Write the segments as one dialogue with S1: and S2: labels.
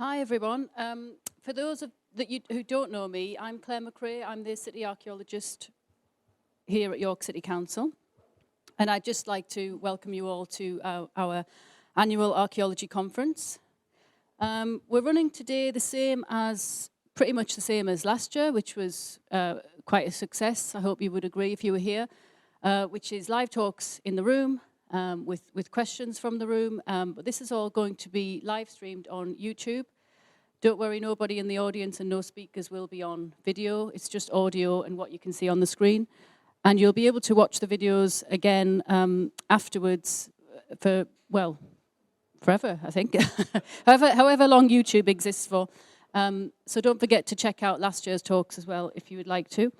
S1: Hi everyone. For those who don't know me, I'm Claire McRae. I'm the City Archaeologist here at York City Council. And I'd just like to welcome you all to our annual Archaeology Conference. We're running today pretty much the same as last year, which was quite a success. I hope you would agree if you were here, which is live talks in the room, with questions from the room, but this is all going to be live streamed on YouTube. Don't worry, nobody in the audience and no speakers will be on video. It's just audio and what you can see on the screen. And you'll be able to watch the videos again afterwards for, well, forever, I think. however long YouTube exists for. So don't forget to check out last year's talks as well if you would like to.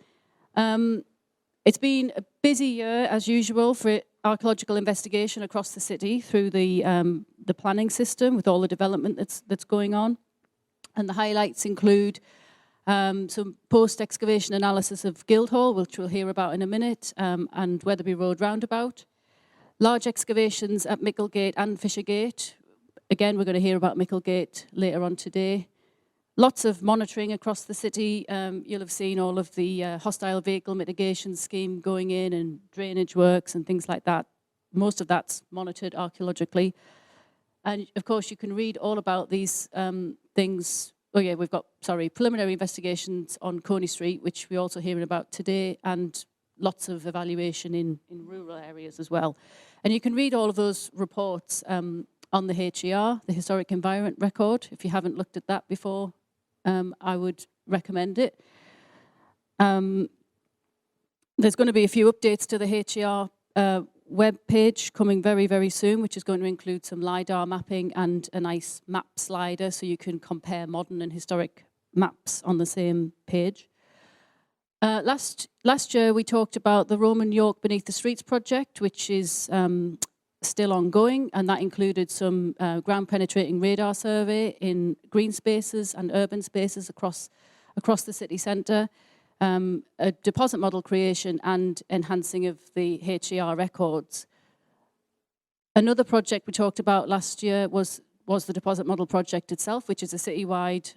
S1: It's been a busy year, as usual, for archaeological investigation across the city through the planning system with all the development that's going on. And the highlights include some post-excavation analysis of Guildhall, which we'll hear about in a minute, and Wetherby Road roundabout. Large excavations at Micklegate and Fishergate. Again, we're going to hear about Micklegate later on today. Lots of monitoring across the city. You'll have seen all of the hostile vehicle mitigation scheme going in and drainage works and things like that. Most of that's monitored archaeologically. And of course, you can read all about these things. Oh yeah, we've got, preliminary investigations on Coney Street, which we're also hearing about today, and lots of evaluation in rural areas as well. And you can read all of those reports on the HER, the Historic Environment Record. If you haven't looked at that before, I would recommend it. There's going to be a few updates to the HER web page coming very, very soon, which is going to include some LiDAR mapping and a nice map slider so you can compare modern and historic maps on the same page. Last year we talked about the Roman York Beneath the Streets project, which is still ongoing, and that included some ground penetrating radar survey in green spaces and urban spaces across the city centre. A deposit model creation and enhancing of the HER records. Another project we talked about last year was the deposit model project itself, which is a citywide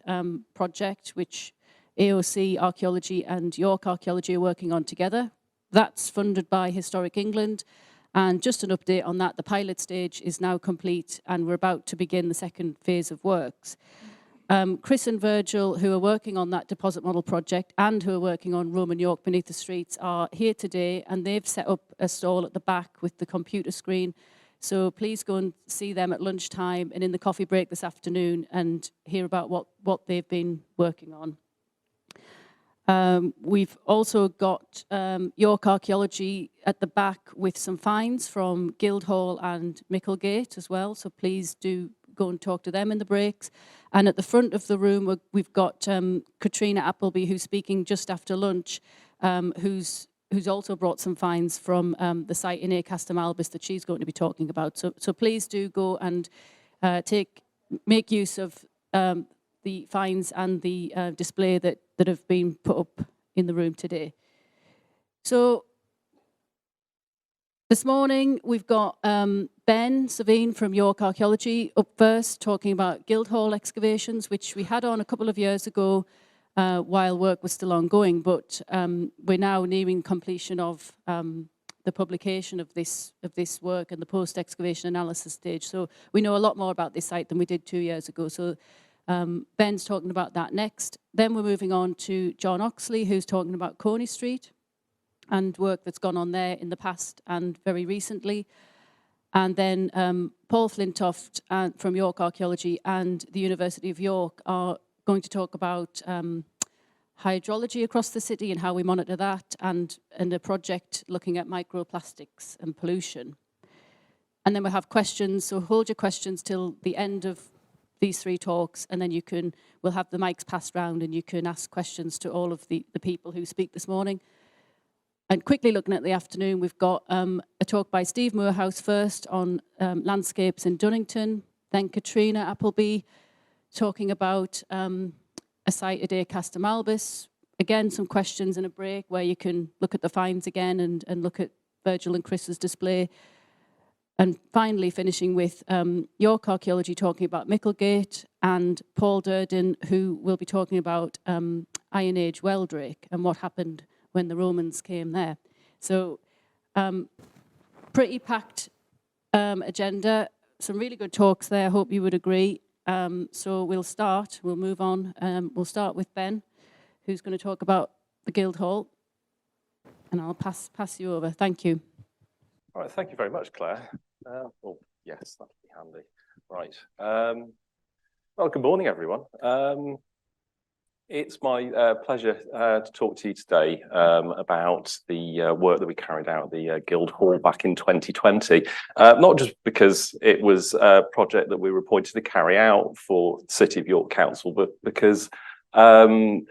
S1: project which AOC Archaeology and York Archaeology are working on together. That's funded by Historic England. And just an update on that, the pilot stage is now complete and we're about to begin the second phase of works. Chris and Virgil, who are working on that deposit model project and who are working on Roman York Beneath the Streets, are here today, and they've set up a stall at the back with the computer screen. So please go and see them at lunchtime and in the coffee break this afternoon and hear about what they've been working on. We've also got York Archaeology at the back with some finds from Guildhall and Micklegate as well, so please do go and talk to them in the breaks. And at the front of the room, we've got Catrina Appleby, who's speaking just after lunch, who's also brought some finds from the site in Acaster Malbis that she's going to be talking about. So please do go and make use of the finds and the display that have been put up in the room today. So this morning, we've got Ben Savine from York Archaeology up first, talking about Guildhall excavations, which we had on a couple of years ago while work was still ongoing, but we're now nearing completion of the publication of this work and the post-excavation analysis stage. So we know a lot more about this site than we did 2 years ago. So Ben's talking about that next. Then we're moving on to John Oxley, who's talking about Coney Street and work that's gone on there in the past and very recently. And then Paul Flintoft from York Archaeology and the University of York are going to talk about hydrology across the city and how we monitor that, and a project looking at microplastics and pollution. And then we'll have questions, so hold your questions till the end of these 3 talks, and then we'll have the mics passed round and you can ask questions to all of the people who speak this morning. And quickly looking at the afternoon, we've got a talk by Steve Moorhouse first on landscapes in Dunnington, then Catrina Appleby talking about a site at Acaster Malbis. Again, some questions and a break where you can look at the finds again and look at Virgil and Chris's display. and finally finishing with York Archaeology talking about Micklegate, and Paul Durdin, who will be talking about Iron Age Wheldrake and what happened when the Romans came there. So pretty packed agenda, some really good talks there, I hope you would agree. So we'll move on. We'll start with Ben, who's going to talk about the Guildhall, and I'll pass you over. Thank you.
S2: All right, thank you very much, Claire. Oh, yes, that'd be handy. Right. Well, good morning, everyone. It's my pleasure to talk to you today about the work that we carried out at the Guildhall back in 2020. Not just because it was a project that we were appointed to carry out for the City of York Council, but because the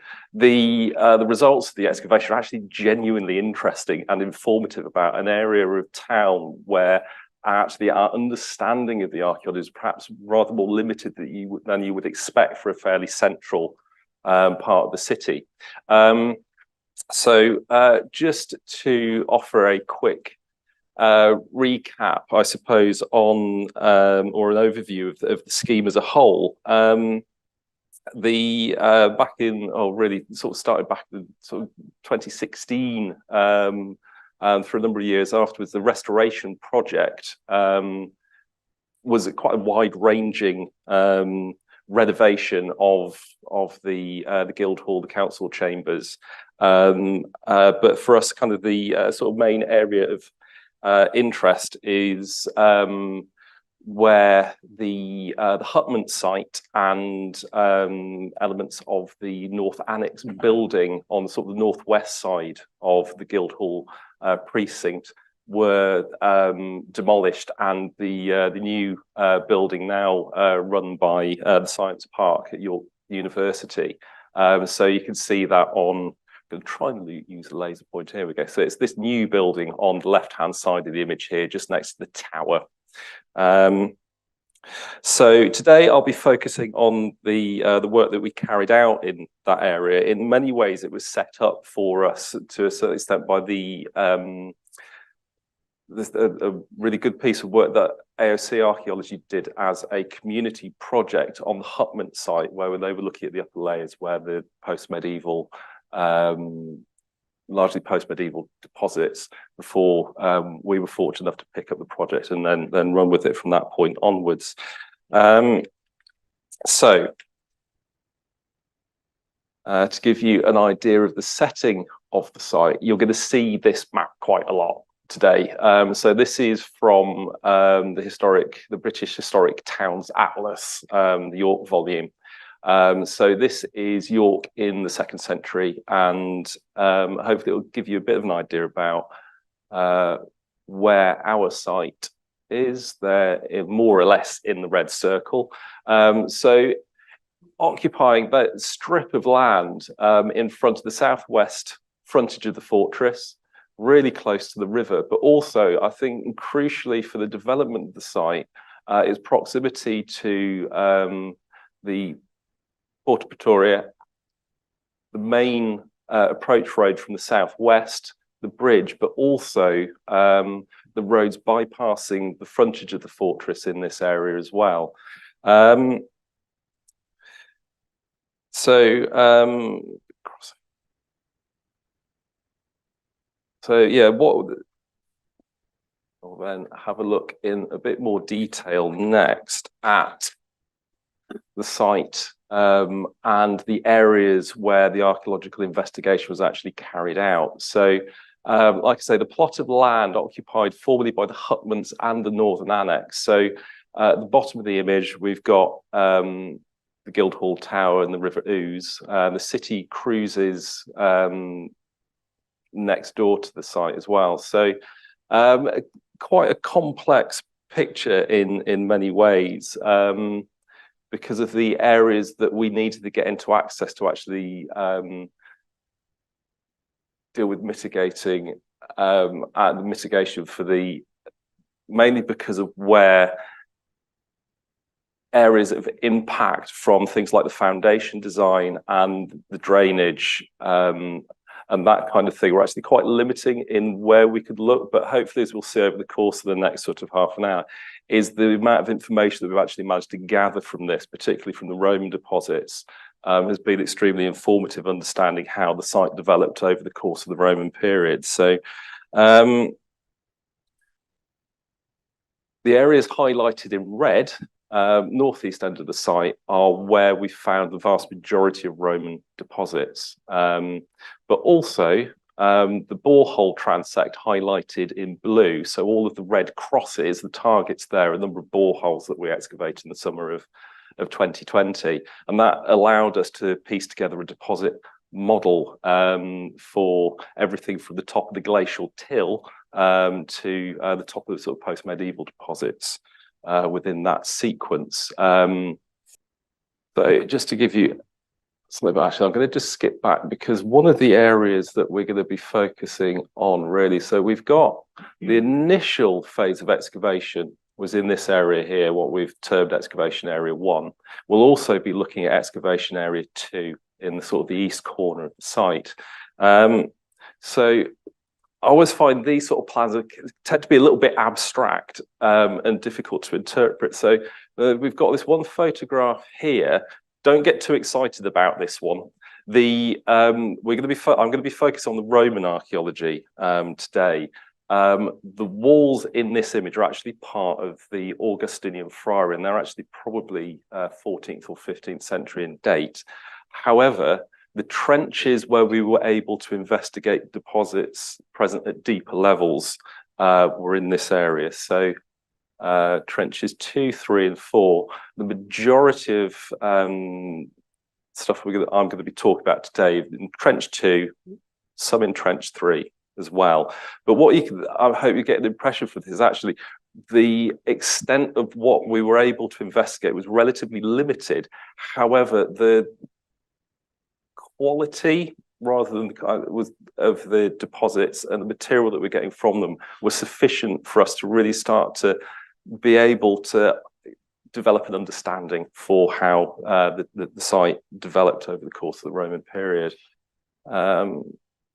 S2: results of the excavation are actually genuinely interesting and informative about an area of town where actually our understanding of the archaeology is perhaps rather more limited than you would expect for a fairly central part of the city. So just to offer a quick recap, I suppose, on or an overview of the scheme as a whole. Back in, really sort of started back in sort of 2016, and for a number of years afterwards, the restoration project was quite a wide-ranging renovation of the Guildhall, the council chambers. But for us, kind of the sort of main area of interest is where the hutment site and elements of the North Annex building on sort of the northwest side of the Guildhall precinct were demolished, and the new building now run by the Science Park at York University. So you can see that on. I'm going to try and use the laser pointer. Here we go. So it's this new building on the left-hand side of the image here, just next to the tower. So today I'll be focusing on the work that we carried out in that area. In many ways, it was set up for us to a certain extent by a really good piece of work that AOC Archaeology did as a community project on the hutment site, where they were looking at the upper layers where the post-medieval largely post-medieval deposits before we were fortunate enough to pick up the project and then run with it from that point onwards. So to give you an idea of the setting of the site, you're going to see this map quite a lot today. So this is from the British Historic Towns Atlas, the York volume. So this is York in the 2nd century, and hopefully it will give you a bit of an idea about where our site is. There, more or less in the red circle. So occupying that strip of land in front of the southwest frontage of the fortress, really close to the river, but also, I think, crucially for the development of the site, is proximity to the Porta Pretoria, the main approach road from the southwest, the bridge, but also the roads bypassing the frontage of the fortress in this area as well. So yeah, we'll then have a look in a bit more detail next at the site and the areas where the archaeological investigation was actually carried out. So, like I say, the plot of land occupied formerly by the hutments and the northern annex. So, at the bottom of the image, we've got the Guildhall Tower and the River Ouse. The city cruises next door to the site as well. So, quite a complex picture in many ways. Because of the areas that we needed to get into access to actually deal with mitigating and the mitigation for mainly because of where areas of impact from things like the foundation design and the drainage and that kind of thing were actually quite limiting in where we could look. But hopefully, as we'll see over the course of the next sort of half an hour, is the amount of information that we've actually managed to gather from this, particularly from the Roman deposits, has been extremely informative, understanding how the site developed over the course of the Roman period. So the areas highlighted in red, northeast end of the site, are where we found the vast majority of Roman deposits. But also the borehole transect highlighted in blue. So all of the red crosses, the targets there, a number of boreholes that we excavated in the summer of 2020. And that allowed us to piece together a deposit model for everything from the top of the glacial till to the top of the sort of post-medieval deposits within that sequence. So just to give you something, actually, I'm going to just skip back, because one of the areas that we're going to be focusing on really, so we've got the initial phase of excavation was in this area here, what we've termed excavation area 1. We'll also be looking at excavation area 2 in the sort of the east corner of the site. So I always find these sort of plans tend to be a little bit abstract and difficult to interpret. So we've got this one photograph here. Don't get too excited about this one. I'm going to be focused on the Roman archaeology today. The walls in this image are actually part of the Augustinian friary, and they're actually probably 14th or 15th century in date. However, the trenches where we were able to investigate deposits present at deeper levels were in this area. So trenches 2, 3, and 4, the majority of stuff I'm going to be talking about today in trench 2, some in trench 3 as well. But what I hope you get an impression for this is actually the extent of what we were able to investigate was relatively limited. However, the quality rather than of the deposits and the material that we're getting from them was sufficient for us to really start to be able to develop an understanding for how the site developed over the course of the Roman period.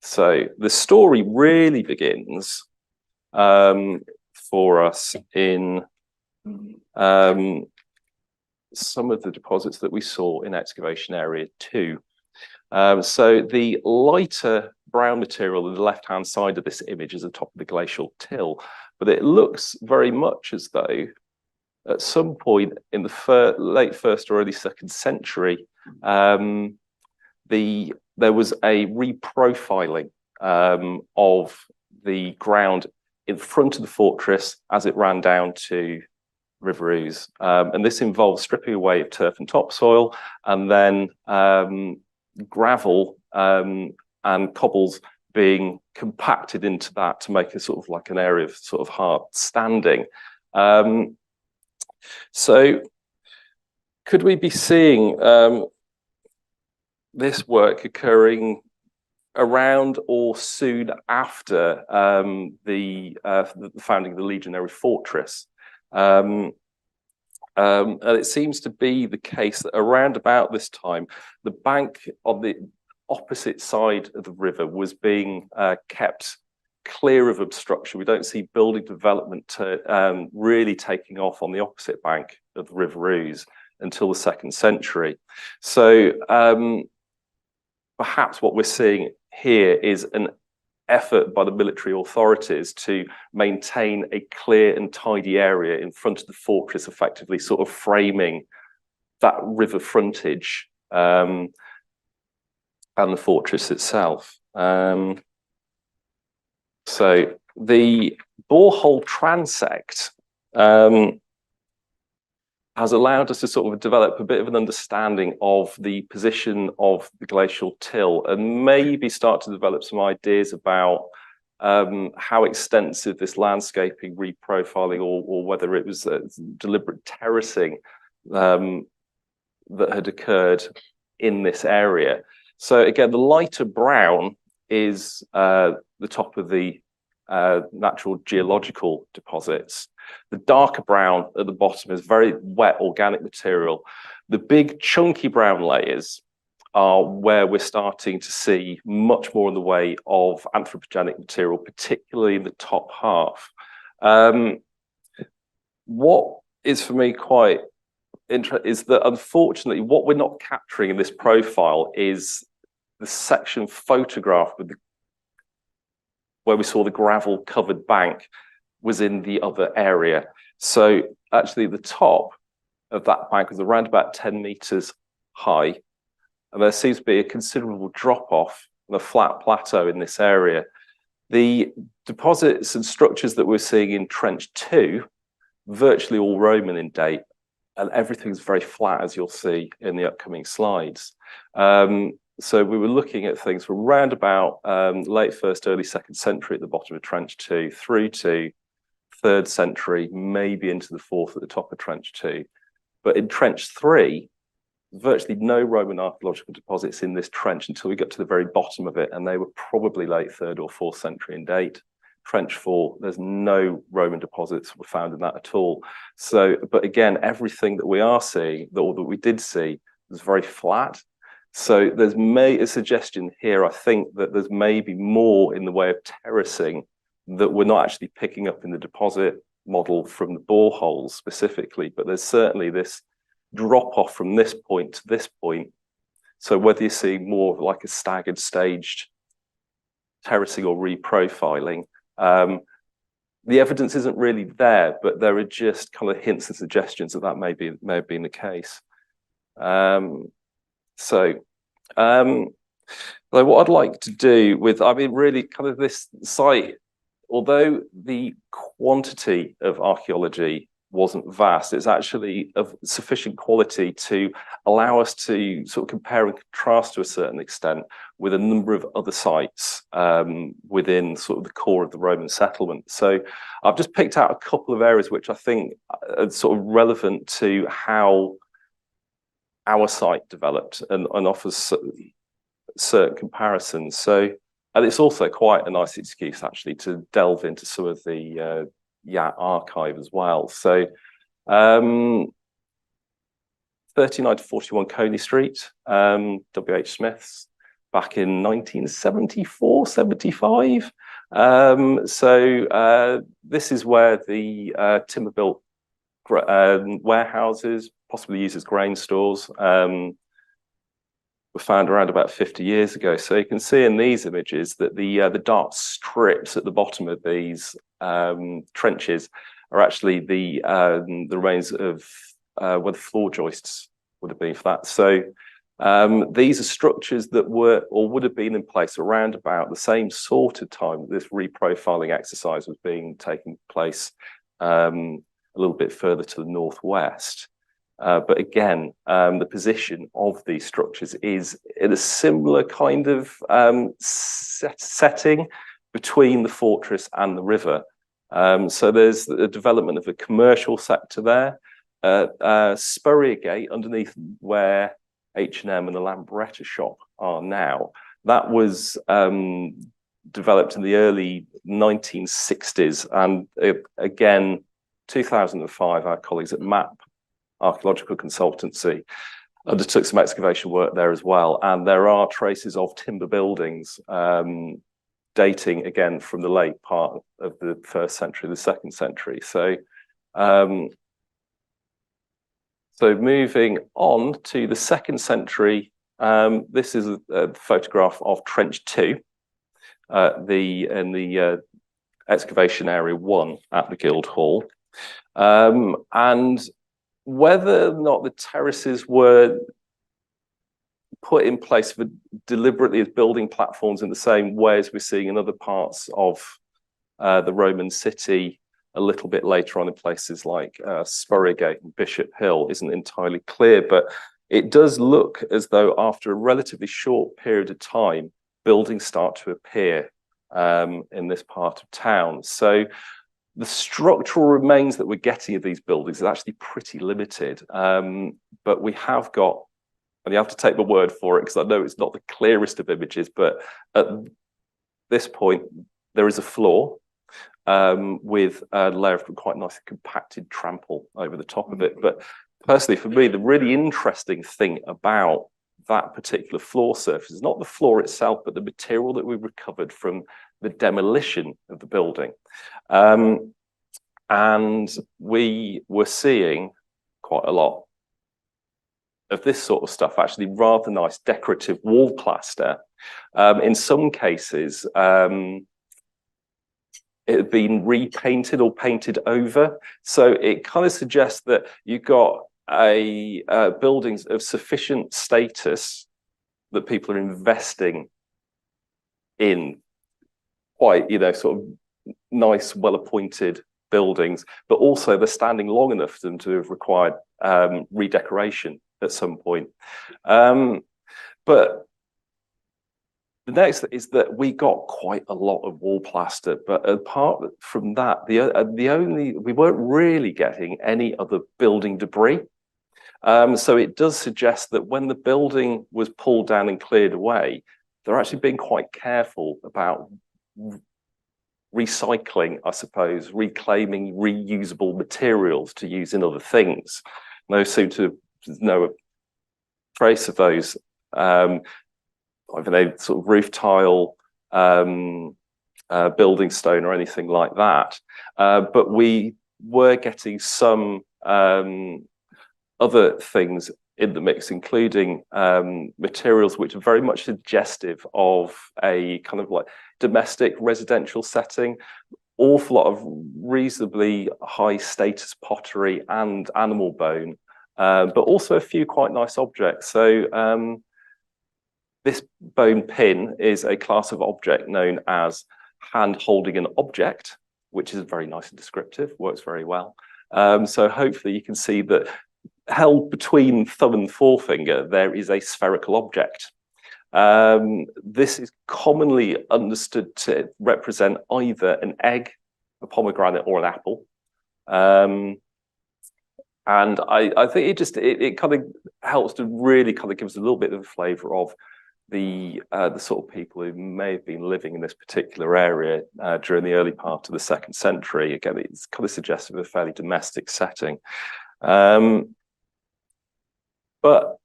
S2: So the story really begins for us in some of the deposits that we saw in excavation area 2. So the lighter brown material on the left-hand side of this image is the top of the glacial till, but it looks very much as though at some point in the late 1st or early 2nd century, there was a reprofiling of the ground in front of the fortress as it ran down to River Ouse. And this involved stripping away of turf and topsoil, and then gravel and cobbles being compacted into that to make a sort of like an area of sort of hard standing. So could we be seeing this work occurring around or soon after the founding of the legionary fortress? And it seems to be the case that around about this time, the bank on the opposite side of the river was being kept clear of obstruction. We don't see building development really taking off on the opposite bank of the River Ouse until the 2nd century. So perhaps what we're seeing here is an effort by the military authorities to maintain a clear and tidy area in front of the fortress, effectively sort of framing that river frontage and the fortress itself. So the borehole transect has allowed us to sort of develop a bit of an understanding of the position of the glacial till and maybe start to develop some ideas about how extensive this landscaping reprofiling or whether it was deliberate terracing that had occurred in this area. So again, the lighter brown is the top of the natural geological deposits. The darker brown at the bottom is very wet organic material. The big chunky brown layers are where we're starting to see much more in the way of anthropogenic material, particularly in the top half. What is for me quite interesting is that unfortunately what we're not capturing in this profile is the section photographed with where we saw the gravel covered bank was in the other area. So actually the top of that bank was around about 10 meters high. And there seems to be a considerable drop off on a flat plateau in this area. The deposits and structures that we're seeing in Trench 2, virtually all Roman in date, and everything's very flat, as you'll see in the upcoming slides. So we were looking at things from around about late 1st, early 2nd century at the bottom of Trench 2 through to 3rd century, maybe into the 4th at the top of Trench 2. But in Trench 3, virtually no Roman archaeological deposits in this trench until we got to the very bottom of it, and they were probably late 3rd or 4th century in date. Trench 4, there's no Roman deposits were found in that at all. So, but again, everything that we are seeing, or that we did see, was very flat. So there's a suggestion here, I think, that there's maybe more in the way of terracing that we're not actually picking up in the deposit model from the boreholes specifically, but there's certainly this drop off from this point to this point. So whether you're seeing more of like a staggered staged terracing or reprofiling, the evidence isn't really there, but there are just kind of hints and suggestions that may have been the case. So what I'd like to do with, really kind of this site, although the quantity of archaeology wasn't vast, it's actually of sufficient quality to allow us to sort of compare and contrast to a certain extent with a number of other sites within sort of the core of the Roman settlement. So I've just picked out a couple of areas which I think are sort of relevant to how our site developed and offers certain comparisons. So, and it's also quite a nice excuse actually to delve into some of the archive as well. So 39 to 41 Coney Street, W.H. Smith's, back in 1974, 75. This is where the timber-built warehouses, possibly used as grain stores, were found around about 50 years ago. So you can see in these images that the dark strips at the bottom of these trenches are actually the remains of where the floor joists would have been for that. So these are structures that were or would have been in place around about the same sort of time that this reprofiling exercise was being taking place a little bit further to the northwest. But again, the position of these structures is in a similar kind of setting between the fortress and the river. So there's the development of a commercial sector there. Spurriergate, underneath where H&M and the Lambretta shop are now, that was developed in the early 1960s. And again, 2005, our colleagues at MAP Archaeological Consultancy undertook some excavation work there as well, and there are traces of timber buildings dating again from the late part of the 1st century, the 2nd century. So moving on to the 2nd century, this is a photograph of Trench 2 in the excavation area 1 at the Guildhall, and whether or not the terraces were put in place for deliberately as building platforms in the same way as we're seeing in other parts of the Roman city a little bit later on in places like Spurriergate and Bishop Hill isn't entirely clear, but it does look as though after a relatively short period of time, buildings start to appear in this part of town. So the structural remains that we're getting of these buildings is actually pretty limited, but we have got, and you have to take my word for it because I know it's not the clearest of images, but at this point there is a floor with a layer of quite nice compacted trample over the top of it. But personally, for me, the really interesting thing about that particular floor surface, not the floor itself, but the material that we recovered from the demolition of the building. And we were seeing quite a lot of this sort of stuff, actually rather nice decorative wall plaster. In some cases, it had been repainted or painted over. So it kind of suggests that you got buildings of sufficient status that people are investing in quite, sort of nice, well-appointed buildings, but also they're standing long enough for them to have required redecoration at some point. But the next is that we got quite a lot of wall plaster, but apart from that, we weren't really getting any other building debris. So it does suggest that when the building was pulled down and cleared away, they're actually being quite careful about recycling, I suppose, reclaiming reusable materials to use in other things. No seem to no trace of those. Either a sort of roof tile, building stone or anything like that. But we were getting some other things in the mix, including materials which are very much suggestive of a kind of like domestic residential setting. Awful lot of reasonably high status pottery and animal bone, but also a few quite nice objects. So this bone pin is a class of object known as hand holding an object, which is very nice and descriptive, works very well. So hopefully you can see that held between thumb and forefinger, there is a spherical object. This is commonly understood to represent either an egg, a pomegranate, or an apple. And I think it kind of helps to really kind of give us a little bit of a flavour of the sort of people who may have been living in this particular area during the early part of the 2nd century. Again, it's kind of suggestive of a fairly domestic setting. But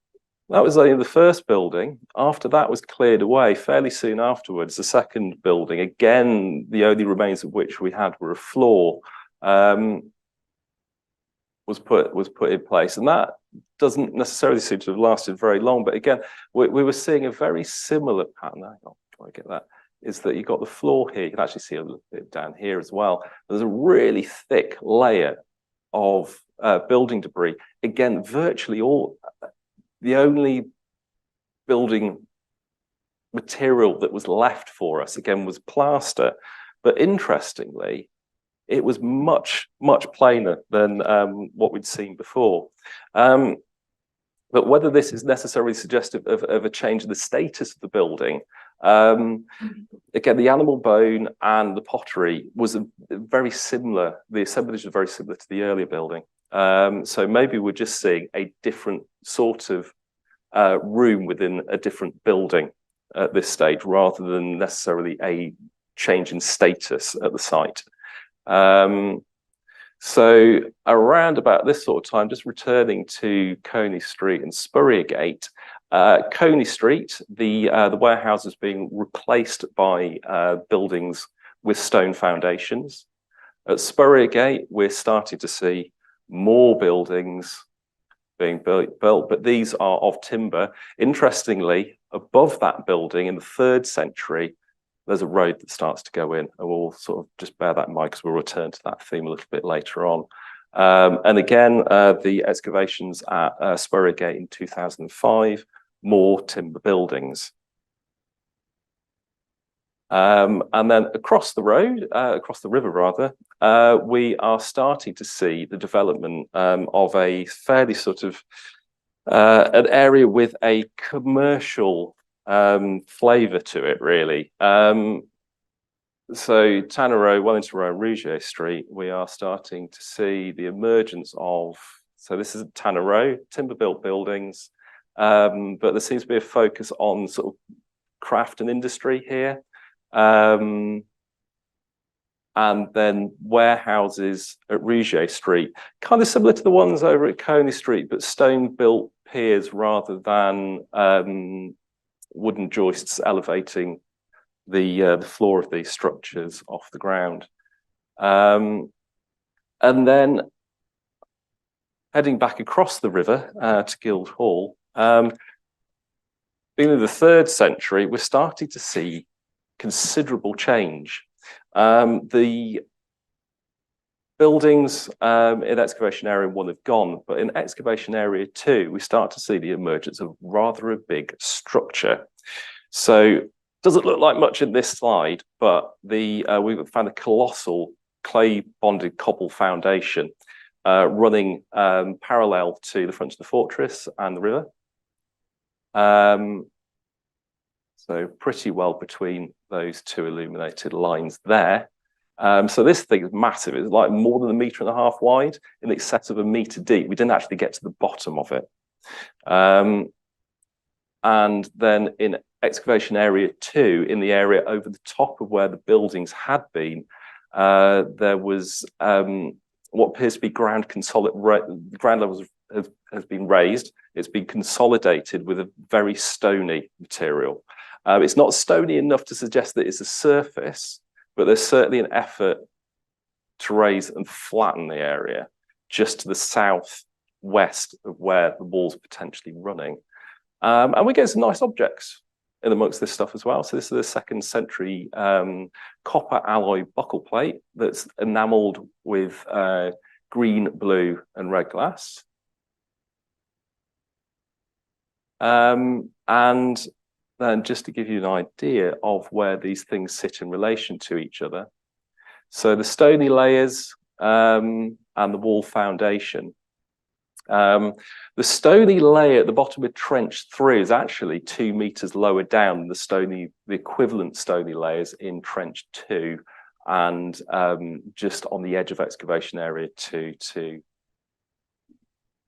S2: that was only the first building. After that was cleared away, fairly soon afterwards, the second building, again, the only remains of which we had were a floor, was put in place. And that doesn't necessarily seem to have lasted very long. But again, we were seeing a very similar pattern. Hang on, try to get that. Is that you've got the floor here. You can actually see a little bit down here as well. There's a really thick layer of building debris. Again, virtually all, the only building material that was left for us, again, was plaster. But interestingly, it was much, much plainer than what we'd seen before. But whether this is necessarily suggestive of a change in the status of the building, again, the animal bone and the pottery was very similar. The assemblage was very similar to the earlier building. So maybe we're just seeing a different sort of room within a different building at this stage, rather than necessarily a change in status at the site. So around about this sort of time, just returning to Coney Street and Spurriergate, Coney Street, the warehouse is being replaced by buildings with stone foundations. At Spurriergate, we're starting to see more buildings being built, but these are of timber. Interestingly, above that building in the 3rd century, there's a road that starts to go in, and we'll sort of just bear that in mind because we'll return to that theme a little bit later on. And again, the excavations at Spurriergate in 2005, more timber buildings. And then across the road, across the river rather, we are starting to see the development of a fairly sort of an area with a commercial flavour to it, really. So Tanner Row, Wellington Row, Rougier Street, we are starting to see the emergence of, so this is Tanner Row, timber-built buildings, but there seems to be a focus on sort of craft and industry here. and then warehouses at Rouget Street, kind of similar to the ones over at Coney Street, but stone-built piers rather than wooden joists elevating the floor of these structures off the ground. And then heading back across the river to Guildhall, beginning of the 3rd century, we're starting to see considerable change. The buildings in excavation area 1 have gone, but in excavation area 2, we start to see the emergence of rather a big structure. So doesn't look like much in this slide, but we've found a colossal clay bonded cobble foundation running parallel to the front of the fortress and the river. So pretty well between those 2 illuminated lines there. So this thing is massive. It's like more than 1.5 meters wide, in excess of 1 meter deep. We didn't actually get to the bottom of it. And then in excavation area 2, in the area over the top of where the buildings had been, there was what appears to be ground levels has been raised. It's been consolidated with a very stony material. It's not stony enough to suggest that it's a surface, but there's certainly an effort to raise and flatten the area just to the southwest of where the wall's potentially running. And we get some nice objects in amongst this stuff as well. So this is a 2nd century copper alloy buckle plate that's enameled with green, blue, and red glass. And then just to give you an idea of where these things sit in relation to each other. So the stony layers and the wall foundation. The stony layer at the bottom of trench 3 is actually 2 meters lower down than the equivalent stony layers in trench 2 and just on the edge of excavation area 2 to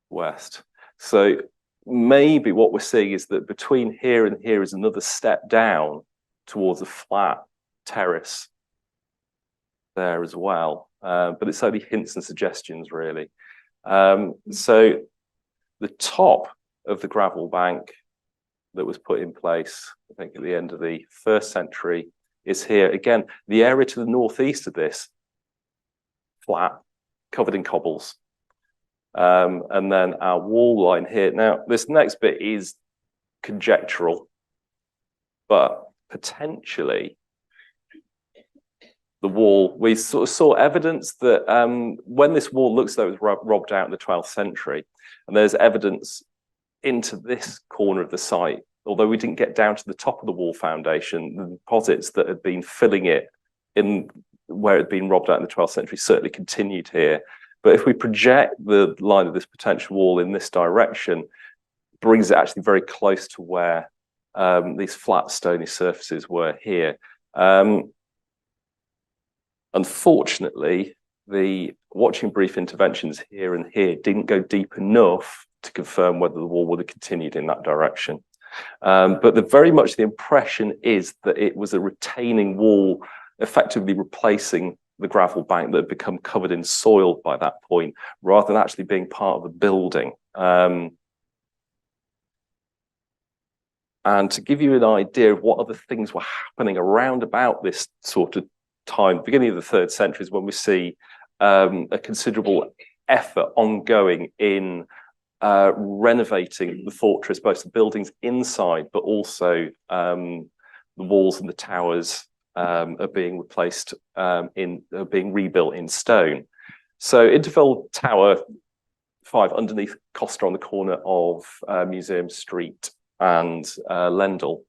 S2: west. So maybe what we're seeing is that between here and here is another step down towards a flat terrace there as well. But it's only hints and suggestions, really. So the top of the gravel bank that was put in place, I think at the end of the 1st century, is here. Again, the area to the northeast of this, flat, covered in cobbles. And then our wall line here. Now, this next bit is conjectural, but potentially the wall, we sort of saw evidence that when this wall looks though it was robbed out in the 12th century, and there's evidence into this corner of the site, although we didn't get down to the top of the wall foundation, the deposits that had been filling it in where it had been robbed out in the 12th century certainly continued here. But if we project the line of this potential wall in this direction, it brings it actually very close to where these flat stony surfaces were here. Unfortunately, the watching brief interventions here and here didn't go deep enough to confirm whether the wall would have continued in that direction. But very much the impression is that it was a retaining wall, effectively replacing the gravel bank that had become covered in soil by that point, rather than actually being part of the building. And to give you an idea of what other things were happening around about this sort of time, beginning of the 3rd century is when we see a considerable effort ongoing in renovating the fortress, both the buildings inside, but also the walls and the towers are being replaced, being rebuilt in stone. So Interval Tower 5 underneath Costa on the corner of Museum Street and Lendal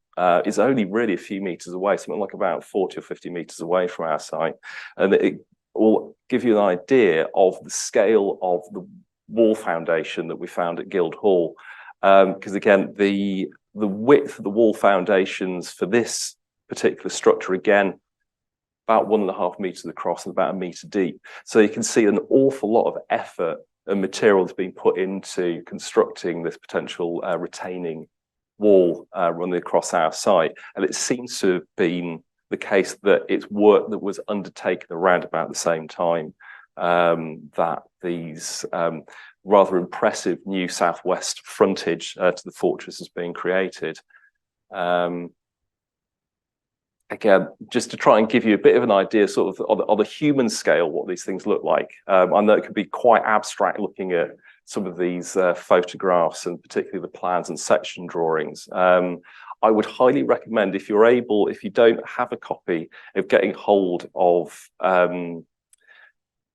S2: is only really a few meters away, something like about 40 or 50 meters away from our site. And it will give you an idea of the scale of the wall foundation that we found at Guildhall. Because again, the width of the wall foundations for this particular structure, again, about 1.5 meters across and about 1 meter deep. So you can see an awful lot of effort and material has been put into constructing this potential retaining wall running across our site, and it seems to have been the case that it's work that was undertaken around about the same time that these rather impressive new southwest frontage to the fortress is being created. Again, just to try and give you a bit of an idea sort of on a human scale what these things look like. I know it can be quite abstract looking at some of these photographs and particularly the plans and section drawings. I would highly recommend, if you're able, if you don't have a copy, of getting hold of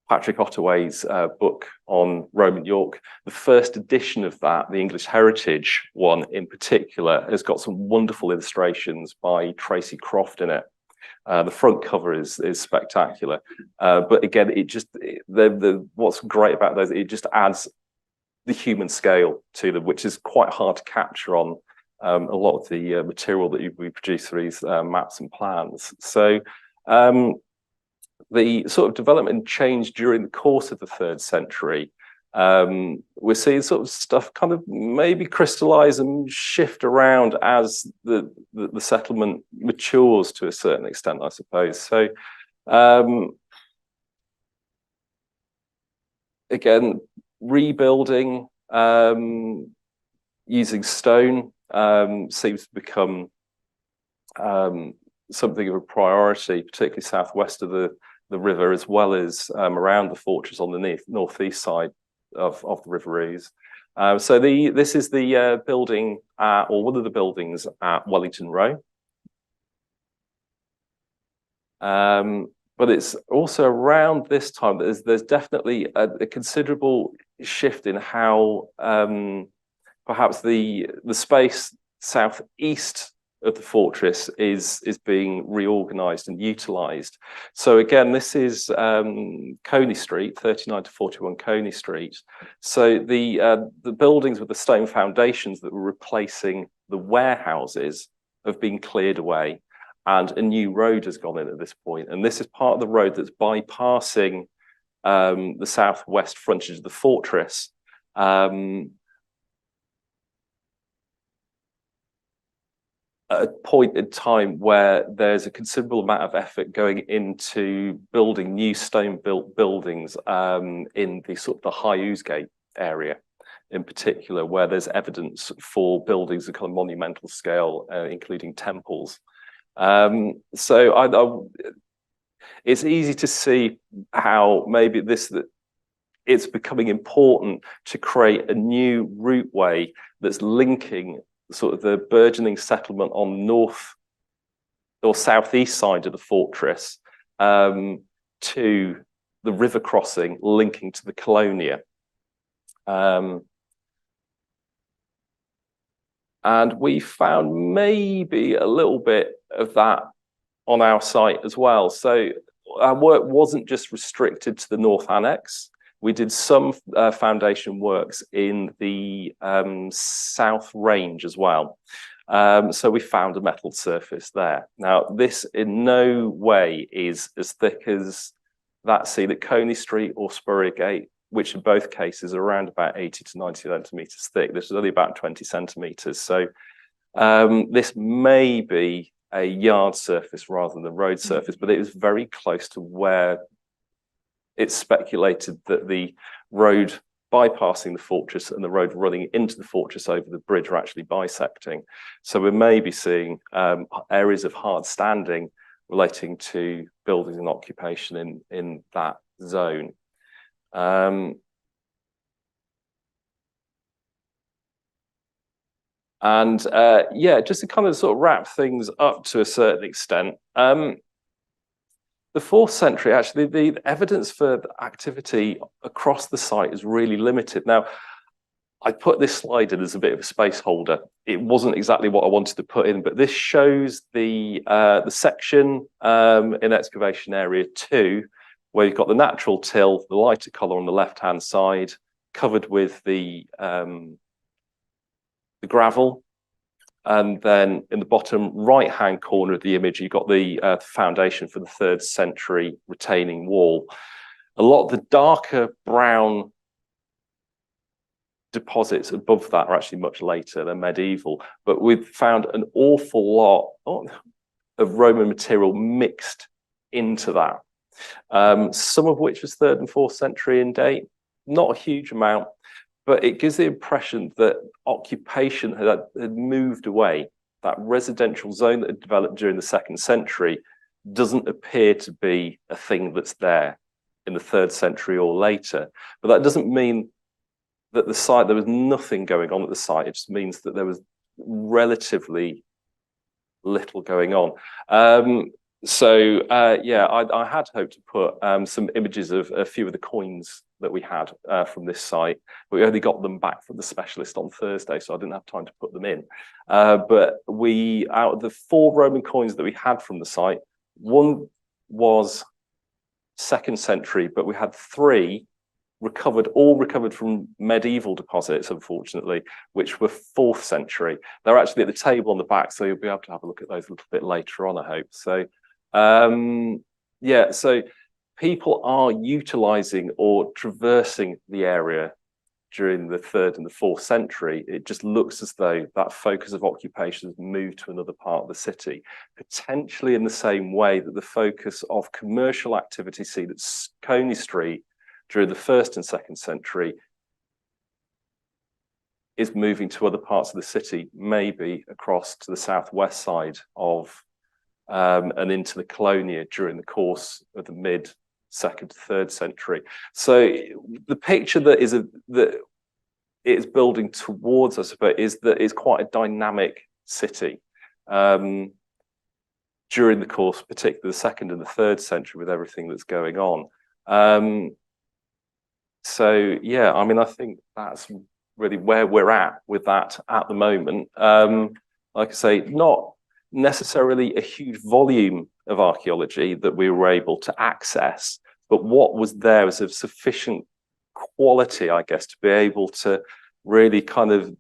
S2: Patrick Ottaway's book on Roman York. The first edition of that, the English Heritage one in particular, has got some wonderful illustrations by Tracy Croft in it. The front cover is spectacular, but again, it just what's great about those, it just adds the human scale to them, which is quite hard to capture on a lot of the material that we produce through these maps and plans. So the sort of development change during the course of the 3rd century. We're seeing sort of stuff kind of maybe crystallize and shift around as the settlement matures to a certain extent, I suppose. So again, rebuilding using stone seems to become something of a priority, particularly southwest of the river, as well as around the fortress on the northeast side of the River Ouse. So this is the building or one of the buildings at Wellington Row. But it's also around this time that there's definitely a considerable shift in how perhaps the space southeast of the fortress is being reorganized and utilized. So again, this is Coney Street, 39 to 41 Coney Street. So the buildings with the stone foundations that were replacing the warehouses have been cleared away, and a new road has gone in at this point. And this is part of the road that's bypassing the southwest frontage of the fortress. At a point in time where there's a considerable amount of effort going into building new stone-built buildings in the sort of the High Ousegate area, in particular, where there's evidence for buildings of kind of monumental scale, including temples. So it's easy to see how maybe it's becoming important to create a new routeway that's linking sort of the burgeoning settlement on the north or southeast side of the fortress to the river crossing linking to the Colonia. And we found maybe a little bit of that on our site as well. So our work wasn't just restricted to the North Annex. We did some foundation works in the South Range as well. So we found a metal surface there. Now, this in no way is as thick as that seen at Coney Street or Spurriergate, which in both cases are around about 80 to 90 centimetres thick. This is only about 20 centimetres. So this may be a yard surface rather than a road surface, but it was very close to where it's speculated that the road bypassing the fortress and the road running into the fortress over the bridge are actually bisecting. So we may be seeing areas of hard standing relating to buildings and occupation in that zone. Yeah, just to kind of sort of wrap things up to a certain extent, the 4th century, actually, the evidence for the activity across the site is really limited. Now, I put this slide in as a bit of a space holder. It wasn't exactly what I wanted to put in, but this shows the section in excavation area 2, where you've got the natural till, the lighter colour on the left-hand side, covered with the gravel. And then in the bottom right-hand corner of the image, you've got the foundation for the 3rd century retaining wall. A lot of the darker brown deposits above that are actually much later than medieval, but we've found an awful lot. Oh, of Roman material mixed into that. Some of which was 3rd and 4th century in date, not a huge amount, but it gives the impression that occupation had moved away. That residential zone that had developed during the 2nd century doesn't appear to be a thing that's there in the 3rd century or later. But that doesn't mean that the site, there was nothing going on at the site. It just means that there was relatively little going on. Yeah, I had hoped to put some images of a few of the coins that we had from this site, but we only got them back from the specialist on Thursday, so I didn't have time to put them in. But out of the 4 Roman coins that we had from the site, one was 2nd century, but we had 3 all recovered from medieval deposits, unfortunately, which were 4th century. They're actually at the table on the back, so you'll be able to have a look at those a little bit later on, I hope. So, yeah, so people are utilizing or traversing the area during the 3rd and the 4th century. It just looks as though that focus of occupation has moved to another part of the city, potentially in the same way that the focus of commercial activity seen at Coney Street during the 1st and 2nd century is moving to other parts of the city, maybe across to the southwest side of and into the Colonia during the course of the mid-2nd to 3rd century. So the picture that it is building towards, I suppose, is that it's quite a dynamic city during the course, particularly the 2nd and the 3rd century, with everything that's going on. So yeah, I mean, I think that's really where we're at with that at the moment. Like I say, not necessarily a huge volume of archaeology that we were able to access, but what was there was of sufficient quality, I guess, to be able to really kind of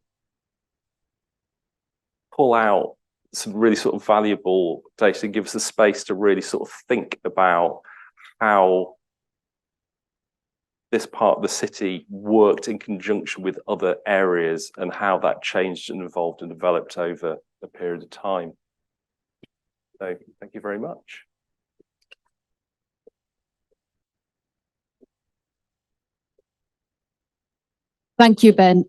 S2: pull out some really sort of valuable data and give us the space to really sort of think about how this part of the city worked in conjunction with other areas and how that changed and evolved and developed over a period of time. So thank you very much.
S1: Thank you, Ben.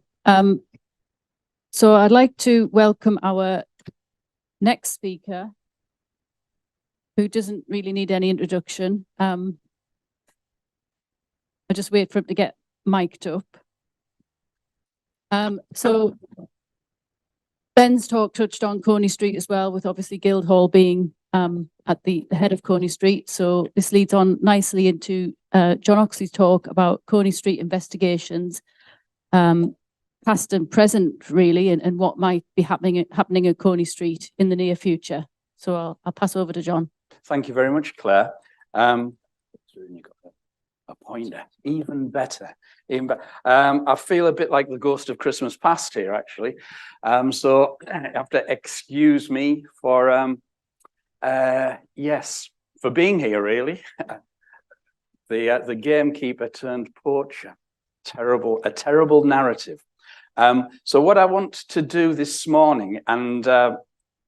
S1: So I'd like to welcome our next speaker, who doesn't really need any introduction. I'll just wait for him to get mic'd up. So Ben's talk touched on Coney Street as well, with obviously Guildhall being at the head of Coney Street. So this leads on nicely into John Oxley's talk about Coney Street investigations, past and present really, and what might be happening at Coney Street in the near future. So I'll pass over to John.
S3: Thank you very much, Claire. You've got a pointer, even better. I feel a bit like the ghost of Christmas past here, actually. So you have to excuse me for, yes, for being here, really. The gamekeeper turned poacher. A terrible narrative. So what I want to do this morning, and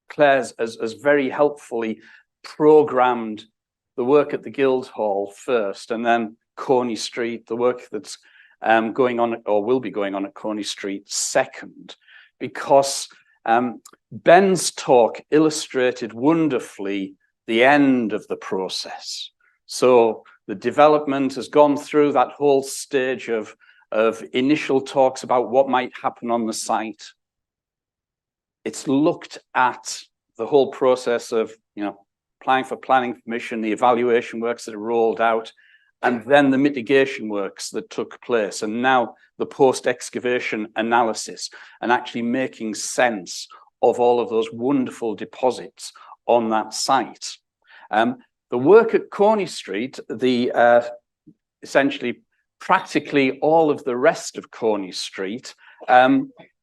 S3: Claire's has very helpfully programmed the work at the Guildhall first, and then Coney Street, the work that's going on or will be going on at Coney Street second, because Ben's talk illustrated wonderfully the end of the process. So the development has gone through that whole stage of initial talks about what might happen on the site. It's looked at the whole process of, applying for planning permission, the evaluation works that are rolled out, and then the mitigation works that took place, and now the post-excavation analysis, and actually making sense of all of those wonderful deposits on that site. The work at Coney Street, essentially practically all of the rest of Coney Street,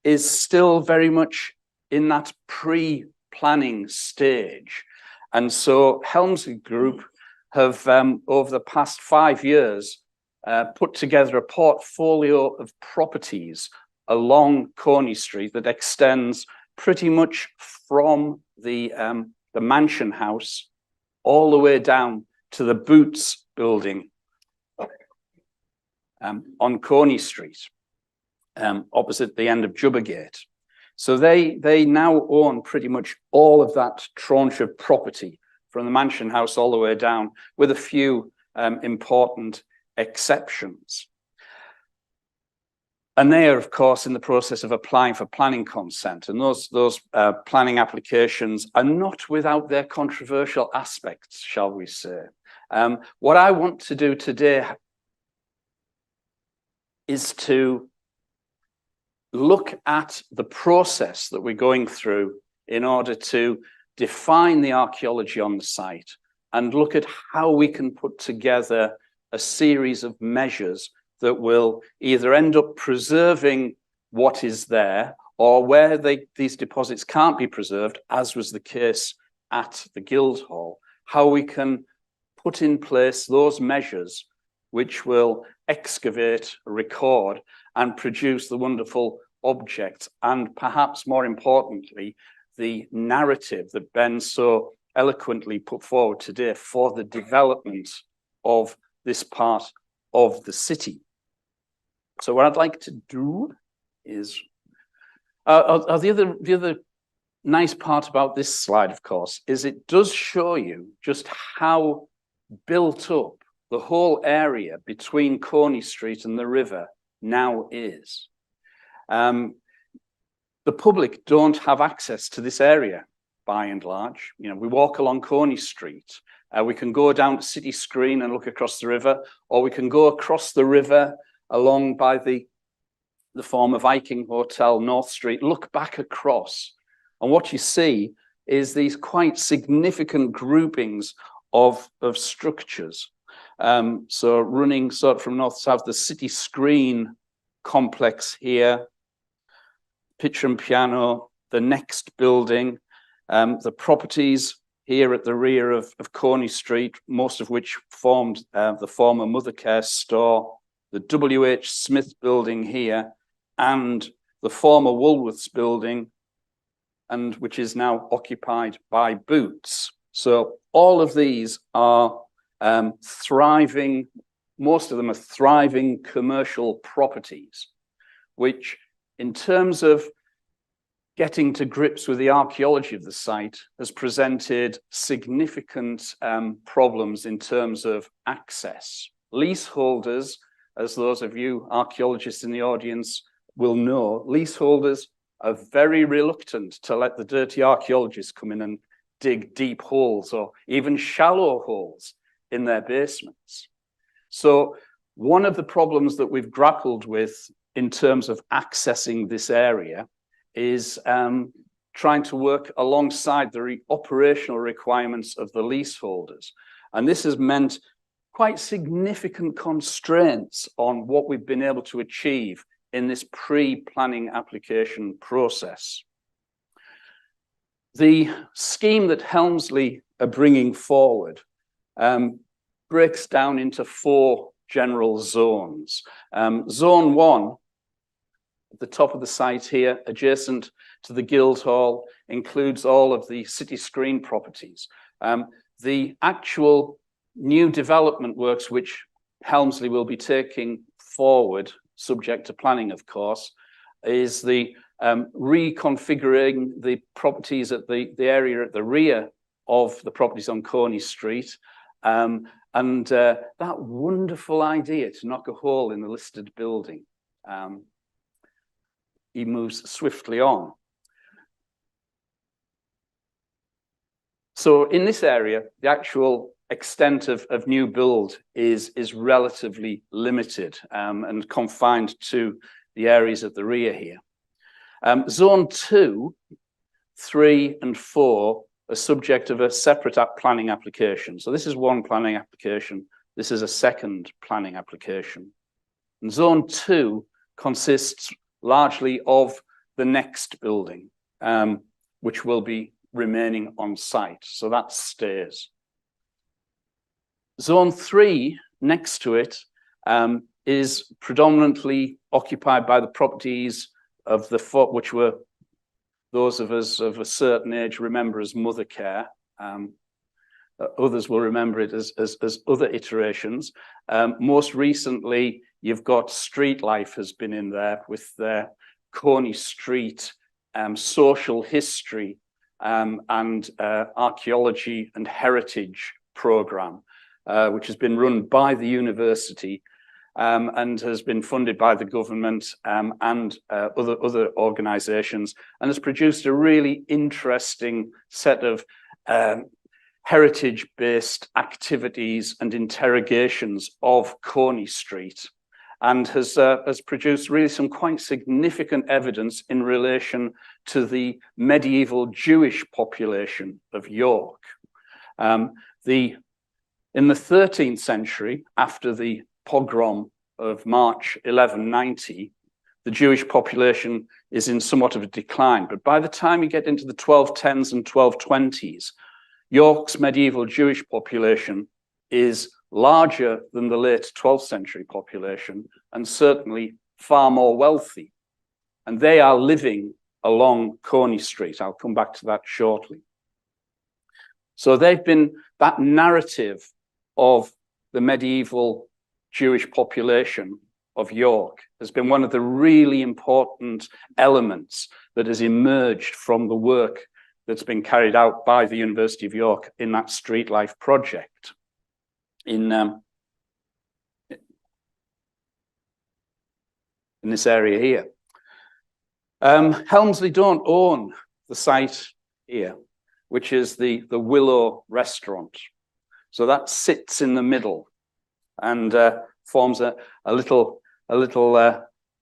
S3: is still very much in that pre-planning stage. And so Helmsley Group have, over the past 5 years, put together a portfolio of properties along Coney Street that extends pretty much from the the mansion house, all the way down to the Boots building on Coney Street, opposite the end of Jubbagate. So they now own pretty much all of that tranche of property from the mansion house all the way down, with a few important exceptions. And they are, of course, in the process of applying for planning consent. And those planning applications are not without their controversial aspects, shall we say. What I want to do today is to look at the process that we're going through in order to define the archaeology on the site and look at how we can put together a series of measures that will either end up preserving what is there, or where these deposits can't be preserved, as was the case at the Guildhall, how we can put in place those measures which will excavate, record, and produce the wonderful objects, and perhaps more importantly, the narrative that Ben so eloquently put forward today for the development of this part of the city. So what I'd like to do is, the other nice part about this slide, of course, is it does show you just how built up the whole area between Coney Street and the river now is. The public don't have access to this area, by and large. You know, we walk along Coney Street. We can go down to City Screen and look across the river, or we can go across the river along by the former Viking Hotel, North Street, look back across. And what you see is these quite significant groupings of structures. So running sort of from north to south, the City Screen complex here, Picture and Piano, the next building, the properties here at the rear of Coney Street, most of which formed the former Mothercare store, the W.H. Smith building here, and the former Woolworths building, and which is now occupied by Boots. So all of these are thriving, most of them are thriving commercial properties, which in terms of getting to grips with the archaeology of the site has presented significant problems in terms of access. Leaseholders, as those of you archaeologists in the audience will know, leaseholders are very reluctant to let the dirty archaeologists come in and dig deep holes or even shallow holes in their basements. So one of the problems that we've grappled with in terms of accessing this area is trying to work alongside the operational requirements of the leaseholders. And this has meant quite significant constraints on what we've been able to achieve in this pre-planning application process. The scheme that Helmsley are bringing forward breaks down into 4 general zones. Zone 1, at the top of the site here, adjacent to the Guildhall, includes all of the City Screen properties. The actual new development works which Helmsley will be taking forward, subject to planning, of course, is the reconfiguring the properties at the area at the rear of the properties on Coney Street, and that wonderful idea to knock a hole in the listed building. He moves swiftly on. So in this area, the actual extent of new build is relatively limited and confined to the areas at the rear here. Zone 2, 3, and 4 are subject of a separate planning application. So this is one planning application. This is a second planning application. And Zone 2 consists largely of the next building, which will be remaining on site. So that stays. Zone 3, next to it, is predominantly occupied by the properties of the which were those of us of a certain age remember as Mothercare. Others will remember it as other iterations. Most recently, you've got Street Life has been in there with their Coney Street social history and archaeology and heritage program, which has been run by the university and has been funded by the government and other organizations, and has produced a really interesting set of heritage-based activities and interrogations of Coney Street, and has produced really some quite significant evidence in relation to the medieval Jewish population of York. In the 13th century, after the pogrom of March 1190, the Jewish population is in somewhat of a decline. But by the time you get into the 1210s and 1220s, York's medieval Jewish population is larger than the late 12th century population and certainly far more wealthy. And they are living along Coney Street. I'll come back to that shortly. So they've been, that narrative of the medieval Jewish population of York has been one of the really important elements that has emerged from the work that's been carried out by the University of York in that Street Life project. In this area here. Helmsley don't own the site here, which is the Willow restaurant. So that sits in the middle and forms a little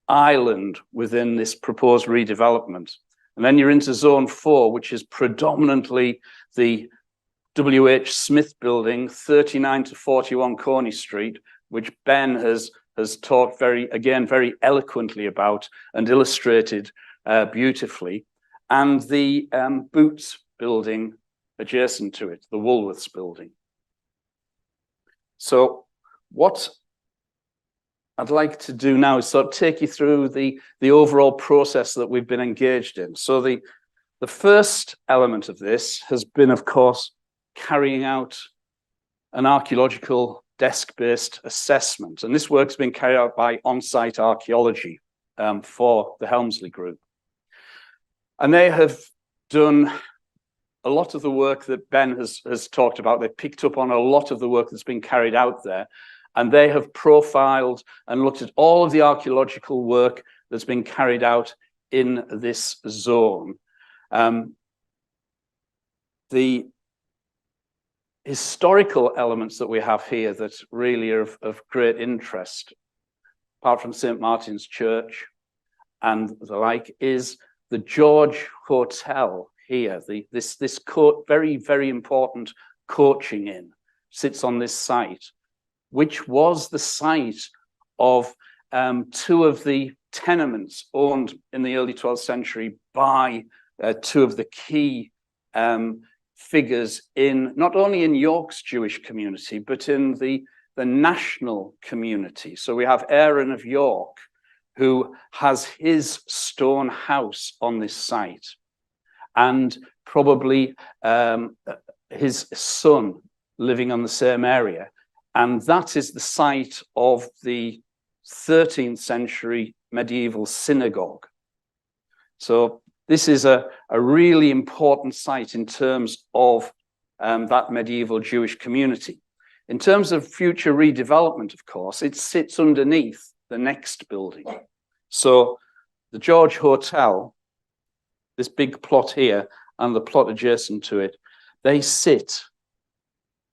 S3: island within this proposed redevelopment. And then you're into zone 4, which is predominantly the W.H. Smith building, 39 to 41 Coney Street, which Ben has taught very eloquently about and illustrated beautifully, and the Boots building adjacent to it, the Woolworths building. So what I'd like to do now is sort of take you through the overall process that we've been engaged in. So the first element of this has been, of course, carrying out an archaeological desk-based assessment. And this work's been carried out by on-site archaeology for the Helmsley group. And they have done a lot of the work that Ben has talked about. They've picked up on a lot of the work that's been carried out there. And they have profiled and looked at all of the archaeological work that's been carried out in this zone. The historical elements that we have here that really are of great interest, apart from St. Martin's Church and the like, is the George Hotel here. This very, very important coaching inn sits on this site, which was the site of 2 of the tenements owned in the early 12th century by 2 of the key figures in not only in York's Jewish community, but in the national community. So we have Aaron of York, who has his stone house on this site, and probably his son living on the same area. And that is the site of the 13th century medieval synagogue. So this is a really important site in terms of that medieval Jewish community. In terms of future redevelopment, of course, it sits underneath the next building. So the George Hotel, this big plot here, and the plot adjacent to it, they sit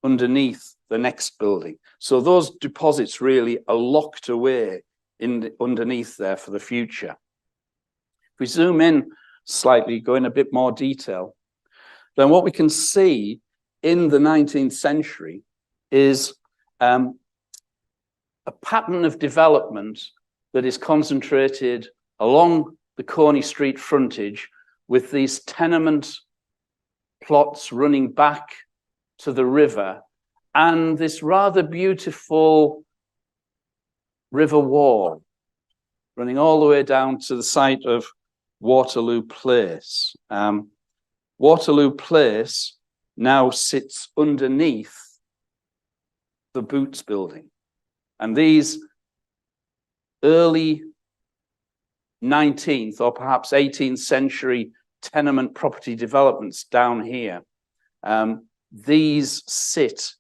S3: underneath the next building. So those deposits really are locked away underneath there for the future. If we zoom in slightly, go in a bit more detail, then what we can see in the 19th century is a pattern of development that is concentrated along the Coney Street frontage with these tenement plots running back to the river and this rather beautiful river wall running all the way down to the site of Waterloo Place. Waterloo Place now sits underneath the Boots building. And these early 19th or perhaps 18th century tenement property developments down here, these sit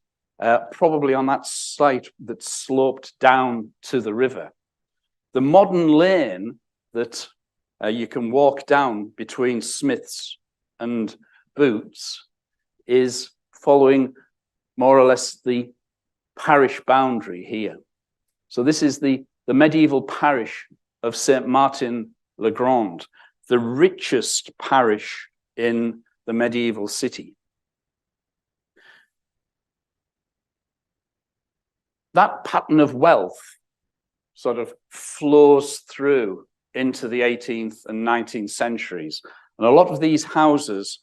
S3: probably on that site that sloped down to the river. The modern lane that you can walk down between Smiths and Boots is following more or less the parish boundary here. So this is the medieval parish of St. Martin-le-Grand, the richest parish in the medieval city. That pattern of wealth sort of flows through into the 18th and 19th centuries. And a lot of these houses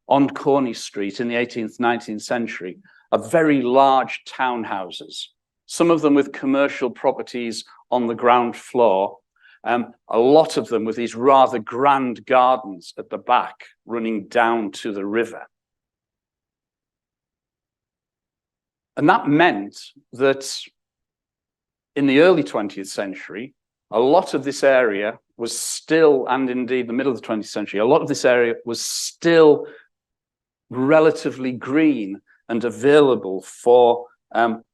S3: on Coney Street in the 18th, 19th century are very large townhouses, some of them with commercial properties on the ground floor, a lot of them with these rather grand gardens at the back running down to the river. And that meant that in the early 20th century, a lot of this area was still, and indeed the middle of the 20th century, a lot of this area was still relatively green and available for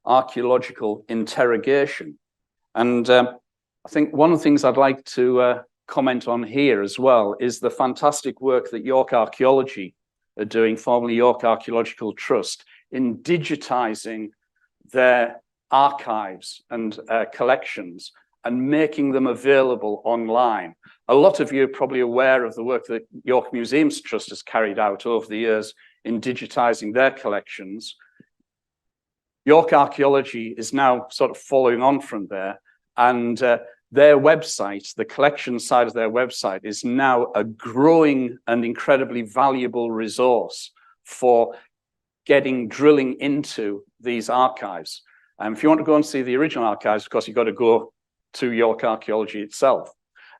S3: archaeological interrogation. And I think one of the things I'd like to comment on here as well is the fantastic work that York Archaeology are doing, formerly York Archaeological Trust, in digitizing their archives and collections and making them available online. A lot of you are probably aware of the work that York Museums Trust has carried out over the years in digitizing their collections. York Archaeology is now sort of following on from there, and their website, the collection side of their website, is now a growing and incredibly valuable resource for drilling into these archives. If you want to go and see the original archives, of course, you've got to go to York Archaeology itself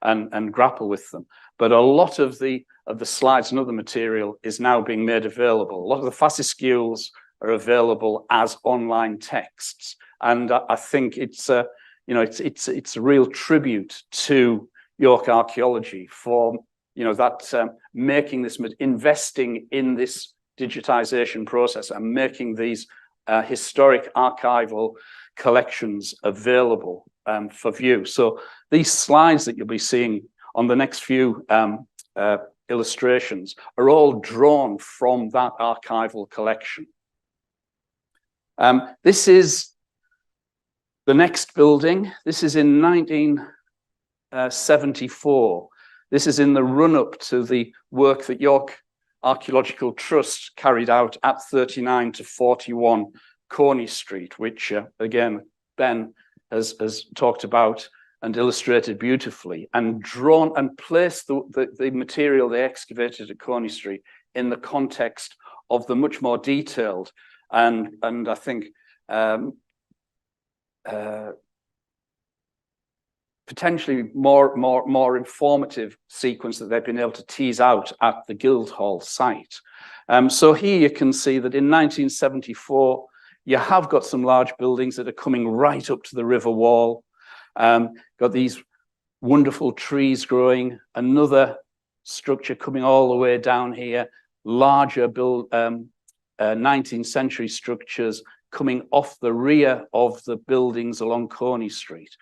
S3: and grapple with them. But a lot of the slides and other material is now being made available. A lot of the fascicules are available as online texts, and I think it's a real tribute to York Archaeology for making this, investing in this digitization process and making these historic archival collections available for view. So these slides that you'll be seeing on the next few illustrations are all drawn from that archival collection. This is the next building. This is in 1974. This is in the run-up to the work that York Archaeological Trust carried out at 39 to 41 Coney Street, which again, Ben has talked about and illustrated beautifully, and drawn and placed the material they excavated at Coney Street in the context of the much more detailed and I think potentially more informative sequence that they've been able to tease out at the Guildhall site. So here you can see that in 1974, you have got some large buildings that are coming right up to the river wall. Got these wonderful trees growing, another structure coming all the way down here, larger 19th century structures coming off the rear of the buildings along Coney Street.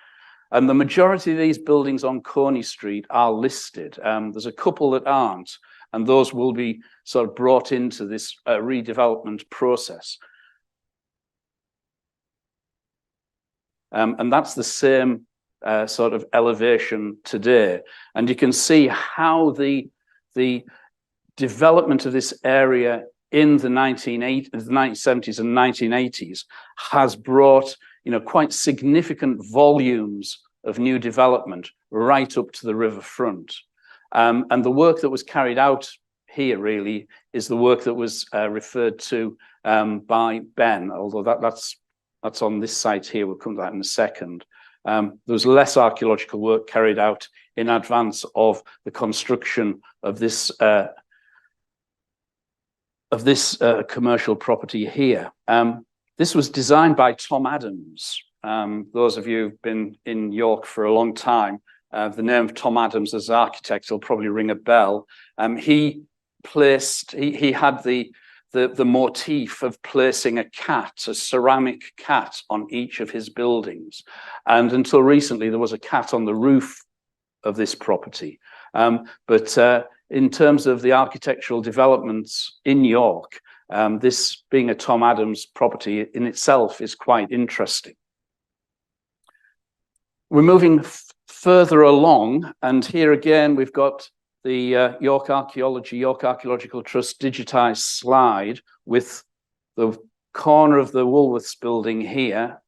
S3: And the majority of these buildings on Coney Street are listed. There's a couple that aren't, and those will be sort of brought into this redevelopment process. And that's the same sort of elevation today. And you can see how the development of this area in the 1970s and 1980s has brought quite significant volumes of new development right up to the riverfront. And the work that was carried out here really is the work that was referred to by Ben, although that's on this site here. We'll come to that in a second. There was less archaeological work carried out in advance of the construction of this this commercial property here. This was designed by Tom Adams. Those of you who've been in York for a long time, the name of Tom Adams as architect will probably ring a bell. He had the motif of placing a ceramic cat on each of his buildings. And until recently, there was a cat on the roof of this property. But in terms of the architectural developments in York, this being a Tom Adams property in itself is quite interesting. We're moving further along, and here again we've got the York Archaeological Trust digitized slide with the corner of the Woolworths building here,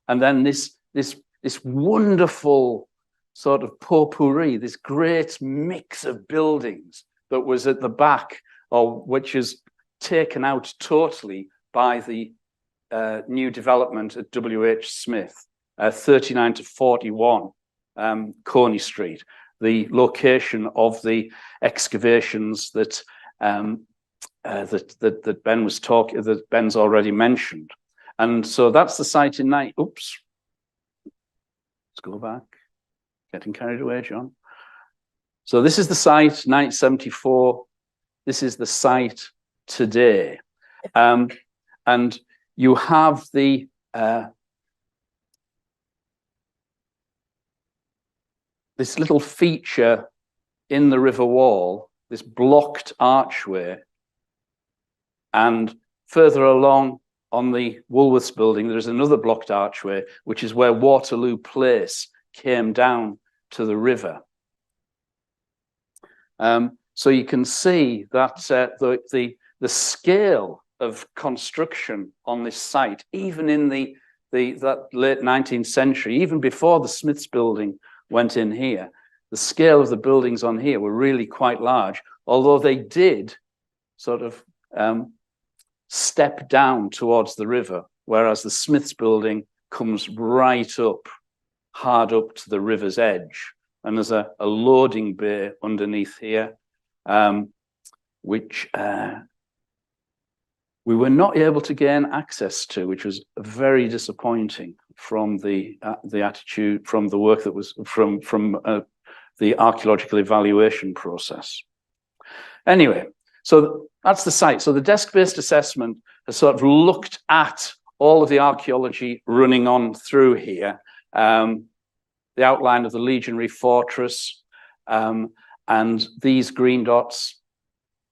S3: and then this wonderful sort of potpourri, this great mix of buildings that was at the back, or which is taken out totally by the new development at W.H. Smith, 39 to 41 Coney Street, the location of the excavations that that Ben's already mentioned. And so that's the site in let's go back. Getting carried away, John. So this is the site, 1974. This is the site today. And you have the this little feature in the river wall, this blocked archway. And further along on the Woolworths building, there's another blocked archway, which is where Waterloo Place came down to the river. So you can see that the scale of construction on this site, even in that late 19th century, even before the Smiths building went in here, the scale of the buildings on here were really quite large, although they did sort of step down towards the river, whereas the Smiths building comes right up, hard up to the river's edge. And there's a loading bay underneath here, which we were not able to gain access to, which was very disappointing from the attitude, from the work that was from the archaeological evaluation process. Anyway, so that's the site. So the desk-based assessment has sort of looked at all of the archaeology running on through here, the outline of the legionary fortress, and these green dots,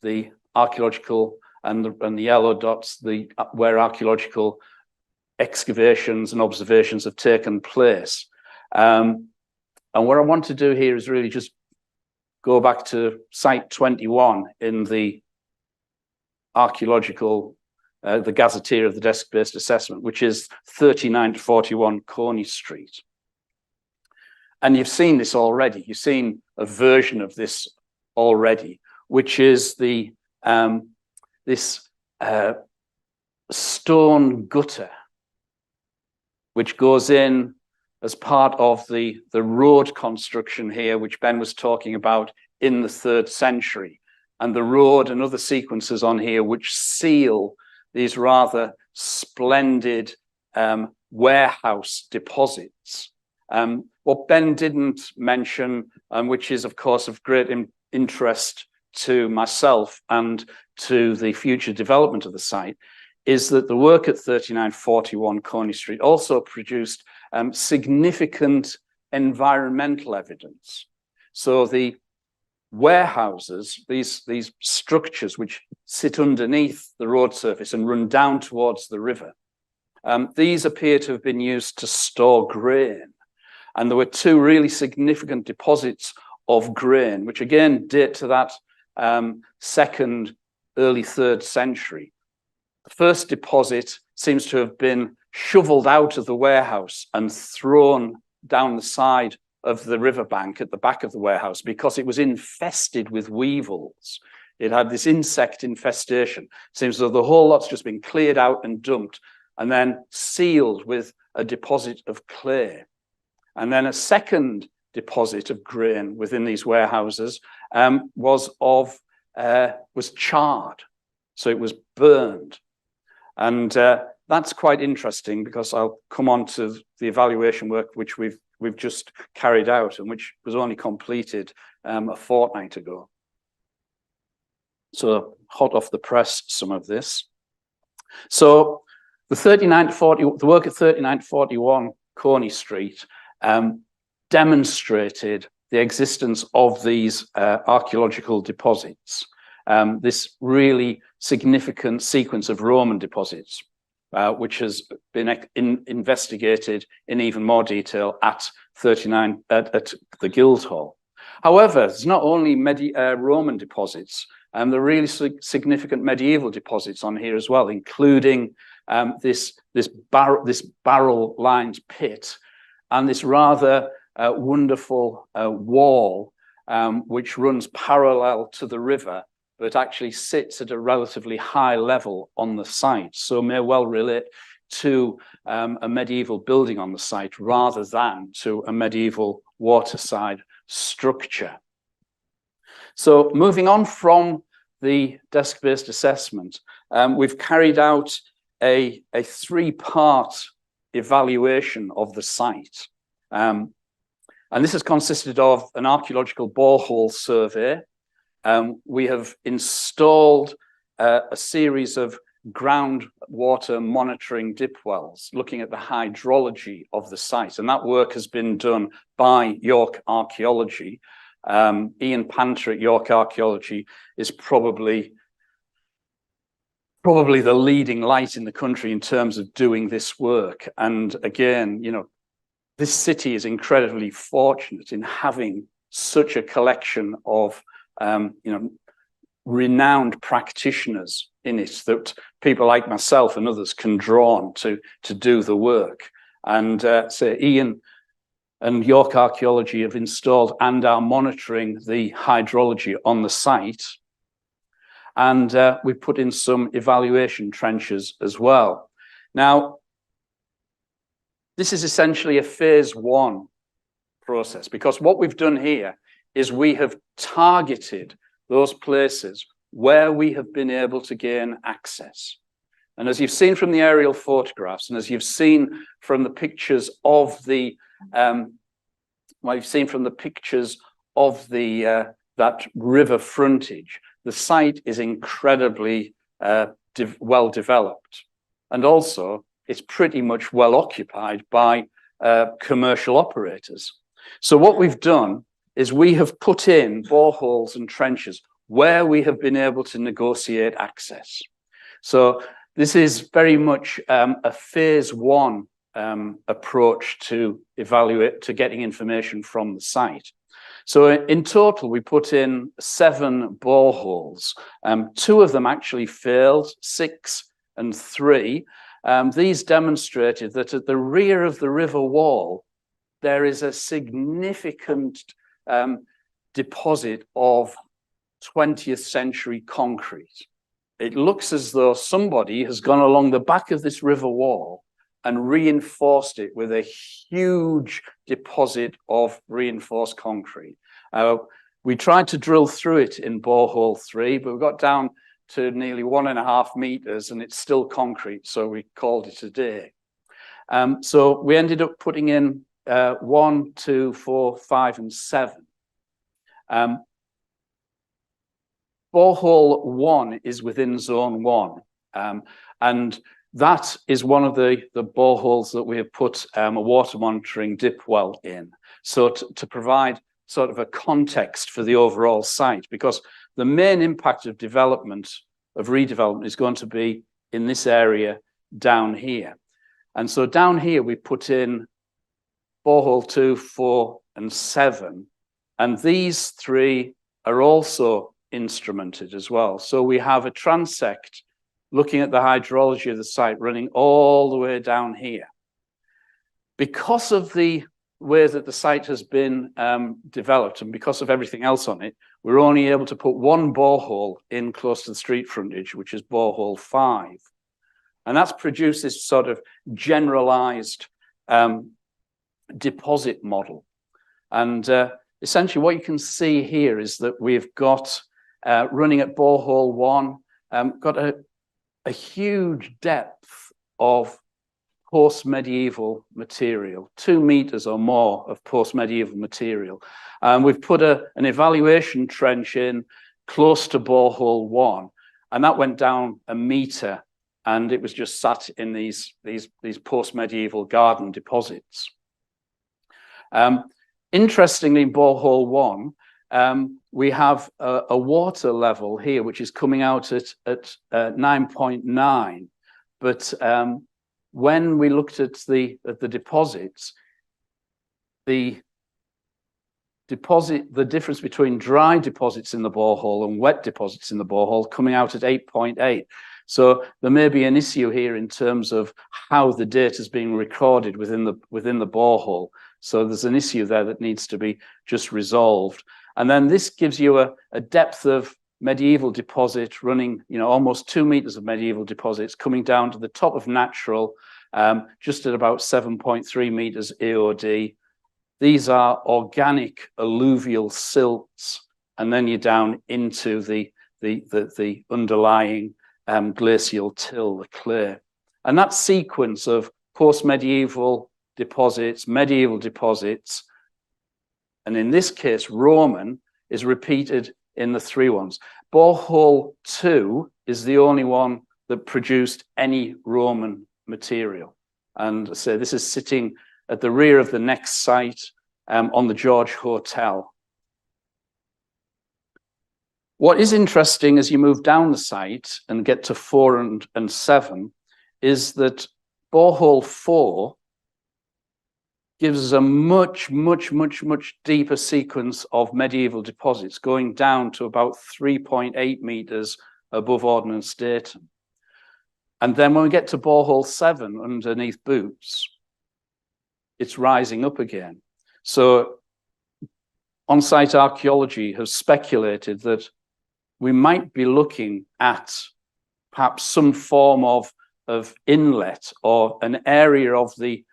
S3: the archaeological, and the yellow dots, where archaeological excavations and observations have taken place. And what I want to do here is really just go back to site 21 in the archaeological, the gazetteer of the desk-based assessment, which is 39 to 41 Coney Street. And you've seen this already. You've seen a version of this already, which is the this stone gutter, which goes in as part of the road construction here, which Ben was talking about in the 3rd century, and the road and other sequences on here which seal these rather splendid warehouse deposits. What Ben didn't mention, which is of course of great interest to myself and to the future development of the site, is that the work at 3941 Coney Street also produced significant environmental evidence. So the warehouses, these structures which sit underneath the road surface and run down towards the river, these appear to have been used to store grain. And there were 2 really significant deposits of grain, which again date to that 2nd, early 3rd century. The first deposit seems to have been shoveled out of the warehouse and thrown down the side of the riverbank at the back of the warehouse because it was infested with weevils. It had this insect infestation. Seems as though the whole lot's just been cleared out and dumped and then sealed with a deposit of clay. And then a second deposit of grain within these warehouses was charred. So it was burned. And that's quite interesting, because I'll come on to the evaluation work which we've just carried out, and which was only completed a fortnight ago. So hot off the press, some of this. So the work at 39 to 41 Coney Street demonstrated the existence of these archaeological deposits. This really significant sequence of Roman deposits, which has been investigated in even more detail at the Guildhall. However, it's not only Roman deposits. There are really significant medieval deposits on here as well, including this barrel-lined pit and this rather wonderful wall, which runs parallel to the river, but actually sits at a relatively high level on the site. So may well relate to a medieval building on the site rather than to a medieval waterside structure. So moving on from the desk-based assessment, we've carried out a three-part evaluation of the site. And this has consisted of an archaeological borehole survey. We have installed a series of groundwater monitoring dip wells, looking at the hydrology of the site. And that work has been done by York Archaeology. Ian Panter at York Archaeology is probably the leading light in the country in terms of doing this work. And again, you know, this city is incredibly fortunate in having such a collection of renowned practitioners in it, that people like myself and others can draw on to do the work. And so Ian and York Archaeology have installed and are monitoring the hydrology on the site. And we put in some evaluation trenches as well. Now, this is essentially a phase one process, because what we've done here is we have targeted those places where we have been able to gain access. And as you've seen from the aerial photographs, and as you've seen from the pictures of the that river frontage, the site is incredibly well developed, and also it's pretty much well occupied by commercial operators. So what we've done is we have put in boreholes and trenches where we have been able to negotiate access. So this is very much a phase one approach to getting information from the site. So in total, we put in 7 boreholes. 2 of them actually failed, 6 and 3. These demonstrated that at the rear of the river wall, there is a significant deposit of 20th century concrete. It looks as though somebody has gone along the back of this river wall and reinforced it with a huge deposit of reinforced concrete. We tried to drill through it in borehole 3, but we got down to nearly 1.5 meters and it's still concrete, so we called it a day. So we ended up putting in 1, 2, 4, 5, and 7. Borehole 1 is within zone 1, and that is one of the boreholes that we have put a water monitoring dip well in, so to provide sort of a context for the overall site, because the main impact of redevelopment is going to be in this area down here. And so down here we put in borehole 2, 4, and 7, and these 3 are also instrumented as well. So we have a transect looking at the hydrology of the site running all the way down here. Because of the way that the site has been developed and because of everything else on it, we're only able to put 1 borehole in close to the street frontage, which is borehole 5. And that's produced this sort of generalized deposit model. And essentially what you can see here is that we've got running at borehole 1, got a huge depth of post-medieval material, 2 meters or more of post-medieval material. We've put an evaluation trench in close to borehole 1, and that went down 1 meter, and it was just sat in these post-medieval garden deposits. Interestingly, in borehole 1, we have a water level here, which is coming out at 9.9. But when we looked at the deposits, the difference between dry deposits in the borehole and wet deposits in the borehole coming out at 8.8. So there may be an issue here in terms of how the data is being recorded within the borehole. So there's an issue there that needs to be just resolved. And then this gives you a depth of medieval deposit running, almost 2 meters of medieval deposits coming down to the top of natural, just at about 7.3 meters AOD. These are organic alluvial silts, and then you're down into the underlying glacial till, the clay. And that sequence of post-medieval deposits, medieval deposits, and in this case, Roman, is repeated in the 3 ones. Borehole 2 is the only one that produced any Roman material. And so this is sitting at the rear of the next site on the George Hotel. What is interesting as you move down the site and get to 4 and 7 is that borehole 4 gives us a much deeper sequence of medieval deposits going down to about 3.8 meters above ordnance datum. And then when we get to borehole 7 underneath Boots, it's rising up again. So on-site archaeology has speculated that we might be looking at perhaps some form of inlet or an area of the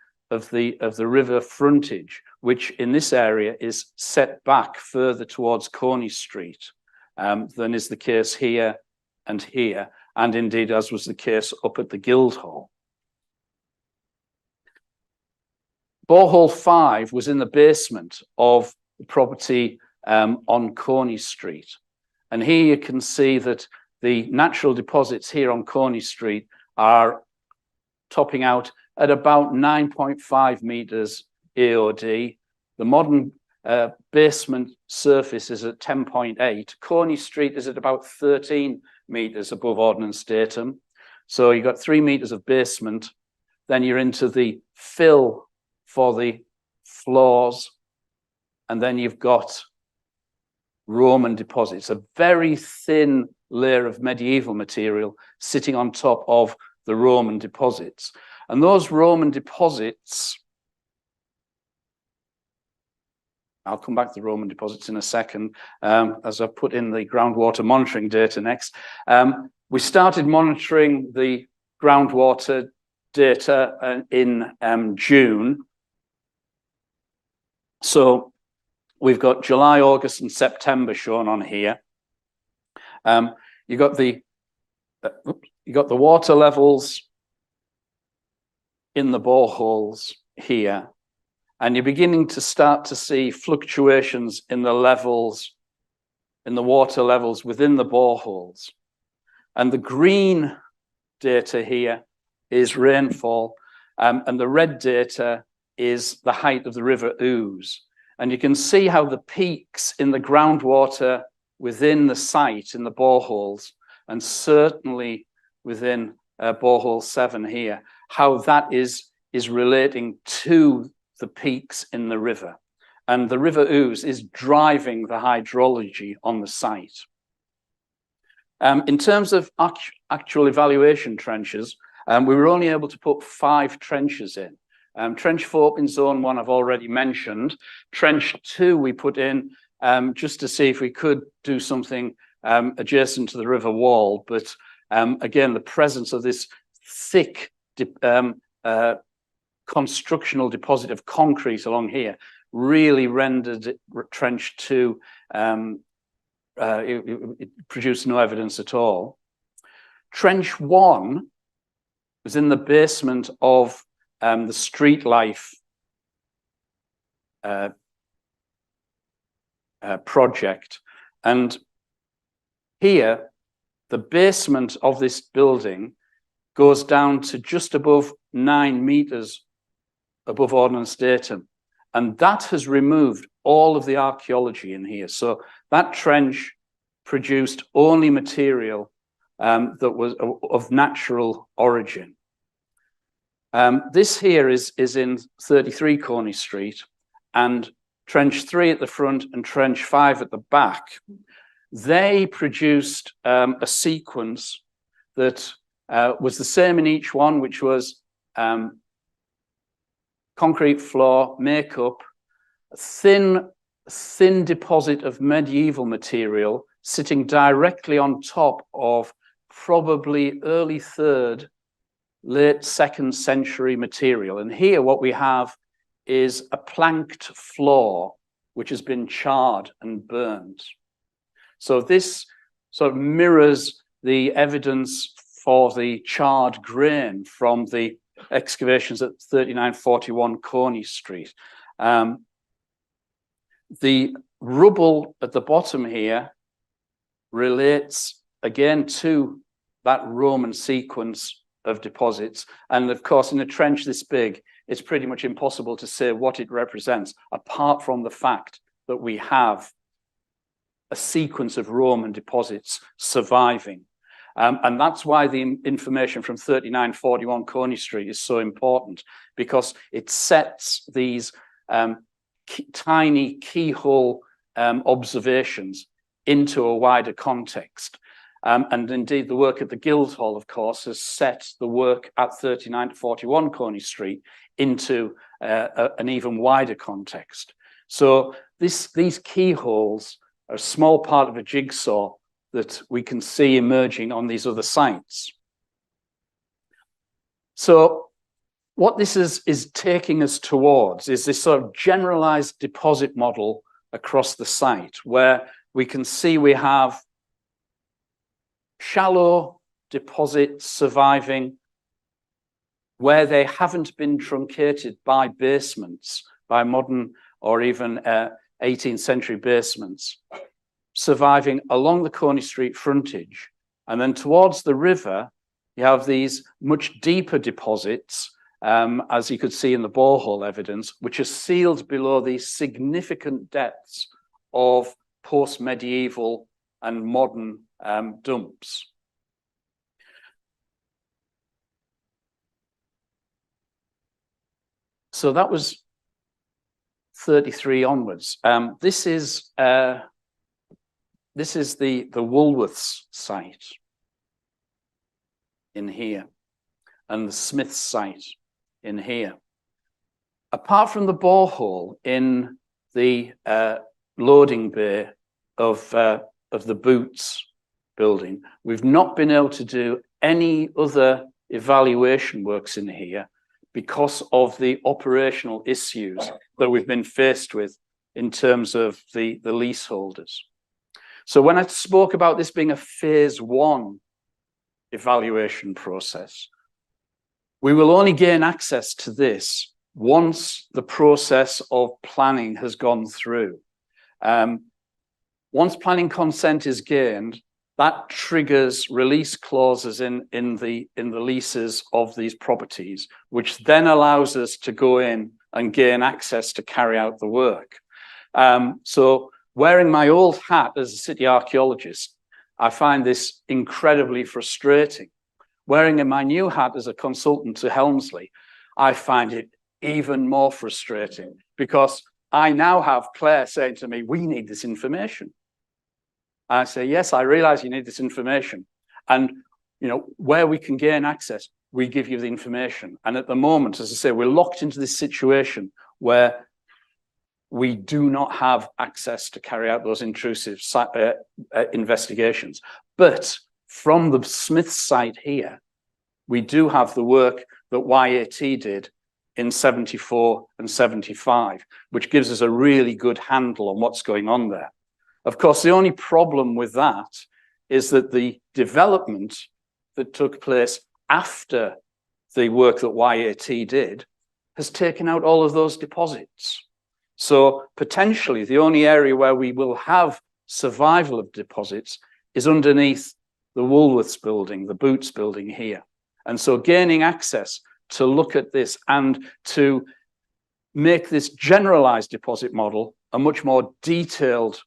S3: river frontage, which in this area is set back further towards Coney Street than is the case here and here, and indeed as was the case up at the Guildhall. Borehole 5 was in the basement of the property on Coney Street. And here you can see that the natural deposits here on Coney Street are topping out at about 9.5 meters AOD. The modern basement surface is at 10.8. Coney Street is at about 13 meters above ordnance datum. So you've got 3 meters of basement, then you're into the fill for the floors, and then you've got Roman deposits, a very thin layer of medieval material sitting on top of the Roman deposits. And those Roman deposits, I'll come back to the Roman deposits in a second, as I put in the groundwater monitoring data next. We started monitoring the groundwater data in June. So we've got July, August, and September shown on here. You got the water levels in the boreholes here, and you're beginning to start to see fluctuations in the levels, in the water levels within the boreholes. And the green data here is rainfall, and the red data is the height of the River Ouse. And you can see how the peaks in the groundwater within the site, in the boreholes, and certainly within borehole 7 here, how that is relating to the peaks in the river. And the River Ouse is driving the hydrology on the site. In terms of actual evaluation trenches, we were only able to put 5 trenches in. Trench 4 in zone 1 I've already mentioned. Trench 2 we put in just to see if we could do something adjacent to the river wall. But again, the presence of this thick constructional deposit of concrete along here really rendered Trench 2, it produced no evidence at all. Trench 1 was in the basement of the Street Life project. And here, the basement of this building goes down to just above 9 meters above ordnance datum. And that has removed all of the archaeology in here. So that trench produced only material that was of natural origin. This here is in 33 Coney Street, and trench 3 at the front and trench 5 at the back. They produced a sequence that was the same in each one, which was concrete floor, makeup, a thin deposit of medieval material sitting directly on top of probably early 3rd, late 2nd century material. And here what we have is a planked floor which has been charred and burned. So this sort of mirrors the evidence for the charred grain from the excavations at 3941 Coney Street. The rubble at the bottom here relates again to that Roman sequence of deposits. And of course, in a trench this big, it's pretty much impossible to say what it represents, apart from the fact that we have a sequence of Roman deposits surviving. And that's why the information from 3941 Coney Street is so important, because it sets these tiny keyhole observations into a wider context. And indeed, the work at the Guildhall, of course, has set the work at 3941 Coney Street into an even wider context. So these keyholes are a small part of a jigsaw that we can see emerging on these other sites. So what this is taking us towards is this sort of generalized deposit model across the site, where we can see we have shallow deposits surviving where they haven't been truncated by basements, by modern or even 18th century basements, surviving along the Coney Street frontage. And then towards the river, you have these much deeper deposits, as you could see in the borehole evidence, which are sealed below these significant depths of post-medieval and modern dumps. So that was 33 onwards. This is the Woolworths site in here, and the Smiths site in here. Apart from the borehole in the loading bay of the Boots building, we've not been able to do any other evaluation works in here because of the operational issues that we've been faced with in terms of the leaseholders. So when I spoke about this being a phase 1 evaluation process, we will only gain access to this once the process of planning has gone through. Once planning consent is gained, that triggers release clauses in the leases of these properties, which then allows us to go in and gain access to carry out the work. So wearing my old hat as a city archaeologist, I find this incredibly frustrating. Wearing in my new hat as a consultant to Helmsley, I find it even more frustrating, because I now have Claire saying to me, we need this information. I say, yes, I realize you need this information. And, you know, where we can gain access, we give you the information. And at the moment, as I say, we're locked into this situation where we do not have access to carry out those intrusive investigations. But from the Smith site here, we do have the work that YAT did in 74 and 75, which gives us a really good handle on what's going on there. Of course, the only problem with that is that the development that took place after the work that YAT did has taken out all of those deposits. So potentially the only area where we will have survival of deposits is underneath the Woolworths building, the Boots building here. And so gaining access to look at this and to make this generalized deposit model a much more detailed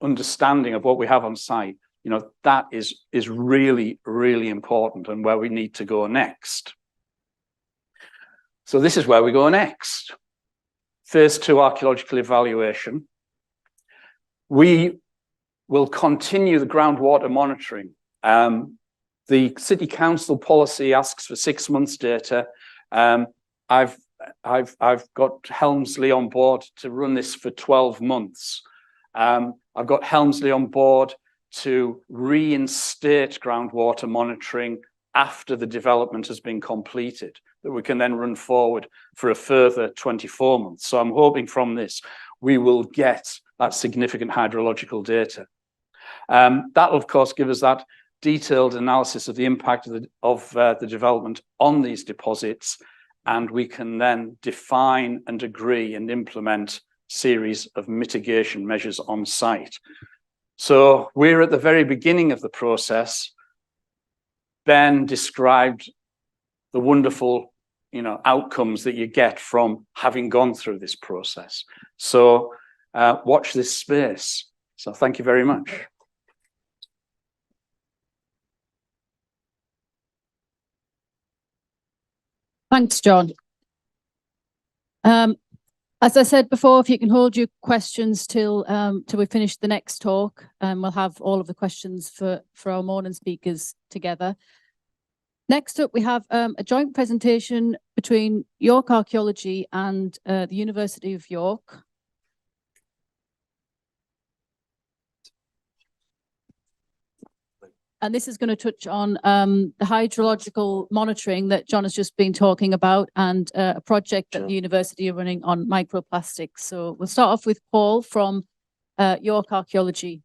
S3: understanding of what we have on site, you know, that is really, really important and where we need to go next. So this is where we go next. Phase 2 archaeological evaluation. We will continue the groundwater monitoring. The City Council policy asks for 6 months data. I've got Helmsley on board to run this for 12 months. I've got Helmsley on board to reinstate groundwater monitoring after the development has been completed, that we can then run forward for a further 24 months. So I'm hoping from this, we will get that significant hydrological data. That will, of course, give us that detailed analysis of the impact of the development on these deposits, and we can then define and agree and implement series of mitigation measures on site. So we're at the very beginning of the process. Ben described the wonderful, you know, outcomes that you get from having gone through this process. So watch this space. So thank you very much.
S1: Thanks, John. As I said before, if you can hold your questions till we finish the next talk, we'll have all of the questions for our morning speakers together. Next up, we have a joint presentation between York Archaeology and the University of York. And this is going to touch on the hydrological monitoring that John has just been talking about, and a project that the university are running on microplastics. So we'll start off with Paul from York Archaeology.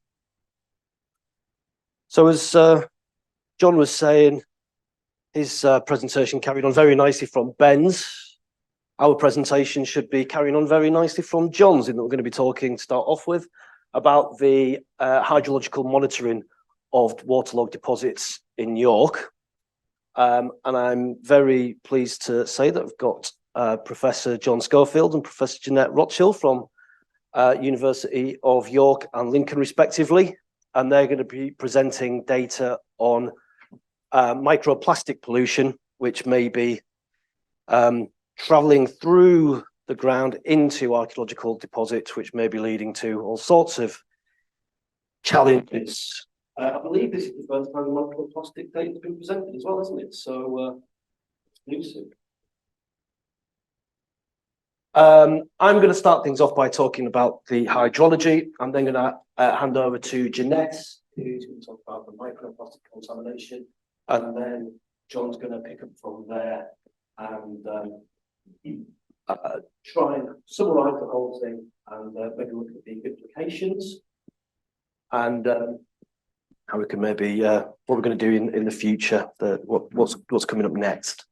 S4: So as John was saying, his presentation carried on very nicely from Ben's. Our presentation should be carrying on very nicely from John's, in that we're going to be talking, to start off with, about the hydrological monitoring of waterlogged deposits in York. And I'm very pleased to say that I've got Professor John Schofield and Professor Jeanette Rothschild from University of York and Lincoln, respectively. And they're going to be presenting data on microplastic pollution, which may be traveling through the ground into archaeological deposits, which may be leading to all sorts of challenges. I believe this is the first time microplastic data has been presented as well, isn't it? So, I'm going to start things off by talking about the hydrology. I'm then going to hand over to Jeanette, who's going to talk about the microplastic contamination, and then John's going to pick up from there and try and summarise the whole thing and maybe look at the implications and how we can maybe what we're going to do in the future, what's coming up next.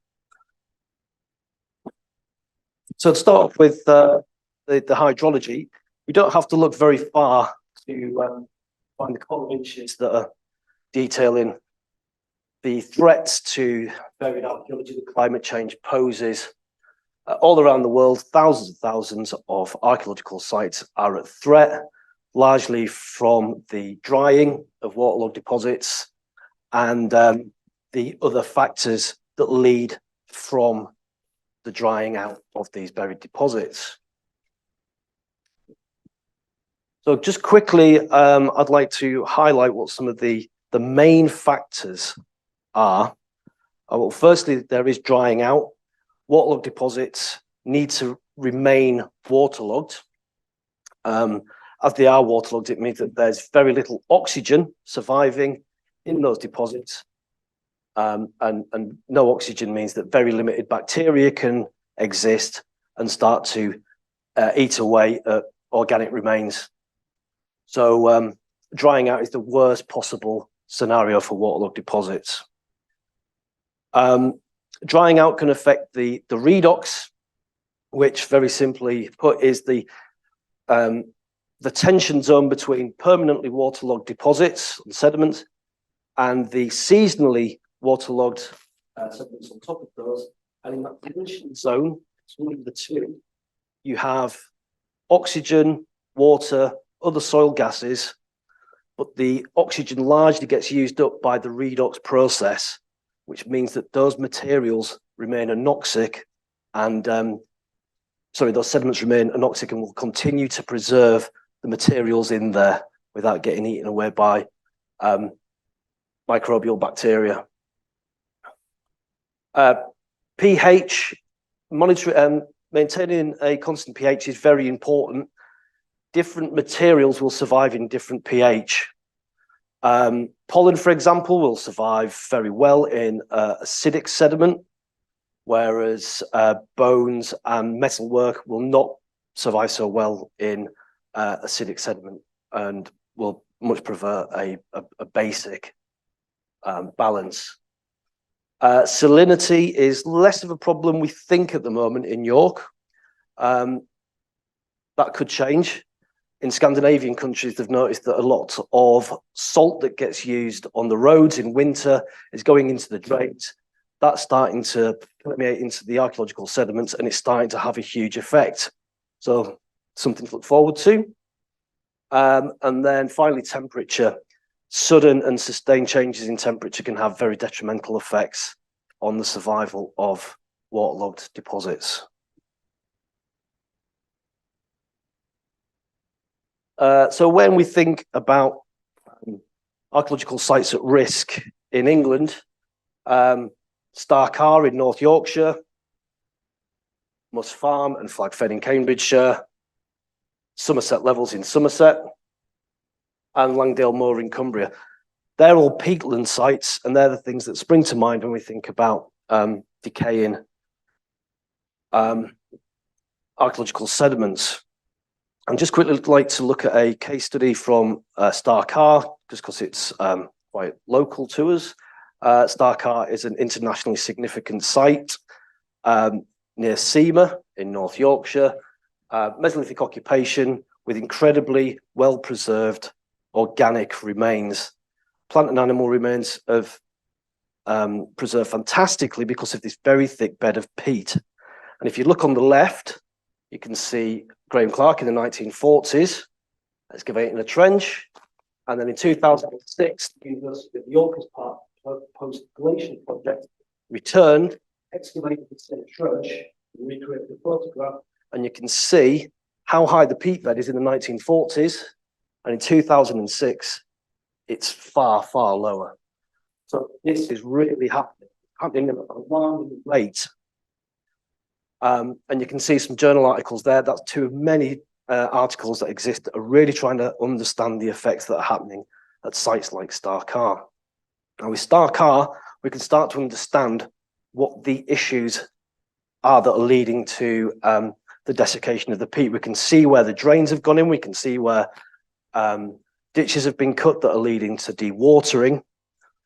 S4: So to start off with the hydrology, we don't have to look very far to find the column inches that are detailing the threats to buried archaeology that climate change poses. All around the world, thousands and thousands of archaeological sites are at threat, largely from the drying of waterlogged deposits and the other factors that lead from the drying out of these buried deposits. So just quickly, I'd like to highlight what some of the main factors are. Well, firstly, there is drying out. Waterlogged deposits need to remain waterlogged. As they are waterlogged, it means that there's very little oxygen surviving in those deposits. And no oxygen means that very limited bacteria can exist and start to eat away at organic remains. So drying out is the worst possible scenario for waterlogged deposits. Drying out can affect the redox, which very simply put is the tension zone between permanently waterlogged deposits and sediments and the seasonally waterlogged sediments on top of those. And in that tension zone, between the two, you have oxygen, water, other soil gases, but the oxygen largely gets used up by the redox process, which means that those materials remain anoxic and, those sediments remain anoxic and will continue to preserve the materials in there without getting eaten away by microbial bacteria. pH, maintaining a constant pH is very important. Different materials will survive in different pH. Pollen, for example, will survive very well in acidic sediment, whereas bones and metalwork will not survive so well in acidic sediment and will much prefer a basic balance. Salinity is less of a problem we think at the moment in York. That could change. In Scandinavian countries, they've noticed that a lot of salt that gets used on the roads in winter is going into the drains. That's starting to permeate into the archaeological sediments and it's starting to have a huge effect. So something to look forward to. And then finally, temperature. Sudden and sustained changes in temperature can have very detrimental effects on the survival of waterlogged deposits. So when we think about archaeological sites at risk in England, Starcar in North Yorkshire, Mus Farm and Flag Fen in Cambridgeshire, Somerset Levels in Somerset, and Langdale Moor in Cumbria. They're all peatland sites, and they're the things that spring to mind when we think about decaying archaeological sediments. I'm just quickly like to look at a case study from Starcar, just because it's quite local to us. Starcar is an internationally significant site near Seamer in North Yorkshire. Mesolithic occupation with incredibly well-preserved organic remains. Plant and animal remains have preserved fantastically because of this very thick bed of peat. And if you look on the left, you can see Graham Clark in the 1940s excavating a trench. And then in 2006, the University of York, as part of the post-glacial project, returned, excavated the same trench, and recreated the photograph. And you can see how high the peat bed is in the 1940s. And in 2006, it's far, far lower. So this is really happening at an alarming rate. And you can see some journal articles there. That's two of many articles that exist that are really trying to understand the effects that are happening at sites like Starcar. Now with Starcar, we can start to understand what the issues are that are leading to the desiccation of the peat. We can see where the drains have gone in. We can see where ditches have been cut that are leading to dewatering.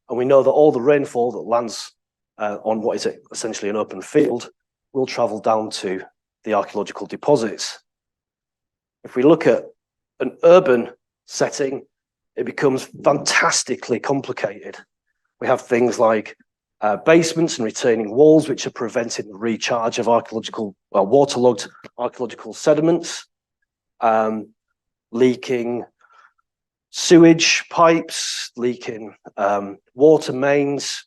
S4: And we know that all the rainfall that lands on what is essentially an open field will travel down to the archaeological deposits. If we look at an urban setting, it becomes fantastically complicated. We have things like basements and retaining walls, which are preventing the recharge of waterlogged archaeological sediments, leaking sewage pipes, leaking water mains.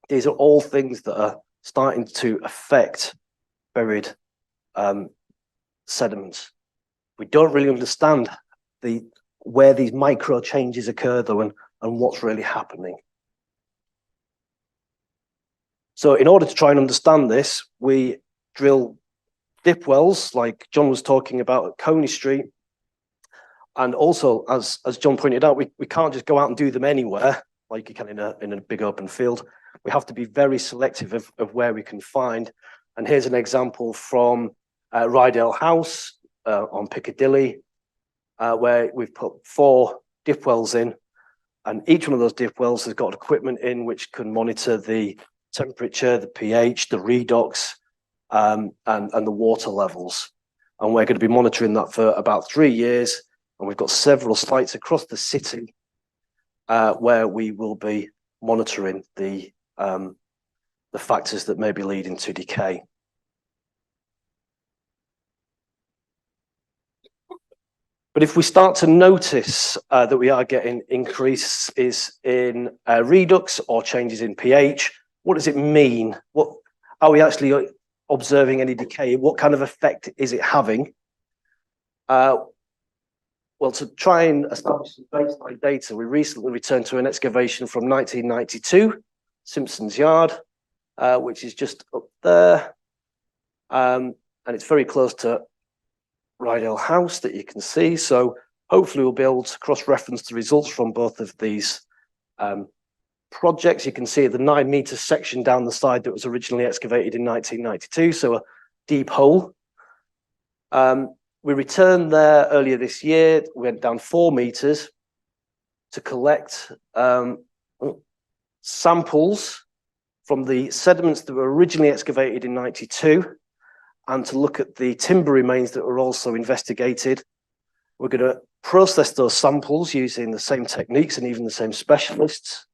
S4: These are all things that are starting to affect buried sediments. We don't really understand where these micro changes occur though, and what's really happening. So in order to try and understand this, we drill dip wells like John was talking about at Coney Street. And also, as John pointed out, we can't just go out and do them anywhere like you can in a big open field. We have to be very selective of where we can find. And here's an example from Rydale House on Piccadilly, where we've put 4 dip wells in. And each one of those dip wells has got equipment in which can monitor the temperature, the pH, the redox, and the water levels. And we're going to be monitoring that for about 3 years. And we've got several sites across the city where we will be monitoring the factors that may be leading to decay. But if we start to notice that we are getting increases in redox or changes in pH, what does it mean? What are we actually observing any decay? What kind of effect is it having? Well, to try and establish some baseline data, we recently returned to an excavation from 1992, Simpson's Yard, which is just up there. And it's very close to Rydell House that you can see. So hopefully we'll be able to cross-reference the results from both of these projects. You can see the 9-meter section down the side that was originally excavated in 1992, so a deep hole. We returned there earlier this year. We went down 4 meters to collect samples from the sediments that were originally excavated in 92 and to look at the timber remains that were also investigated. We're going to process those samples using the same techniques and even the same specialists.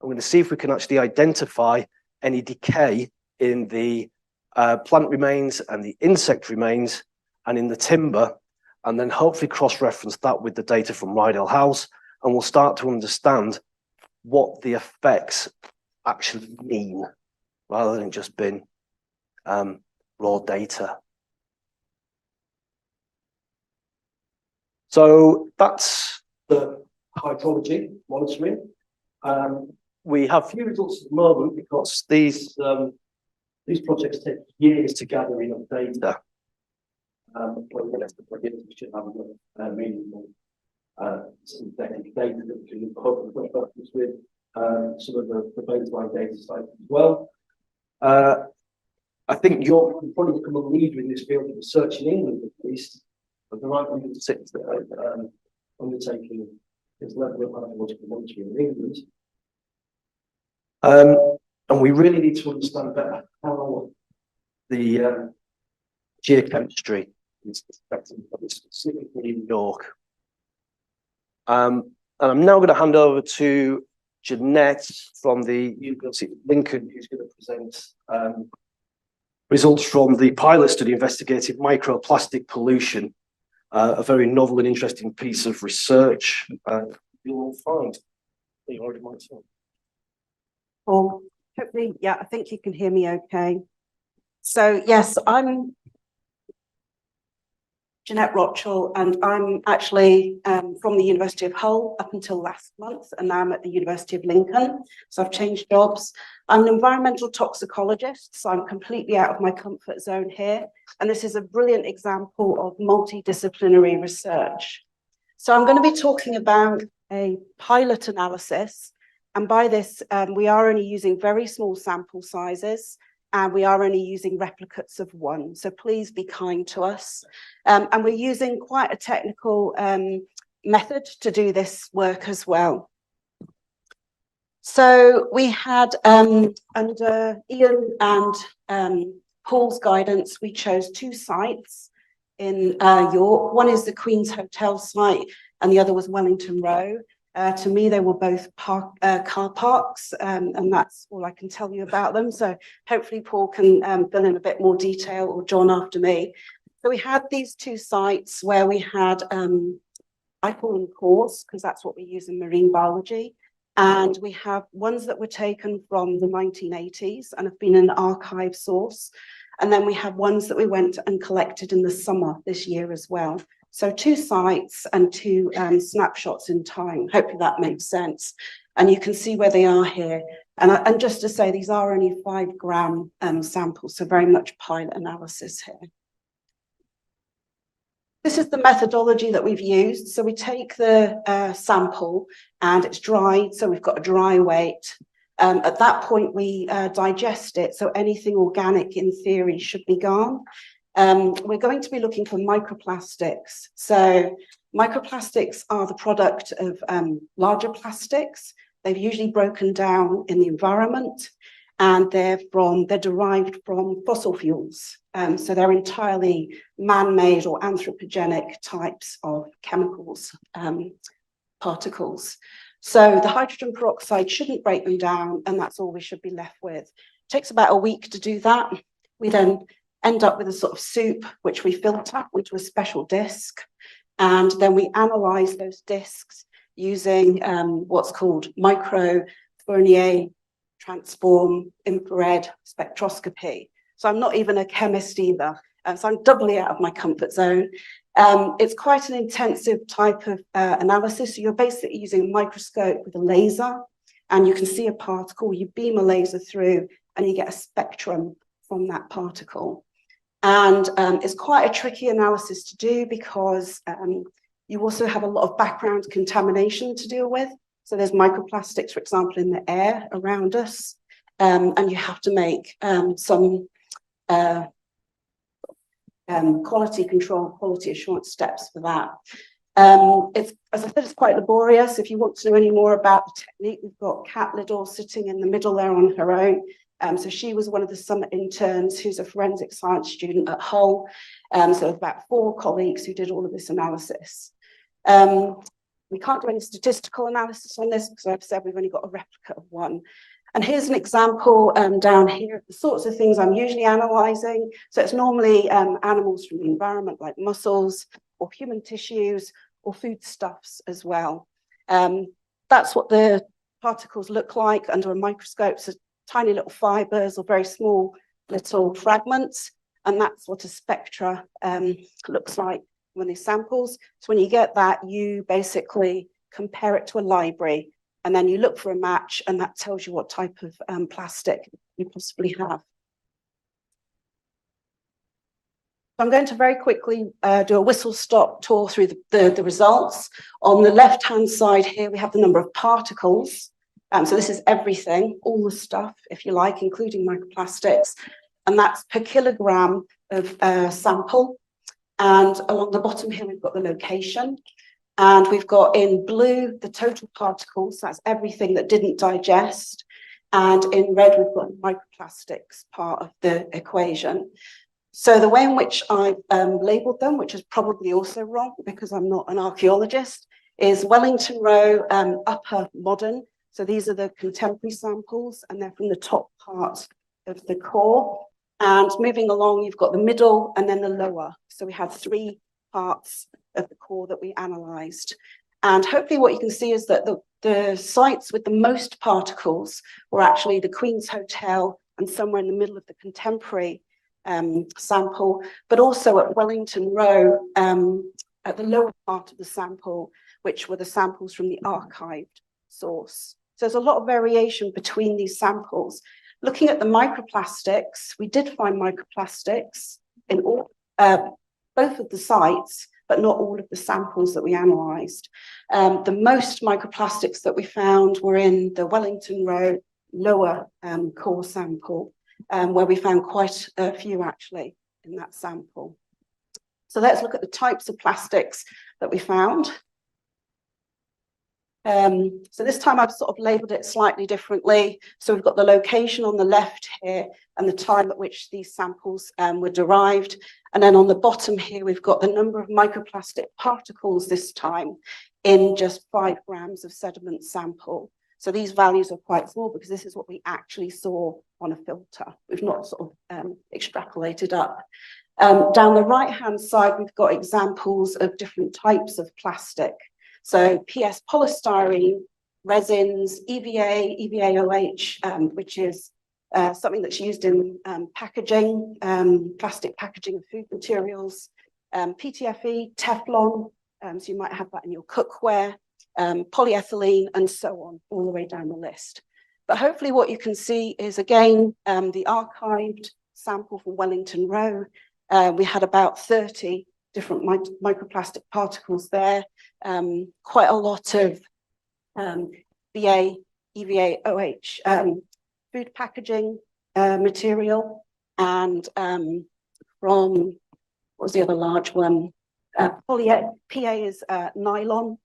S4: I'm going to see if we can actually identify any decay in the plant remains and the insect remains and in the timber, and then hopefully cross-reference that with the data from Rydell House, and we'll start to understand what the effects actually mean, rather than just being raw data. So that's the hydrology monitoring. We have few results at the moment because these projects take years to gather enough data. But the next couple of years we should have meaningful synthetic data that we can hopefully push reference with some of the baseline data sites as well. I think York will probably become a leader in this field of research in England, at least, but there are 106 that are undertaking this level of hydrological monitoring in England. And we really need to understand better how the geochemistry is affecting specifically in York. And I'm now going to hand over to Jeanette from the University of Lincoln, who's going to present results from the pilot study investigating microplastic pollution, a very novel and interesting piece of research. You'll find you already might say.
S5: Or hopefully, yeah, I think you can hear me okay. So yes, I'm Jeanette Rochell, and I'm actually from the University of Hull up until last month, and now I'm at the University of Lincoln. So I've changed jobs. I'm an environmental toxicologist, so I'm completely out of my comfort zone here. And this is a brilliant example of multidisciplinary research. So I'm going to be talking about a pilot analysis. And by this, we are only using very small sample sizes, and we are only using replicates of 1. So please be kind to us. And we're using quite a technical method to do this work as well. So we had, under Ian and Paul's guidance, we chose 2 sites in York. One is the Queen's Hotel site, and the other was Wellington Row. To me, they were both car parks, and that's all I can tell you about them. So hopefully Paul can fill in a bit more detail, or John after me. So we had these 2 sites where we had, I call them cores, because that's what we use in marine biology. And we have ones that were taken from the 1980s and have been an archive source. And then we have ones that we went and collected in the summer this year as well. So 2 sites and 2 snapshots in time. Hopefully that makes sense. And you can see where they are here. And just to say, these are only 5-gram samples, so very much pilot analysis here. This is the methodology that we've used. So we take the sample and it's dried. So we've got a dry weight. At that point, we digest it. So anything organic in theory should be gone. We're going to be looking for microplastics. So microplastics are the product of larger plastics. They've usually broken down in the environment. and they're derived from fossil fuels. So they're entirely man-made or anthropogenic types of chemicals, particles. So the hydrogen peroxide shouldn't break them down, and that's all we should be left with. It takes about a week to do that. We then end up with a sort of soup, which we filter into a special disc, and then we analyze those discs using what's called micro-Fourier transform infrared spectroscopy. So I'm not even a chemist either, so I'm doubly out of my comfort zone. It's quite an intensive type of analysis. So you're basically using a microscope with a laser, and you can see a particle, you beam a laser through, and you get a spectrum from that particle. And it's quite a tricky analysis to do because you also have a lot of background contamination to deal with. So there's microplastics, for example, in the air around us, and you have to make some quality control, quality assurance steps for that. It's, as I said, it's quite laborious. If you want to know any more about the technique, we've got Kat Liddell sitting in the middle there on her own. So she was one of the summer interns who's a forensic science student at Hull. So about 4 colleagues who did all of this analysis. We can't do any statistical analysis on this because I've said we've only got a replica of one. And here's an example down here of the sorts of things I'm usually analysing. So it's normally animals from the environment like mussels or human tissues or foodstuffs as well. That's what the particles look like under a microscope. So tiny little fibres or very small little fragments. And that's what a spectra looks like when these samples. So when you get that, you basically compare it to a library, and then you look for a match, and that tells you what type of plastic you possibly have. I'm going to very quickly do a whistle-stop tour through the results. On the left-hand side here, we have the number of particles. So this is everything, all the stuff, if you like, including microplastics, and that's per kilogram of sample. And along the bottom here, we've got the location. And we've got in blue, the total particles, that's everything that didn't digest. And in red, we've got microplastics part of the equation. So the way in which I've labelled them, which is probably also wrong because I'm not an archaeologist, is Wellington Row, upper modern. So these are the contemporary samples, and they're from the top part of the core. And moving along, you've got the middle and then the lower. So we have 3 parts of the core that we analysed. And hopefully what you can see is that the sites with the most particles were actually the Queen's Hotel and somewhere in the middle of the contemporary sample, but also at Wellington Row at the lower part of the sample, which were the samples from the archived source. So there's a lot of variation between these samples. Looking at the microplastics, we did find microplastics in all, both of the sites, but not all of the samples that we analysed. The most microplastics that we found were in the Wellington Row lower core sample, where we found quite a few actually in that sample. So let's look at the types of plastics that we found. So this time I've sort of labelled it slightly differently. So we've got the location on the left here and the time at which these samples were derived. And then on the bottom here, we've got the number of microplastic particles this time in just 5 grams of sediment sample. So these values are quite small because this is what we actually saw on a filter. We've not sort of extrapolated up. Down the right-hand side, we've got examples of different types of plastic. So PS polystyrene, resins, EVA, EVA-OH, which is something that's used in packaging, plastic packaging of food materials, PTFE, Teflon, so you might have that in your cookware, polyethylene, and so on, all the way down the list. But hopefully what you can see is, again, the archived sample from Wellington Row. We had about 30 different microplastic particles there, quite a lot of BA, EVA, OH, food packaging material, and from, what was the other large one? PA is nylon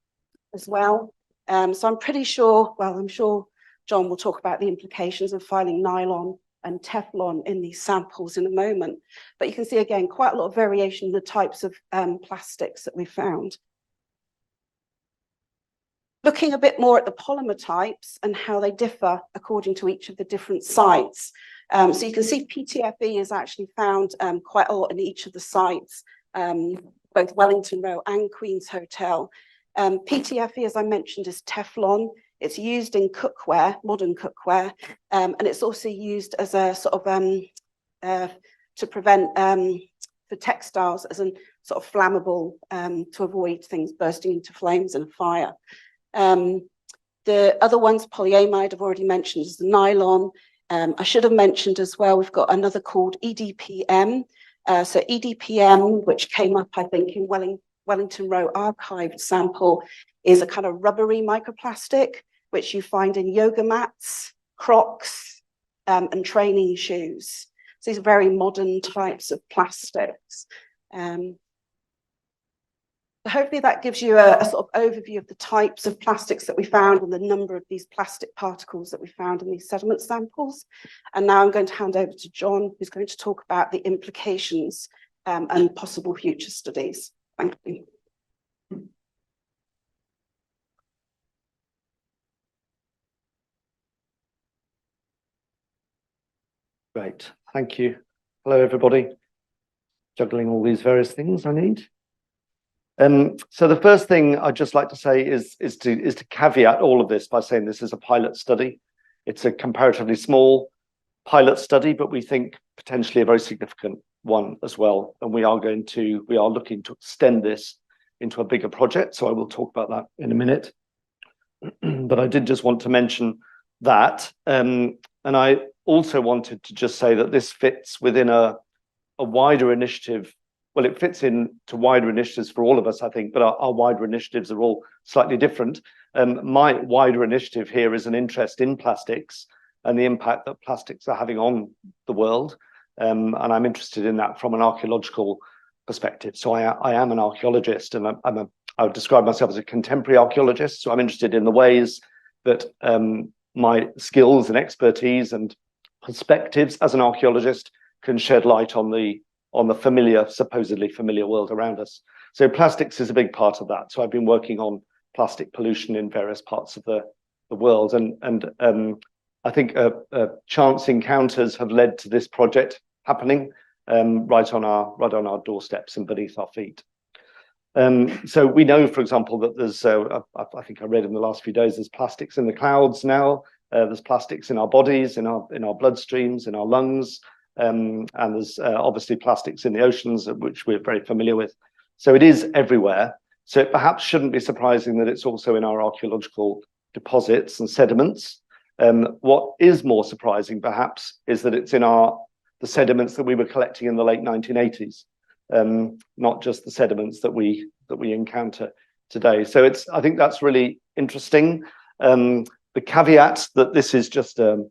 S5: as well. So I'm pretty sure, well, I'm sure John will talk about the implications of finding nylon and Teflon in these samples in a moment. But you can see again, quite a lot of variation in the types of plastics that we found. Looking a bit more at the polymer types and how they differ according to each of the different sites. So you can see PTFE is actually found quite a lot in each of the sites, both Wellington Row and Queen's Hotel. PTFE, as I mentioned, is Teflon. It's used in cookware, modern cookware, and it's also used as a sort of to prevent for textiles as a sort of flammable to avoid things bursting into flames in a fire. The other ones, polyamide, I've already mentioned, is the nylon. I should have mentioned as well, we've got another called EDPM. So EDPM, which came up, I think, in Wellington Row archived sample, is a kind of rubbery microplastic, which you find in yoga mats, Crocs, and training shoes. So these are very modern types of plastics. Hopefully that gives you a sort of overview of the types of plastics that we found and the number of these plastic particles that we found in these sediment samples. And now I'm going to hand over to John, who's going to talk about the implications and possible future studies. Thank you.
S4: Great, thank you. Hello, everybody. Juggling all these various things I need. So the first thing I'd just like to say is to caveat all of this by saying this is a pilot study. It's a comparatively small pilot study, but we think potentially a very significant one as well. And we are looking to extend this into a bigger project. So I will talk about that in a minute. But I did just want to mention that. And I also wanted to just say that this fits within a wider initiative. Well, it fits into wider initiatives for all of us, I think, but our wider initiatives are all slightly different. My wider initiative here is an interest in plastics and the impact that plastics are having on the world. And I'm interested in that from an archaeological perspective. So I am an archaeologist, and I would describe myself as a contemporary archaeologist. So I'm interested in the ways that my skills and expertise and perspectives as an archaeologist can shed light on the familiar, supposedly familiar world around us. So plastics is a big part of that. So I've been working on plastic pollution in various parts of the world, and I think chance encounters have led to this project happening right on our doorsteps and beneath our feet. So we know, for example, that there's I think I read in the last few days, there's plastics in the clouds now. There's plastics in our bodies, in our bloodstreams, in our lungs. And there's obviously plastics in the oceans, which we're very familiar with. So it is everywhere. So it perhaps shouldn't be surprising that it's also in our archaeological deposits and sediments. What is more surprising, perhaps, is that it's in the sediments that we were collecting in the late 1980s, not just the sediments that we encounter today. So I think that's really interesting. The caveat that this is just a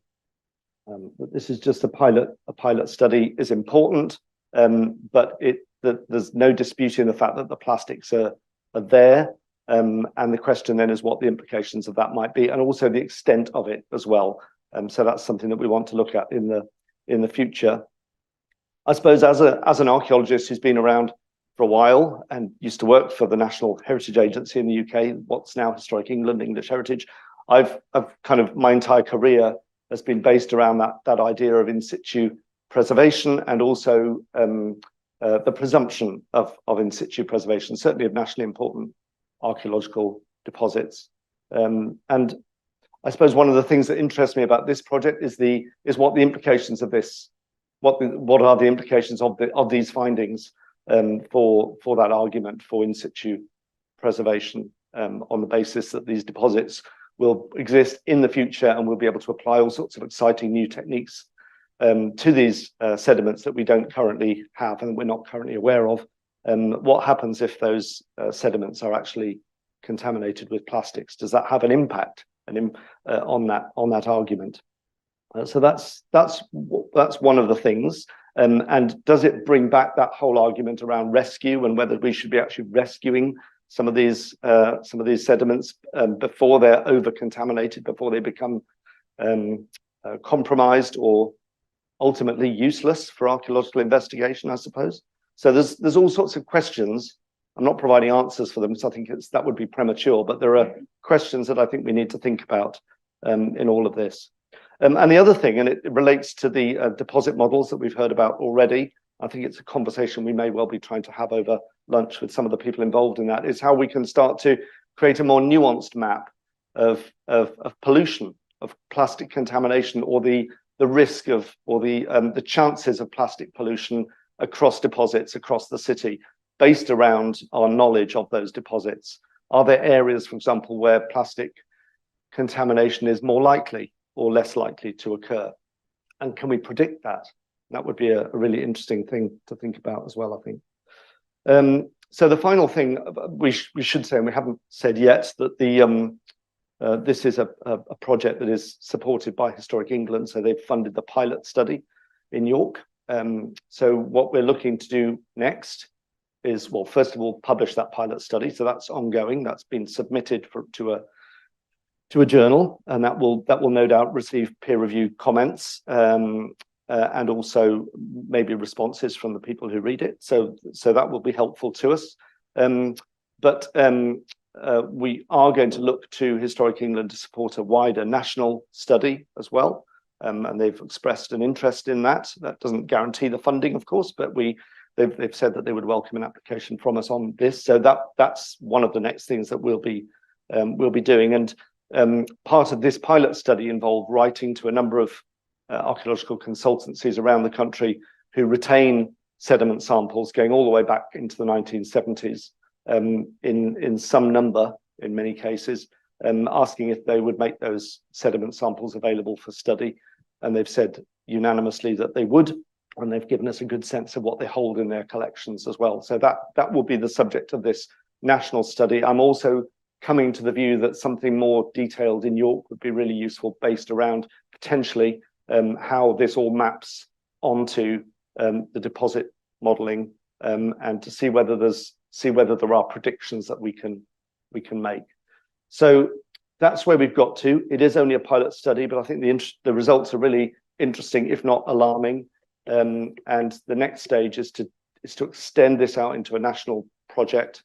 S4: pilot study is important, but there's no disputing the fact that the plastics are there, and the question then is what the implications of that might be, and also the extent of it as well. So that's something that we want to look at in the future. I suppose as an archaeologist who's been around for a while and used to work for the National Heritage Agency in the UK, what's now Historic England, English Heritage, I've kind of my entire career has been based around that idea of in situ preservation, and also the presumption of in situ preservation, certainly of nationally important archaeological deposits. And I suppose one of the things that interests me about this project is what the implications of this, what are the implications of these findings for that argument for in situ preservation, on the basis that these deposits will exist in the future, and we'll be able to apply all sorts of exciting new techniques to these sediments that we don't currently have and we're not currently aware of. What happens if those sediments are actually contaminated with plastics? Does that have an impact on that argument? So that's one of the things. And does it bring back that whole argument around rescue and whether we should be actually rescuing some of these sediments before they're over contaminated, before they become compromised or ultimately useless for archaeological investigation, I suppose. So there's all sorts of questions. I'm not providing answers for them, so I think that would be premature, but there are questions that I think we need to think about in all of this. And the other thing, and it relates to the deposit models that we've heard about already, I think it's a conversation we may well be trying to have over lunch with some of the people involved in that, is how we can start to create a more nuanced map of pollution, of plastic contamination, or the risk of, or the chances of plastic pollution across deposits across the city, based around our knowledge of those deposits. Are there areas, for example, where plastic contamination is more likely or less likely to occur? And can we predict that? That would be a really interesting thing to think about as well, I think. So the final thing we should say, and we haven't said yet, that this is a project that is supported by Historic England. So they've funded the pilot study in York. So what we're looking to do next is, well, first of all, publish that pilot study. So that's ongoing. That's been submitted to a journal, and that will no doubt receive peer-reviewed comments and also maybe responses from the people who read it. So that will be helpful to us. But we are going to look to Historic England to support a wider national study as well. And they've expressed an interest in that. That doesn't guarantee the funding, of course, but they've said that they would welcome an application from us on this. So that's one of the next things that we'll be doing. And part of this pilot study involved writing to a number of archaeological consultancies around the country who retain sediment samples going all the way back into the 1970s, in some number, in many cases, asking if they would make those sediment samples available for study. And they've said unanimously that they would, and they've given us a good sense of what they hold in their collections as well. So that will be the subject of this national study. I'm also coming to the view that something more detailed in York would be really useful, based around potentially how this all maps onto the deposit modelling, and to see whether there are predictions that we can make. So that's where we've got to. It is only a pilot study, but I think the results are really interesting, if not alarming. And the next stage is to extend this out into a national project,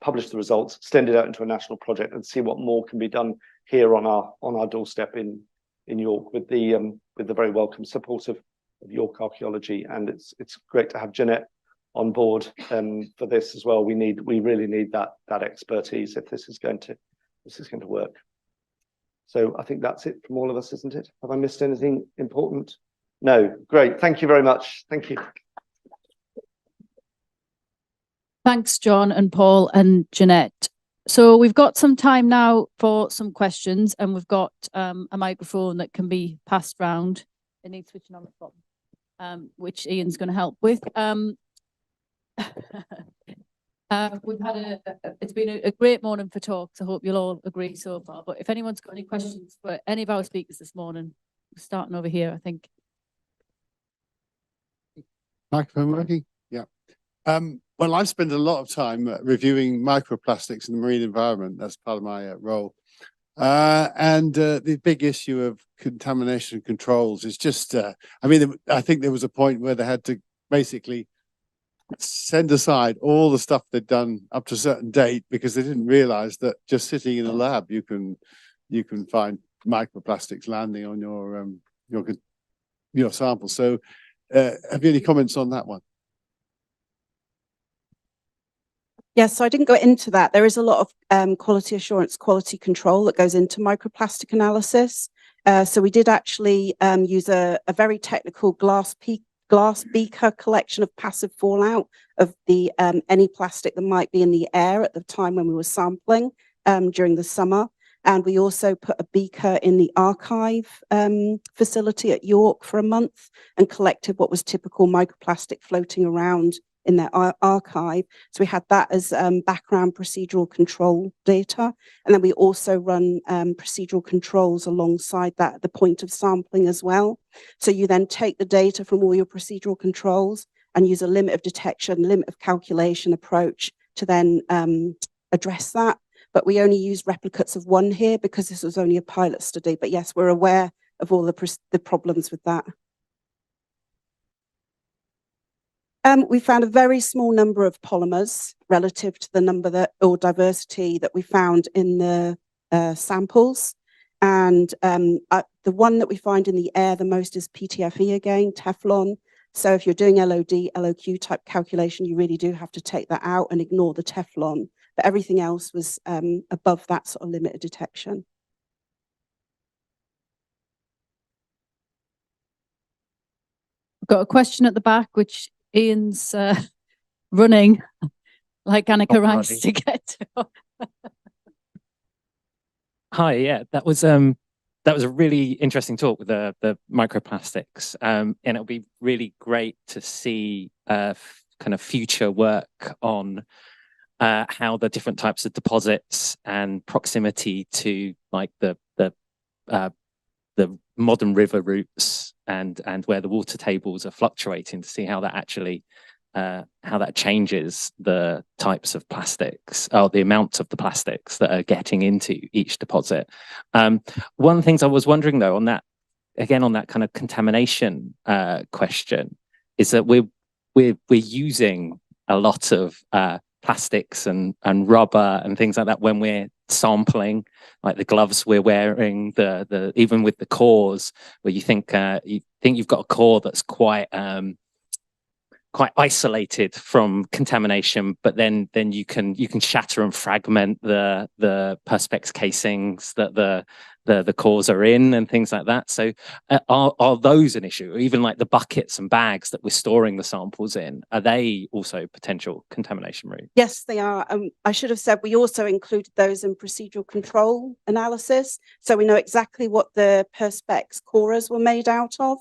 S4: publish the results, extend it out into a national project, and see what more can be done here on our doorstep in York, with the very welcome support of York Archaeology. And it's great to have Jeanette on board for this as well. We really need that expertise if this is going to work. So I think that's it from all of us, isn't it? Have I missed anything important? No. Great. Thank you very much. Thank you.
S1: Thanks, John and Paul and Jeanette. So we've got some time now for some questions, and we've got a microphone that can be passed round. It needs switching on the bottom, which Ian's going to help with. We've had it's been a great morning for talks. I hope you'll all agree so far. But if anyone's got any questions for any of our speakers this morning, we're starting over here, I think.
S6: Microphone working? Yeah. Well, I've spent a lot of time reviewing microplastics in the marine environment. That's part of my role. And the big issue of contamination controls is just, I mean, I think there was a point where they had to basically send aside all the stuff they'd done up to a certain date, because they didn't realize that just sitting in a lab, you can find microplastics landing on your sample. So have you any comments on that one?
S5: Yes, so I didn't go into that. There is a lot of quality assurance, quality control that goes into microplastic analysis. So we did actually use a very technical glass beaker collection of passive fallout of the any plastic that might be in the air at the time when we were sampling during the summer. And we also put a beaker in the archive facility at York for a month and collected what was typical microplastic floating around in their archive. So we had that as background procedural control data. And then we also run procedural controls alongside that at the point of sampling as well. So you then take the data from all your procedural controls and use a limit of detection, limit of calculation approach to then address that. but we only used replicates of one here because this was only a pilot study. But yes, we're aware of all the problems with that. We found a very small number of polymers relative to the number that, or diversity that we found in the samples. And the one that we find in the air the most is PTFE again, Teflon. So if you're doing LOD, LOQ type calculation, you really do have to take that out and ignore the Teflon. But everything else was above that sort of limit of detection.
S1: I've got a question at the back, which Ian's running like Annika Rice to get to.
S7: Hi, yeah, that was a really interesting talk with the microplastics, and it'll be really great to see kind of future work on how the different types of deposits and proximity to like the modern river routes and where the water tables are fluctuating, to see how that actually how that changes the types of plastics, or the amount of the plastics that are getting into each deposit. One of the things I was wondering though, on that, again, on that kind of contamination question, is that we're using a lot of plastics and rubber and things like that when we're sampling, like the gloves we're wearing, the even with the cores, where you think you've got a core that's quite isolated from contamination, but then you can shatter and fragment the perspex casings that the cores are in and things like that. So are those an issue? Or even like the buckets and bags that we're storing the samples in, are they also potential contamination routes?
S5: Yes, they are. I should have said we also included those in procedural control analysis, so we know exactly what the perspex cores were made out of.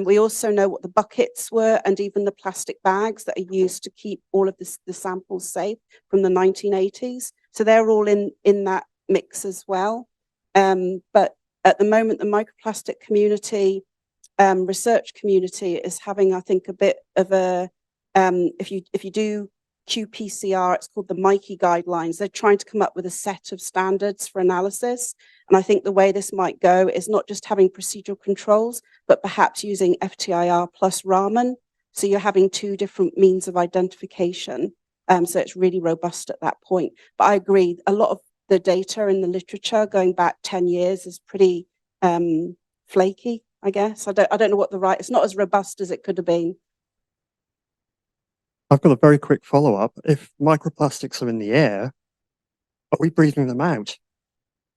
S5: We also know what the buckets were, and even the plastic bags that are used to keep all of the samples safe from the 1980s. So they're all in that mix as well. But at the moment, the microplastic community, research community, is having, I think, a bit of a, if you do qPCR, it's called the MICI guidelines. They're trying to come up with a set of standards for analysis. And I think the way this might go is not just having procedural controls, but perhaps using FTIR plus Raman. So you're having two different means of identification. So it's really robust at that point. But I agree, a lot of the data in the literature going back 10 years is pretty flaky, I guess. I don't know what it's not as robust as it could have been.
S8: I've got a very quick follow-up. If microplastics are in the air, are we breathing them out?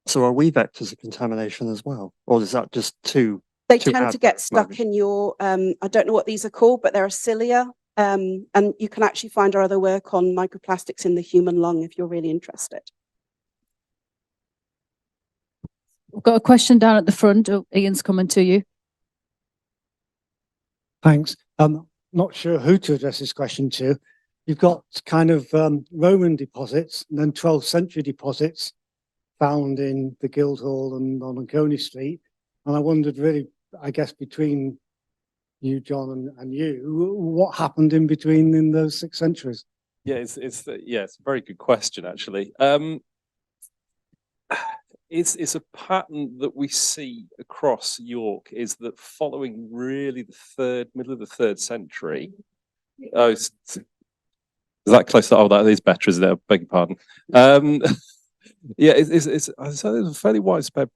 S8: So are we vectors of contamination as well? Or is that just too...
S5: They tend to get stuck in your, I don't know what these are called, but they're a cilia. And you can actually find our other work on microplastics in the human lung if you're really interested.
S1: We've got a question down at the front. Oh, Ian's coming to you.
S9: Thanks. Not sure who to address this question to. You've got kind of Roman deposits and then 12th century deposits found in the Guildhall and on Coney Street. And I wondered really, I guess, between you, John, and you, what happened in between in those 6 centuries?
S2: Yeah, it's a very good question, actually. It's a pattern that we see across York, is that following really the middle of the 3rd century. Oh, is that close to? Oh, that is better, isn't it? I beg your pardon. Yeah, it's a fairly widespread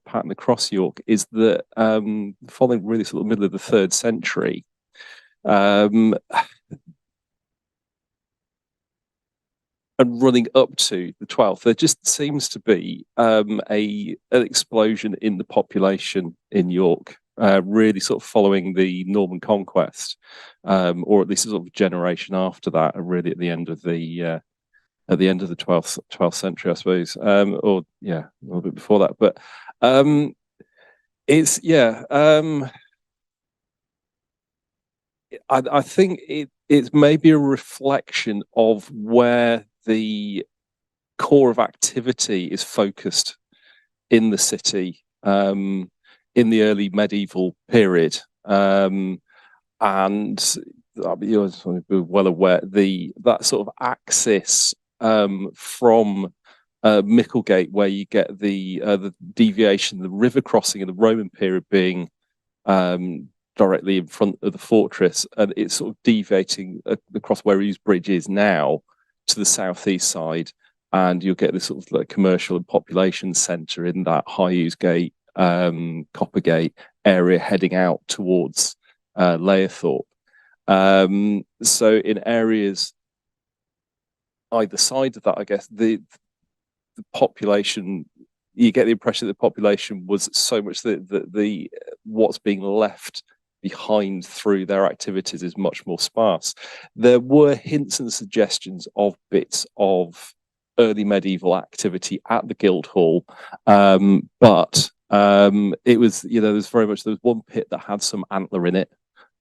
S2: pattern across York, is that following really sort of middle of the 3rd century, and running up to the 12th, there just seems to be an explosion in the population in York, really sort of following the Norman conquest, or at least sort of a generation after that, and really at the end of the 12th century, I suppose, or yeah, a little bit before that. But I think it's maybe a reflection of where the core of activity is focused in the city in the early medieval period, and you're well aware that sort of axis from Micklegate, where you get the deviation, the river crossing in the Roman period being directly in front of the fortress, and it's sort of deviating across where Hughes Bridge is now to the southeast side, and you'll get this sort of like commercial and population centre in that High Hughes Gate, Coppergate area heading out towards Layerthorpe. So in areas either side of that, I guess the population, you get the impression that the population was so much that the what's being left behind through their activities is much more sparse. There were hints and suggestions of bits of early medieval activity at the Guildhall, but it was, there was one pit that had some antler in it.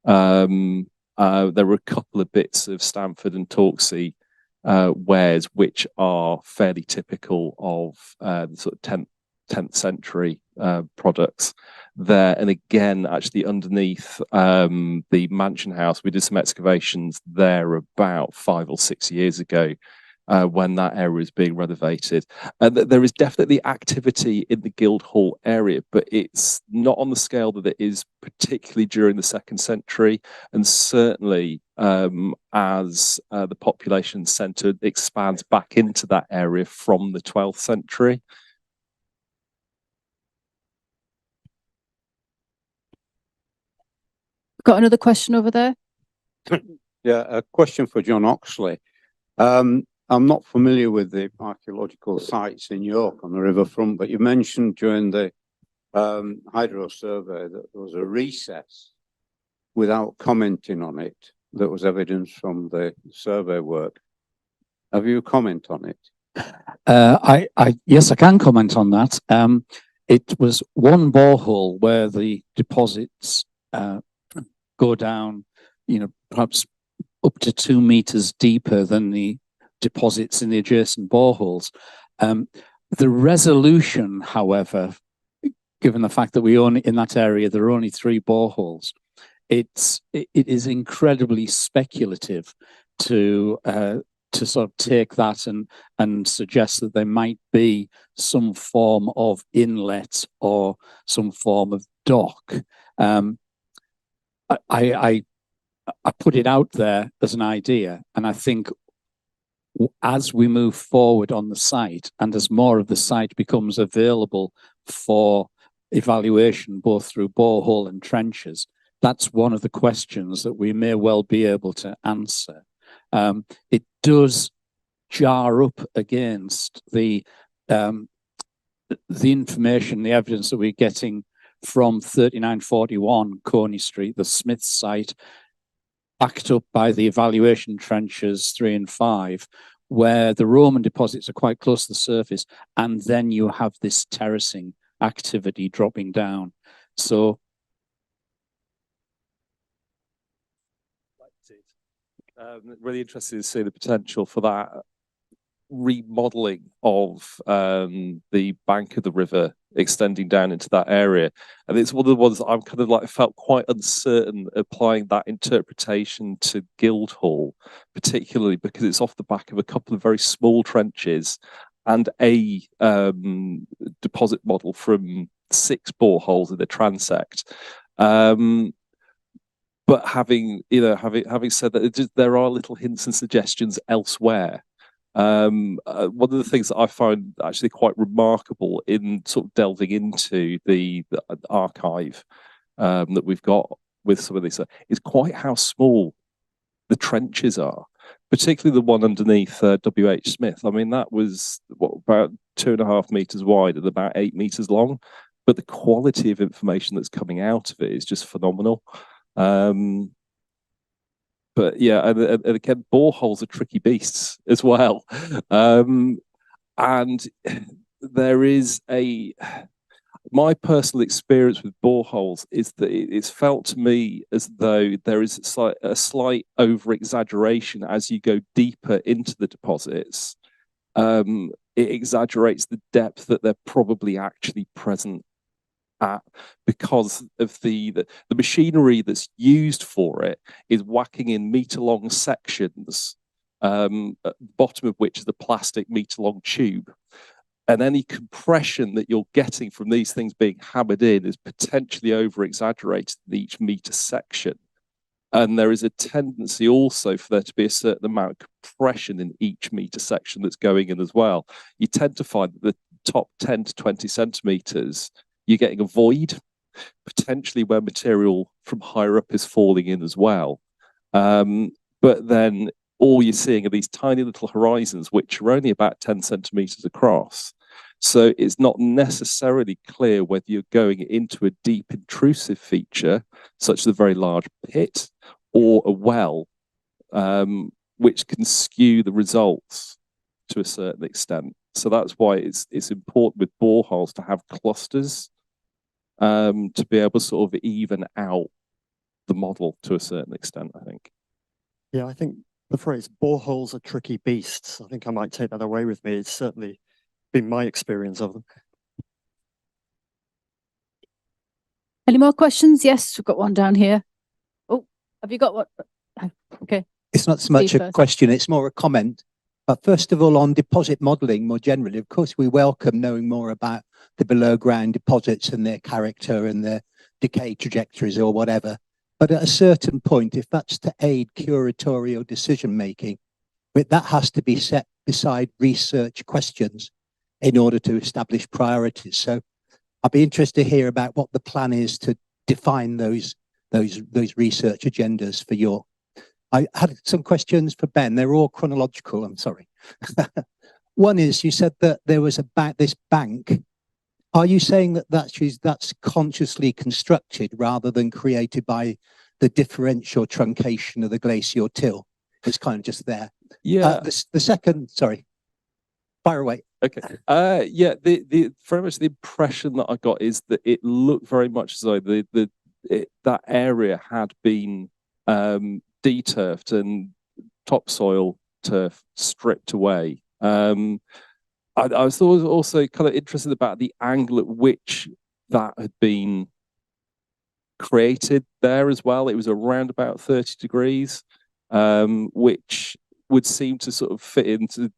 S2: There were a couple of bits of Stamford and Torksey wares which are fairly typical of the sort of 10th century products there. And again, actually underneath the mansion house, we did some excavations there about 5 or 6 years ago when that area was being renovated. There is definitely activity in the Guildhall area, but it's not on the scale that it is particularly during the 2nd century, and certainly as the population centre expands back into that area from the 12th century.
S1: Got another question over there?
S10: Yeah, a question for John Oxley. I'm not familiar with the archaeological sites in York on the riverfront, but you mentioned during the hydro survey that there was a recess without commenting on it. That was evidence from the survey work. Have you a comment on it?
S11: Yes, I can comment on that. It was one borehole where the deposits go down, perhaps up to 2 meters deeper than the deposits in the adjacent boreholes. The resolution, however, given the fact that in that area there are only 3 boreholes, it is incredibly speculative to sort of take that and suggest that there might be some form of inlet or some form of dock. I put it out there as an idea, and I think as we move forward on the site and as more of the site becomes available for evaluation, both through borehole and trenches, that's one of the questions that we may well be able to answer. It does jar up against the information, the evidence that we're getting from 3941 Coney Street, the Smith site, backed up by the evaluation trenches 3 and 5, where the Roman deposits are quite close to the surface, and then you have this terracing activity dropping down. So
S2: really interested to see the potential for that remodeling of the bank of the river extending down into that area. And it's one of the ones that I'm kind of like felt quite uncertain applying that interpretation to Guildhall, particularly because it's off the back of a couple of very small trenches and a deposit model from 6 boreholes in the transect. But having said that, there are little hints and suggestions elsewhere. One of the things that I find actually quite remarkable in sort of delving into the archive that we've got with some of these is quite how small the trenches are, particularly the one underneath W.H. Smith. I mean, that was about 2.5 meters wide and about 8 meters long, but the quality of information that's coming out of it is just phenomenal. But yeah, and again, boreholes are tricky beasts as well. And there is my personal experience with boreholes is that it's felt to me as though there is a slight over-exaggeration as you go deeper into the deposits. It exaggerates the depth that they're probably actually present at, because of the machinery that's used for it is whacking in meter-long sections, at the bottom of which is the plastic meter-long tube. And any compression that you're getting from these things being hammered in is potentially over-exaggerated in each meter section. And there is a tendency also for there to be a certain amount of compression in each meter section that's going in as well. You tend to find that the top 10 to 20 centimeters, you're getting a void, potentially where material from higher up is falling in as well. But then all you're seeing are these tiny little horizons, which are only about 10 centimeters across. So it's not necessarily clear whether you're going into a deep intrusive feature, such as a very large pit, or a well, which can skew the results to a certain extent. So that's why it's important with boreholes to have clusters to be able to sort of even out the model to a certain extent, I think.
S8: Yeah, I think the phrase boreholes are tricky beasts. I think I might take that away with me. It's certainly been my experience of them.
S1: Any more questions? Yes, we've got one down here. Oh, have you got one? Okay.
S12: It's not so much
S1: Steve
S12: a
S1: first.
S12: question, it's more a comment. But first of all, on deposit modelling more generally, of course, we welcome knowing more about the below ground deposits and their character and their decay trajectories or whatever. But at a certain point, if that's to aid curatorial decision making, but that has to be set beside research questions in order to establish priorities. So I'd be interested to hear about what the plan is to define those research agendas for York. I had some questions for Ben. They're all chronological, I'm sorry. One is, you said that there was this bank. Are you saying that that's consciously constructed rather than created by the differential truncation of the glacial till? It's kind of just there.
S2: Yeah.
S12: The second, sorry, fire away.
S2: Okay. Yeah. The very much the impression that I got is that it looked very much as though that area had been deturfed and topsoil turf stripped away. I was also kind of interested about the angle at which that had been created there as well. It was around about 30 degrees, which would seem to sort of fit into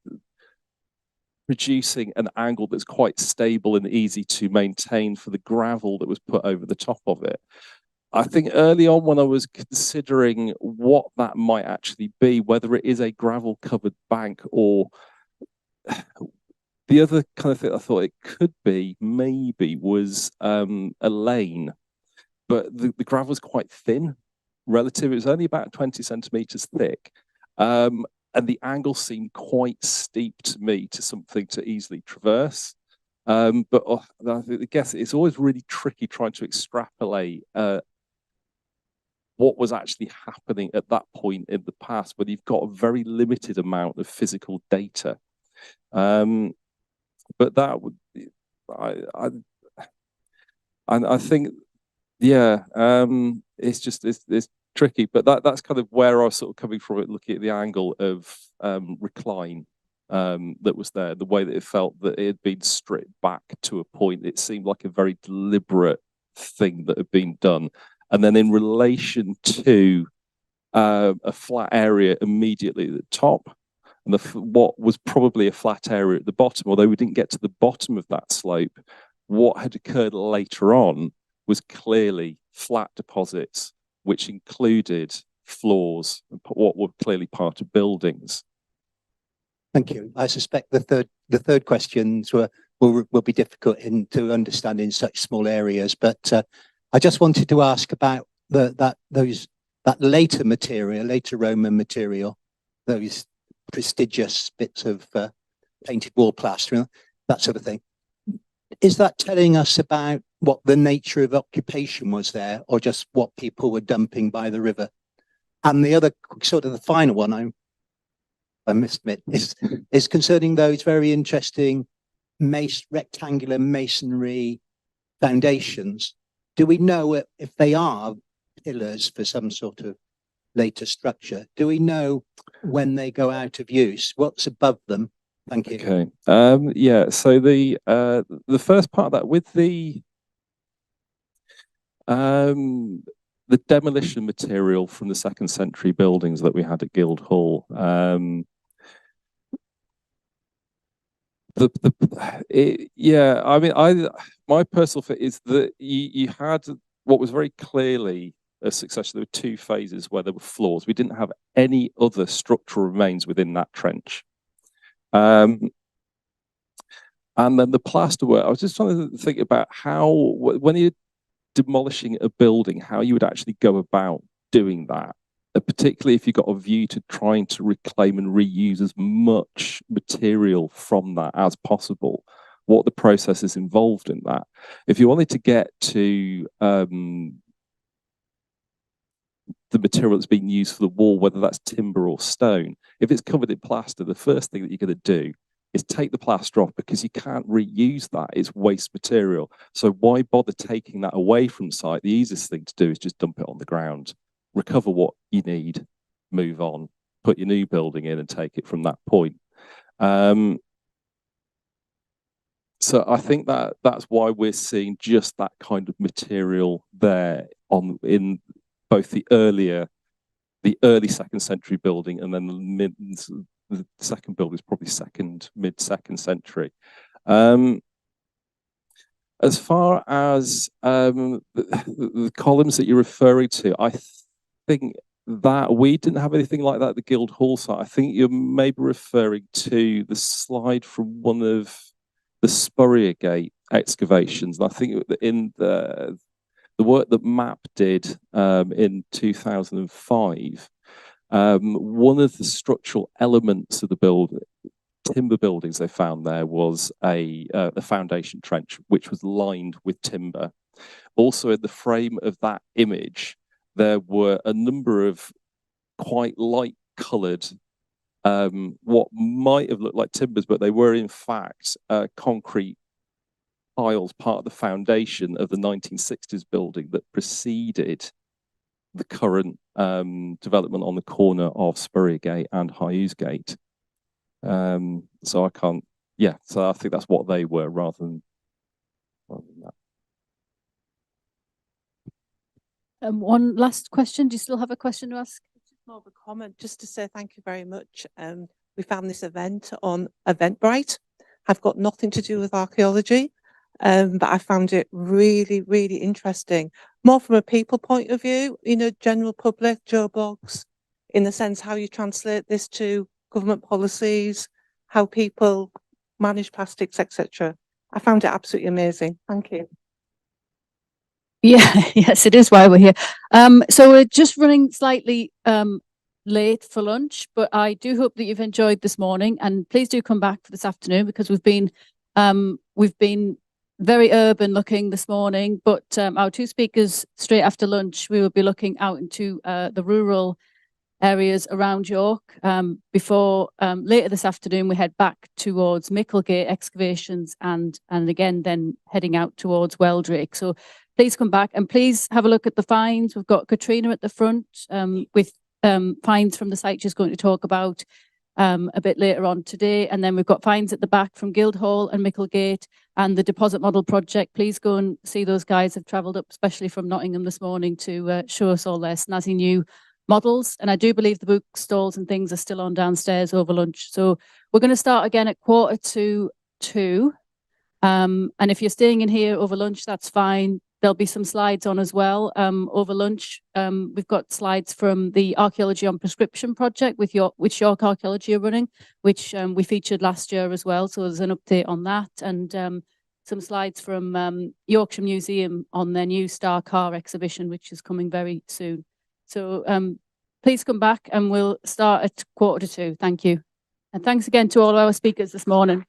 S2: producing an angle that's quite stable and easy to maintain for the gravel that was put over the top of it. I think early on when I was considering what that might actually be, whether it is a gravel covered bank or the other kind of thing I thought it could be maybe was a lane, but the gravel was quite thin relative. It was only about 20 centimeters thick. And the angle seemed quite steep to me to something to easily traverse. But I guess it's always really tricky trying to extrapolate what was actually happening at that point in the past when you've got a very limited amount of physical data. But that would, I think, yeah, it's tricky, but that's kind of where I was sort of coming from it, looking at the angle of recline that was there, the way that it felt that it had been stripped back to a point. It seemed like a very deliberate thing that had been done. And then in relation to a flat area immediately at the top, and what was probably a flat area at the bottom, although we didn't get to the bottom of that slope, what had occurred later on was clearly flat deposits, which included floors, what were clearly part of buildings.
S12: Thank you. I suspect the third questions will be difficult to understand in such small areas, but I just wanted to ask about that later material, later Roman material, those prestigious bits of painted wall plastering, that sort of thing. Is that telling us about what the nature of occupation was there, or just what people were dumping by the river? And the other, sort of the final one, I must admit, is concerning those very interesting rectangular masonry foundations. Do we know if they are pillars for some sort of later structure? Do we know when they go out of use? What's above them? Thank you.
S2: Okay. Yeah. So the first part of that, with the demolition material from the 2nd century buildings that we had at Guildhall, yeah, I mean, my personal fit is that you had what was very clearly a success. There were two phases where there were floors. We didn't have any other structural remains within that trench. And then the plasterwork, I was just trying to think about how, when you're demolishing a building, how you would actually go about doing that. Particularly if you've got a view to trying to reclaim and reuse as much material from that as possible, what the process is involved in that. If you wanted to get to the material that's being used for the wall, whether that's timber or stone, if it's covered in plaster, the first thing that you're going to do is take the plaster off, because you can't reuse that. It's waste material. So why bother taking that away from site? The easiest thing to do is just dump it on the ground, recover what you need, move on, put your new building in and take it from that point. So I think that's why we're seeing just that kind of material there in both the early second century building, and then the second building is probably mid second century. As far as the columns that you're referring to, I think that we didn't have anything like that at the Guildhall site. I think you're maybe referring to the slide from one of the Spurriergate excavations. And I think in the work that MAP did in 2005, one of the structural elements of the timber buildings they found there was a foundation trench, which was lined with timber. Also, in the frame of that image, there were a number of quite light coloured, what might have looked like timbers, but they were in fact concrete piles, part of the foundation of the 1960s building that preceded the current development on the corner of Spurriergate and Hyusgate. So I can't, so I think that's what they were rather than that.
S1: One last question. Do you still have a question to ask?
S13: More of a comment, just to say thank you very much. We found this event on Eventbrite. I've got nothing to do with archaeology, but I found it really, really interesting. More from a people point of view, general public, Joe Bloggs, in the sense how you translate this to government policies, how people manage plastics, etc. I found it absolutely amazing. Thank you.
S1: Yeah, yes, it is why we're here. So we're just running slightly late for lunch, but I do hope that you've enjoyed this morning, and please do come back for this afternoon, because we've been very urban looking this morning, but our two speakers straight after lunch, we will be looking out into the rural areas around York before later this afternoon we head back towards Micklegate excavations and again then heading out towards Wheldrake. So please come back and please have a look at the finds. We've got Catrina at the front with finds from the site she's going to talk about a bit later on today, and then we've got finds at the back from Guildhall and Micklegate and the deposit model project. Please go and see those guys have travelled up especially from Nottingham this morning to show us all their snazzy new models, and I do believe the book stalls and things are still on downstairs over lunch. So we're going to start again at 1:45. And if you're staying in here over lunch, that's fine. There'll be some slides on as well over lunch. We've got slides from the Archaeology on Prescription project which York Archaeology are running, which we featured last year as well. So there's an update on that, and some slides from Yorkshire Museum on their new Star Car exhibition, which is coming very soon. So please come back and we'll start at 1:45. Thank you. And thanks again to all of our speakers this morning.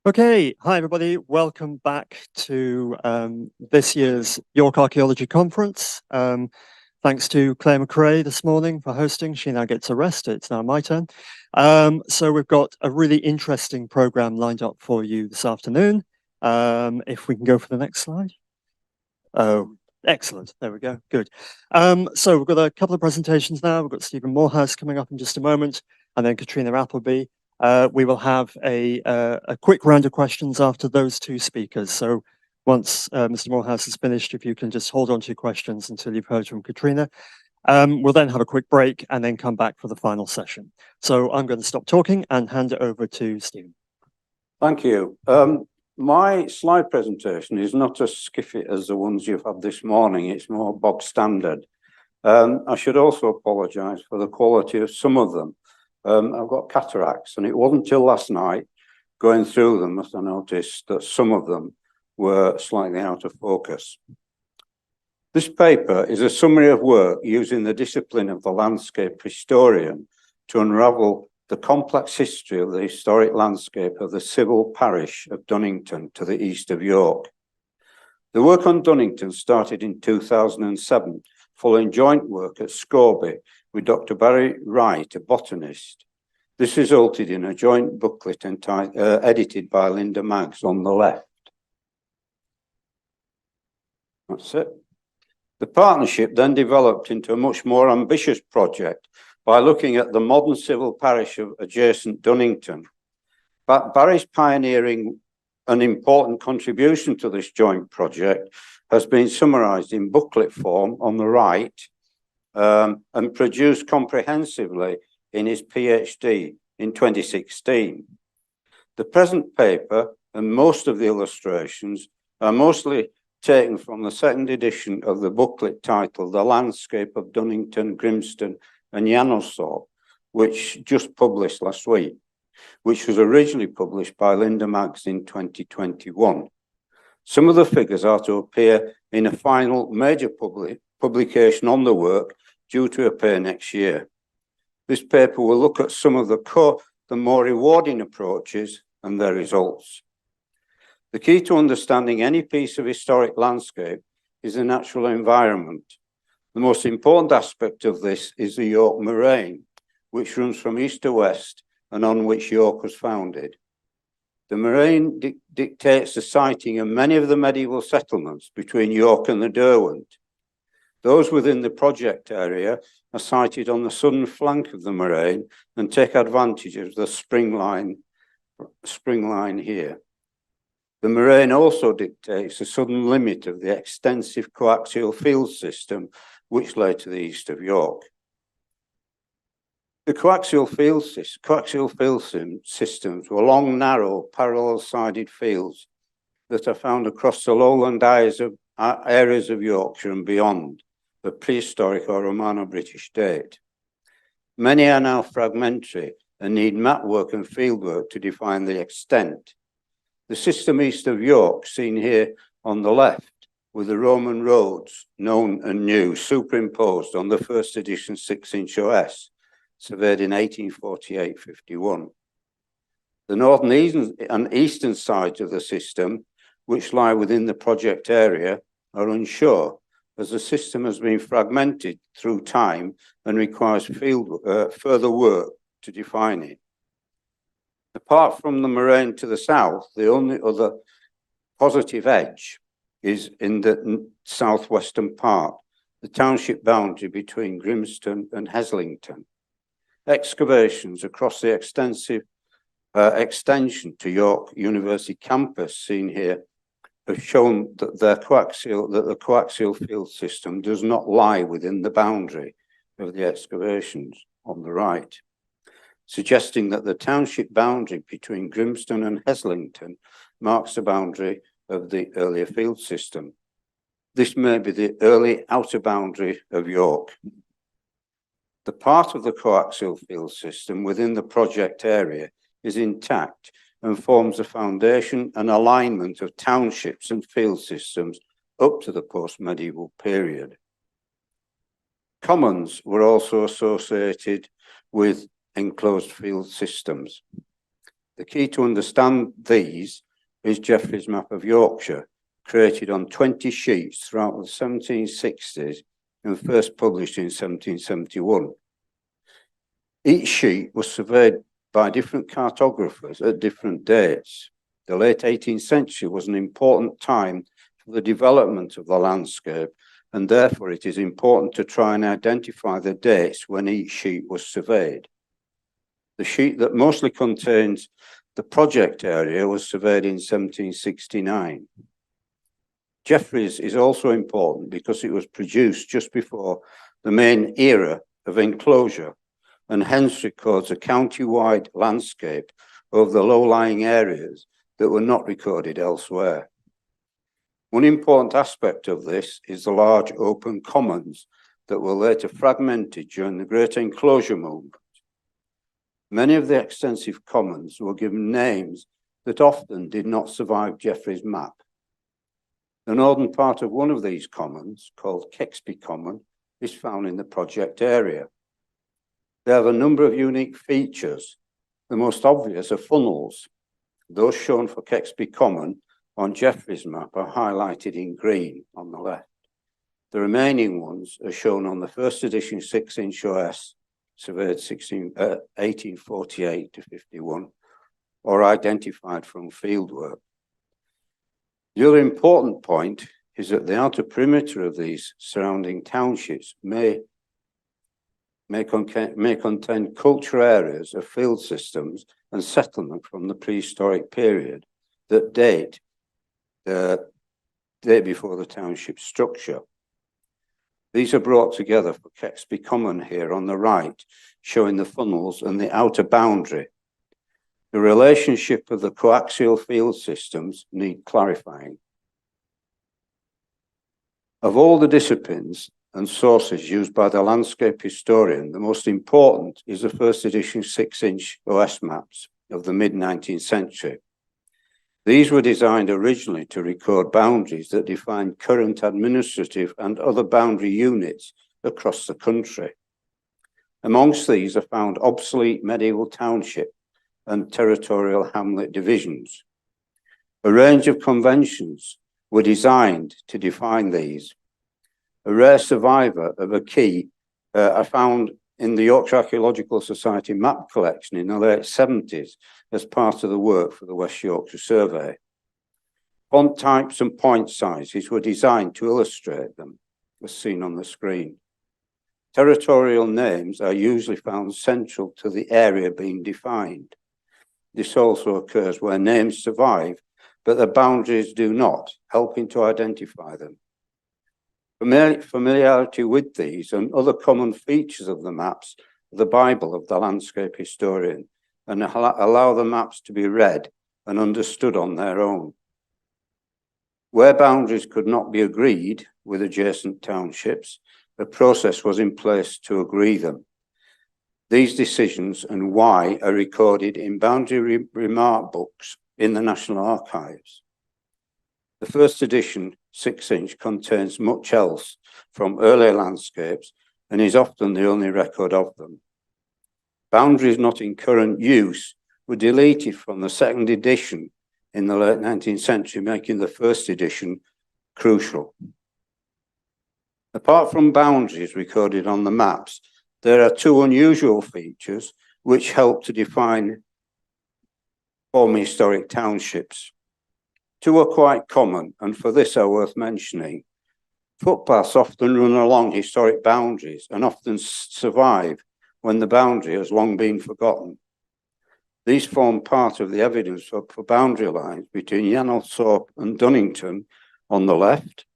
S8: Okay, hi everybody. Welcome back to this year's York Archaeology Conference. Thanks to Claire McRae this morning for hosting. She now gets a rest. It's now my turn. So we've got a really interesting program lined up for you this afternoon. If we can go for the next slide. Oh, excellent. There we go. Good. So we've got a couple of presentations now. We've got Stephen Moorhouse coming up in just a moment, and then Catrina Appleby. We will have a quick round of questions after those two speakers. So once Mr. Moorhouse is finished, if you can just hold on to your questions until you've heard from Catrina. We'll then have a quick break and then come back for the final session. So I'm going to stop talking and hand it over to Stephen.
S10: Thank you. My slide presentation is not as skiffy as the ones you've had this morning. It's more bog standard. I should also apologise for the quality of some of them. I've got cataracts, and it wasn't till last night going through them that I noticed that some of them were slightly out of focus. This paper is a summary of work using the discipline of the landscape historian to unravel the complex history of the historic landscape of the civil parish of Dunnington to the east of York. The work on Dunnington started in 2007, following joint work at Scorby with Dr. Barry Wright, a botanist. This resulted in a joint booklet edited by Linda Maggs on the left. That's it. The partnership then developed into a much more ambitious project by looking at the modern civil parish of adjacent Dunnington. But Barry's pioneering an important contribution to this joint project has been summarised in booklet form on the right and produced comprehensively in his PhD in 2016. The present paper and most of the illustrations are mostly taken from the second edition of the booklet titled The Landscape of Dunnington, Grimston and Yanosthorpe, which just published last week, which was originally published by Linda Maggs in 2021. Some of the figures are to appear in a final major publication on the work due to appear next year. This paper will look at some of the more rewarding approaches and their results. The key to understanding any piece of historic landscape is the natural environment. The most important aspect of this is the York Moraine, which runs from east to west and on which York was founded. The moraine dictates the siting of many of the medieval settlements between York and the Derwent. Those within the project area are sited on the southern flank of the moraine and take advantage of the spring line here. The moraine also dictates the southern limit of the extensive coaxial field system, which lay to the east of York. The coaxial field systems were long, narrow, parallel-sided fields that are found across the lowland areas of Yorkshire and beyond, the prehistoric or Romano-British date. Many are now fragmentary and need map work and fieldwork to define the extent. The system east of York, seen here on the left, with the Roman roads, known and new, superimposed on the first edition 6-inch OS, surveyed in 1848-51. The northern and eastern sides of the system, which lie within the project area, are unsure, as the system has been fragmented through time and requires further work to define it. Apart from the moraine to the south, the only other positive edge is in the southwestern part, the township boundary between Grimston and Heslington. Excavations across the extensive extension to York University campus, seen here, have shown that the coaxial field system does not lie within the boundary of the excavations on the right, suggesting that the township boundary between Grimston and Heslington marks the boundary of the earlier field system. This may be the early outer boundary of York. The part of the coaxial field system within the project area is intact and forms the foundation and alignment of townships and field systems up to the post-medieval period. Commons were also associated with enclosed field systems. The key to understand these is Geoffrey's map of Yorkshire, created on 20 sheets throughout the 1760s and first published in 1771. Each sheet was surveyed by different cartographers at different dates. The late 18th century was an important time for the development of the landscape, and therefore it is important to try and identify the dates when each sheet was surveyed. The sheet that mostly contains the project area was surveyed in 1769. Geoffrey's is also important because it was produced just before the main era of enclosure, and hence records a county-wide landscape of the low-lying areas that were not recorded elsewhere. One important aspect of this is the large open commons that were later fragmented during the Great Enclosure movement. Many of the extensive commons were given names that often did not survive Geoffrey's map. The northern part of one of these commons, called Kexby Common, is found in the project area. They have a number of unique features. The most obvious are funnels. Those shown for Kexby Common on Geoffrey's map are highlighted in green on the left. The remaining ones are shown on the first edition 6-inch OS, surveyed 1848 to 51, or identified from fieldwork. The other important point is that the outer perimeter of these surrounding townships may contain cultural areas of field systems and settlement from the prehistoric period that date before the township structure. These are brought together for Kexby Common here on the right, showing the funnels and the outer boundary. The relationship of the coaxial field systems need clarifying. Of all the disciplines and sources used by the landscape historian, the most important is the first edition 6-inch OS maps of the mid-19th century. These were designed originally to record boundaries that define current administrative and other boundary units across the country. Amongst these are found obsolete medieval township and territorial hamlet divisions. A range of conventions were designed to define these. A rare survivor of a key I found in the Yorkshire Archaeological Society map collection in the late 70s as part of the work for the West Yorkshire Survey. Font types and point sizes were designed to illustrate them, as seen on the screen. Territorial names are usually found central to the area being defined. This also occurs where names survive, but the boundaries do not, helping to identify them. Familiarity with these and other common features of the maps are the Bible of the landscape historian, and allow the maps to be read and understood on their own. Where boundaries could not be agreed with adjacent townships, a process was in place to agree them. These decisions and why are recorded in boundary remark books in the National Archives. The first edition 6-inch contains much else from earlier landscapes and is often the only record of them. Boundaries not in current use were deleted from the second edition in the late 19th century, making the first edition crucial. Apart from boundaries recorded on the maps, there are two unusual features which help to define former historic townships. Two are quite common, and for this are worth mentioning. Footpaths often run along historic boundaries and often survive when the boundary has long been forgotten. These form part of the evidence for boundary lines between Yanelsthorpe and Dunnington on the left,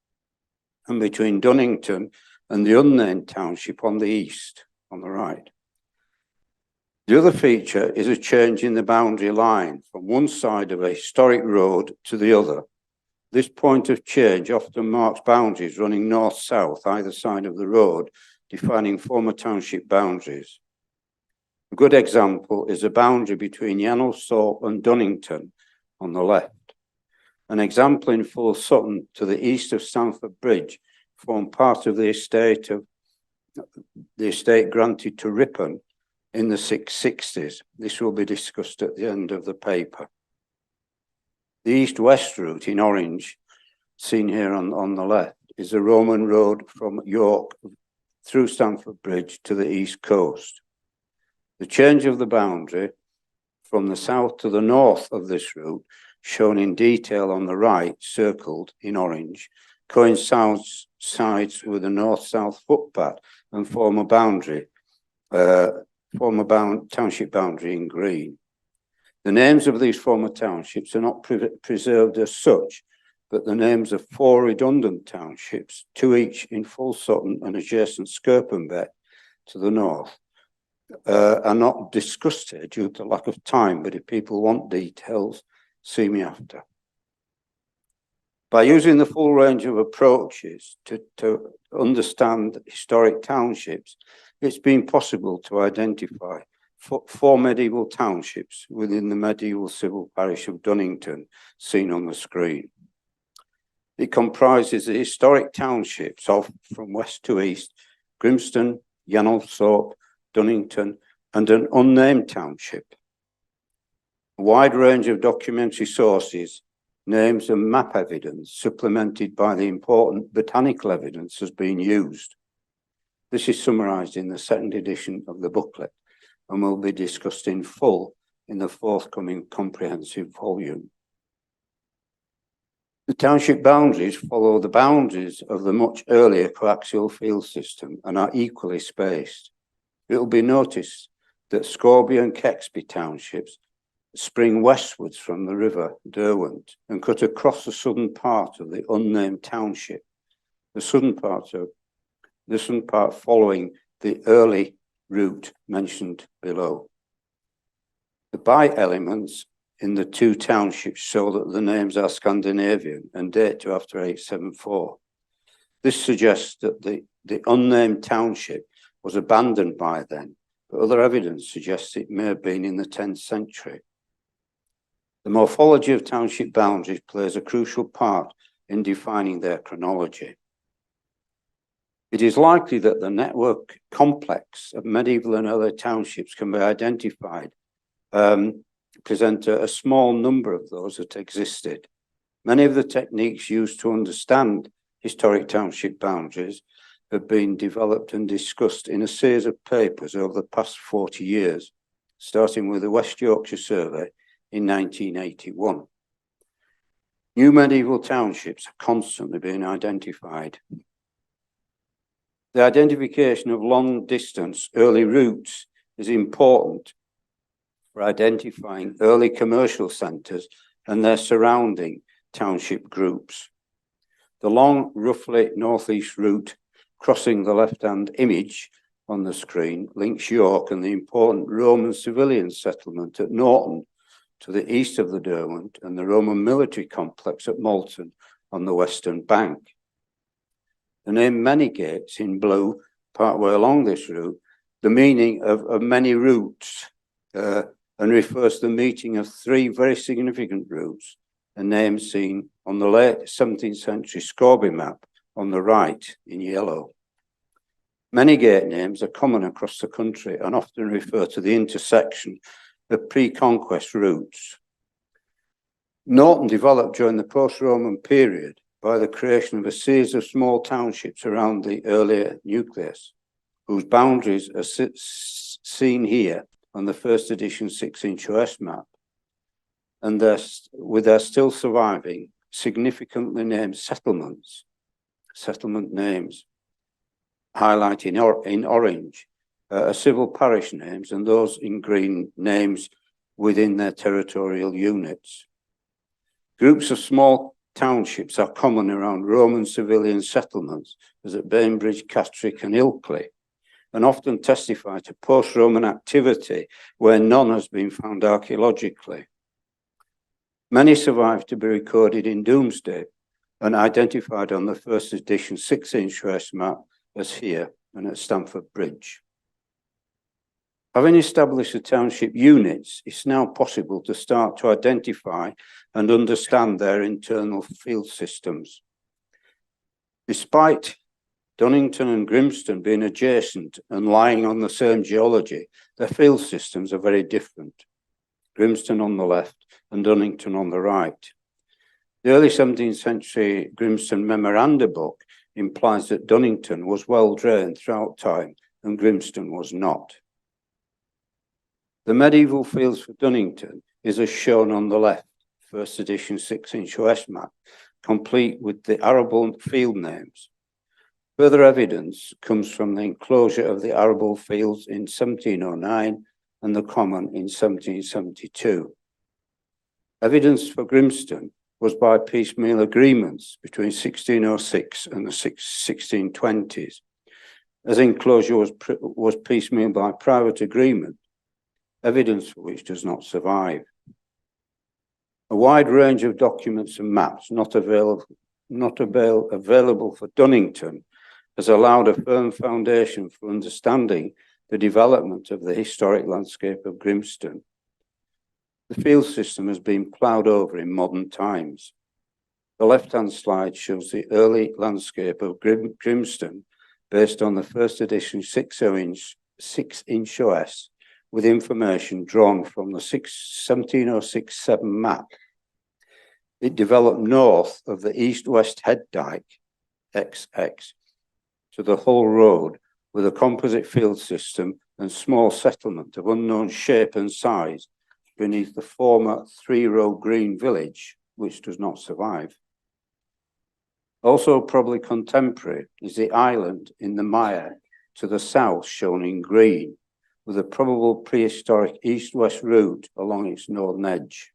S10: and between Dunnington and the unnamed township on the east, on the right. The other feature is a change in the boundary line from one side of a historic road to the other. This point of change often marks boundaries running north-south either side of the road, defining former township boundaries. A good example is a boundary between Yanelsthorpe and Dunnington on the left. An example in Full Sutton to the east of Stamford Bridge formed part of the estate granted to Ripon in the 660s. This will be discussed at the end of the paper. The east-west route in orange, seen here on the left, is a Roman road from York through Stamford Bridge to the east coast. The change of the boundary from the south to the north of this route, shown in detail on the right, circled in orange, coincides with the north-south footpath and former township boundary in green. The names of these former townships are not preserved as such, but the names of 4 redundant townships, 2 each in Full Sutton and adjacent Skirpenbeck to the north, are not discussed here due to lack of time, but if people want details, see me after. By using the full range of approaches to understand historic townships, it's been possible to identify 4 medieval townships within the medieval civil parish of Dunnington, seen on the screen. It comprises the historic townships of, from west to east, Grimston, Yanulthorpe, Dunnington, and an unnamed township. A wide range of documentary sources, names and map evidence, supplemented by the important botanical evidence, has been used. This is summarised in the 2nd edition of the booklet and will be discussed in full in the forthcoming comprehensive volume. The township boundaries follow the boundaries of the much earlier coaxial field system and are equally spaced. It will be noticed that Scorby and Kexby townships spring westwards from the river Derwent and cut across the southern part of the unnamed township. The southern part following the early route mentioned below. The bi-elements in the 2 townships show that the names are Scandinavian and date to after 874. This suggests that the unnamed township was abandoned by then, but other evidence suggests it may have been in the 10th century. The morphology of township boundaries plays a crucial part in defining their chronology. It is likely that the network complex of medieval and early townships can be identified, present a small number of those that existed. Many of the techniques used to understand historic township boundaries have been developed and discussed in a series of papers over the past 40 years, starting with the West Yorkshire Survey in 1981. New medieval townships are constantly being identified. The identification of long-distance early routes is important for identifying early commercial centres and their surrounding township groups. The long, roughly northeast route crossing the left-hand image on the screen links York and the important Roman civilian settlement at Norton to the east of the Derwent and the Roman military complex at Malton on the western bank. The name Many Gates in blue, partway along this route, the meaning of many routes, and refers to the meeting of 3 very significant routes, a name seen on the late 17th century Scorby map on the right in yellow. Many gate names are common across the country and often refer to the intersection of pre-conquest routes. Norton developed during the post-Roman period by the creation of a series of small townships around the earlier nucleus, whose boundaries are seen here on the 1st edition 6-inch OS map, and with their still surviving significantly named settlement names, highlighted in orange, are civil parish names, and those in green names within their territorial units. Groups of small townships are common around Roman civilian settlements, as at Bainbridge, Catterick and Ilkley, and often testify to post-Roman activity where none has been found archaeologically. Many survive to be recorded in Domesday and identified on the 1st edition 6-inch OS map as here and at Stamford Bridge. Having established the township units, it's now possible to start to identify and understand their internal field systems. Despite Dunnington and Grimston being adjacent and lying on the same geology, their field systems are very different. Grimston on the left and Dunnington on the right. The early 17th century Grimston memoranda book implies that Dunnington was well drained throughout time and Grimston was not. The medieval fields for Dunnington is as shown on the left, first edition 6-inch OS map, complete with the arable field names. Further evidence comes from the enclosure of the arable fields in 1709 and the common in 1772. Evidence for Grimston was by piecemeal agreements between 1606 and the 1620s. As enclosure was piecemeal by private agreement, evidence for which does not survive. A wide range of documents and maps not available for Dunnington has allowed a firm foundation for understanding the development of the historic landscape of Grimston. The field system has been ploughed over in modern times. The left-hand slide shows the early landscape of Grimston based on the first edition 6-inch OS with information drawn from the 1706-7 map. It developed north of the east-west head dike, XX, to the Hull Road with a composite field system and small settlement of unknown shape and size beneath the former 3-row green village, which does not survive. Also probably contemporary is the island in the mire to the south shown in green, with a probable prehistoric east-west route along its northern edge.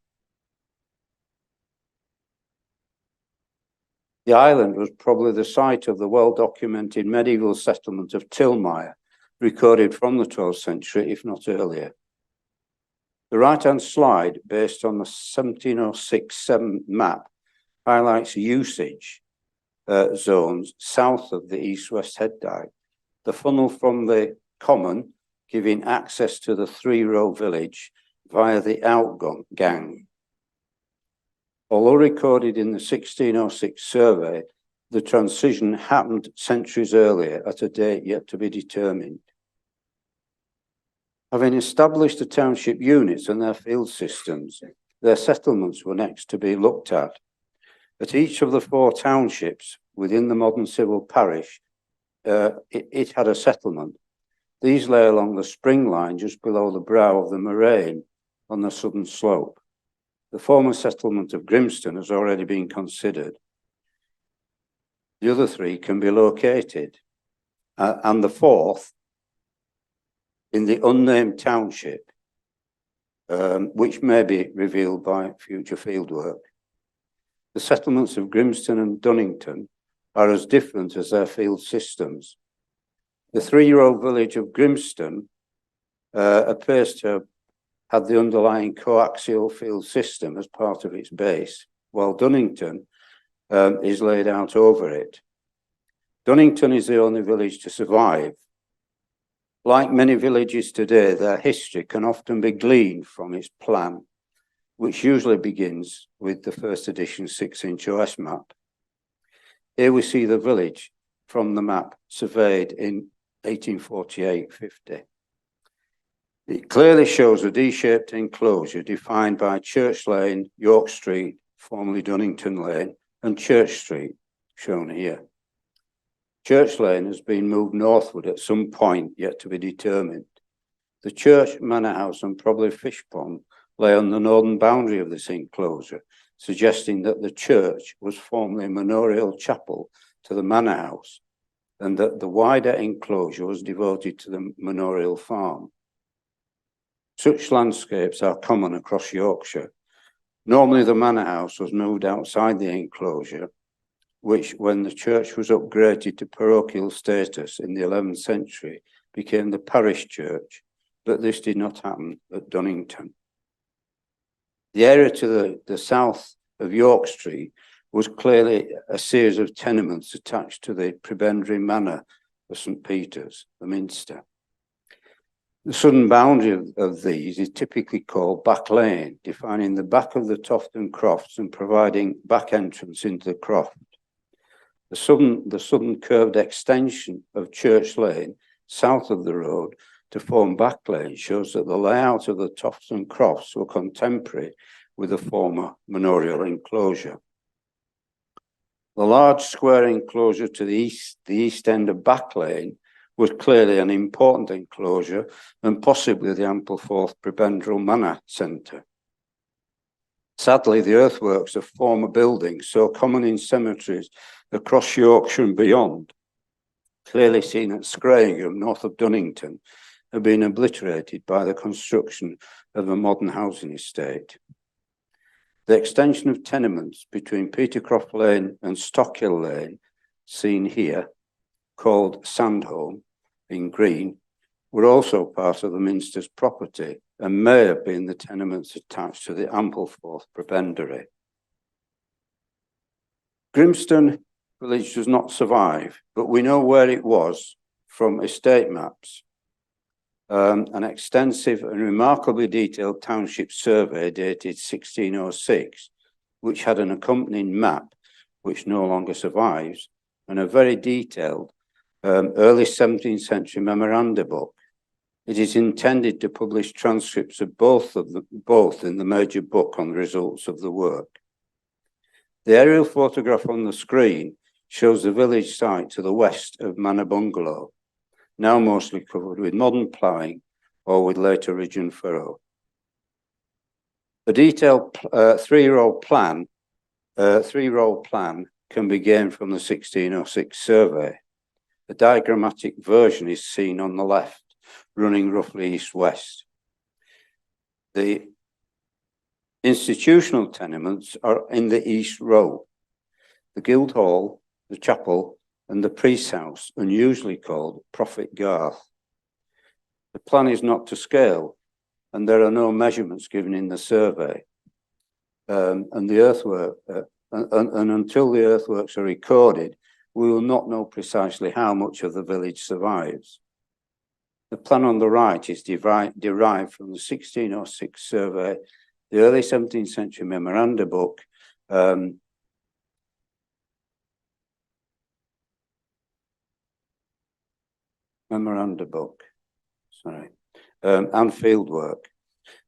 S10: The island was probably the site of the well-documented medieval settlement of Tilmire, recorded from the 12th century, if not earlier. The right-hand slide, based on the 1706-7 map, highlights usage zones south of the east-west head dike, the funnel from the common giving access to the 3-row village via the outgang. Although recorded in the 1606 survey, the transition happened centuries earlier at a date yet to be determined. Having established the township units and their field systems, their settlements were next to be looked at. At each of the 4 townships within the modern civil parish, it had a settlement. These lay along the spring line just below the brow of the moraine on the southern slope. The former settlement of Grimston has already been considered. The other 3 can be located, and the 4th in the unnamed township, which may be revealed by future fieldwork. The settlements of Grimston and Dunnington are as different as their field systems. The 3-row village of Grimston appears to have had the underlying coaxial field system as part of its base, while Dunnington is laid out over it. Dunnington is the only village to survive. Like many villages today, their history can often be gleaned from its plan, which usually begins with the first edition 6-inch OS map. Here we see the village from the map surveyed in 1848-50. It clearly shows a D-shaped enclosure defined by Church Lane, York Street, formerly Dunnington Lane, and Church Street, shown here. Church Lane has been moved northward at some point yet to be determined. The church, manor house, and probably fish pond lay on the northern boundary of this enclosure, suggesting that the church was formerly a manorial chapel to the manor house, and that the wider enclosure was devoted to the manorial farm. Such landscapes are common across Yorkshire. Normally the manor house was moved outside the enclosure, which, when the church was upgraded to parochial status in the 11th century, became the parish church, but this did not happen at Dunnington. The area to the south of York Street was clearly a series of tenements attached to the prebendary manor of St. Peter's, the Minster. The southern boundary of these is typically called Back Lane, defining the back of the Tofton Crofts and providing back entrance into the croft. The southern curved extension of Church Lane, south of the road, to form Back Lane shows that the layout of the tofts and crofts were contemporary with the former manorial enclosure. The large square enclosure to the east end of Back Lane was clearly an important enclosure and possibly the Ampleforth prebendal manor centre. Sadly, the earthworks of former buildings, so common in cemeteries across Yorkshire and beyond, clearly seen at Scraingham, north of Dunnington, have been obliterated by the construction of a modern housing estate. The extension of tenements between Petercroft Lane and Stockhill Lane, seen here, called Sandholm in green, were also part of the Minster's property and may have been the tenements attached to the Ampleforth prebendary. Grimston village does not survive, but we know where it was from estate maps. An extensive and remarkably detailed township survey dated 1606, which had an accompanying map, which no longer survives, and a very detailed early 17th century memoranda book. It is intended to publish transcripts of both in the major book on the results of the work. The aerial photograph on the screen shows the village site to the west of Manor Bungalow, now mostly covered with modern ploughing or with later ridge and furrow. A detailed three-row plan can be gained from the 1606 survey. A diagrammatic version is seen on the left, running roughly east-west. The institutional tenements are in the east row. The Guildhall, the chapel, and the priest's house, unusually called Prophet Garth. The plan is not to scale, and there are no measurements given in the survey. And the earthwork, and until the earthworks are recorded, we will not know precisely how much of the village survives. The plan on the right is derived from the 1606 survey, the early 17th century memoranda book, and fieldwork.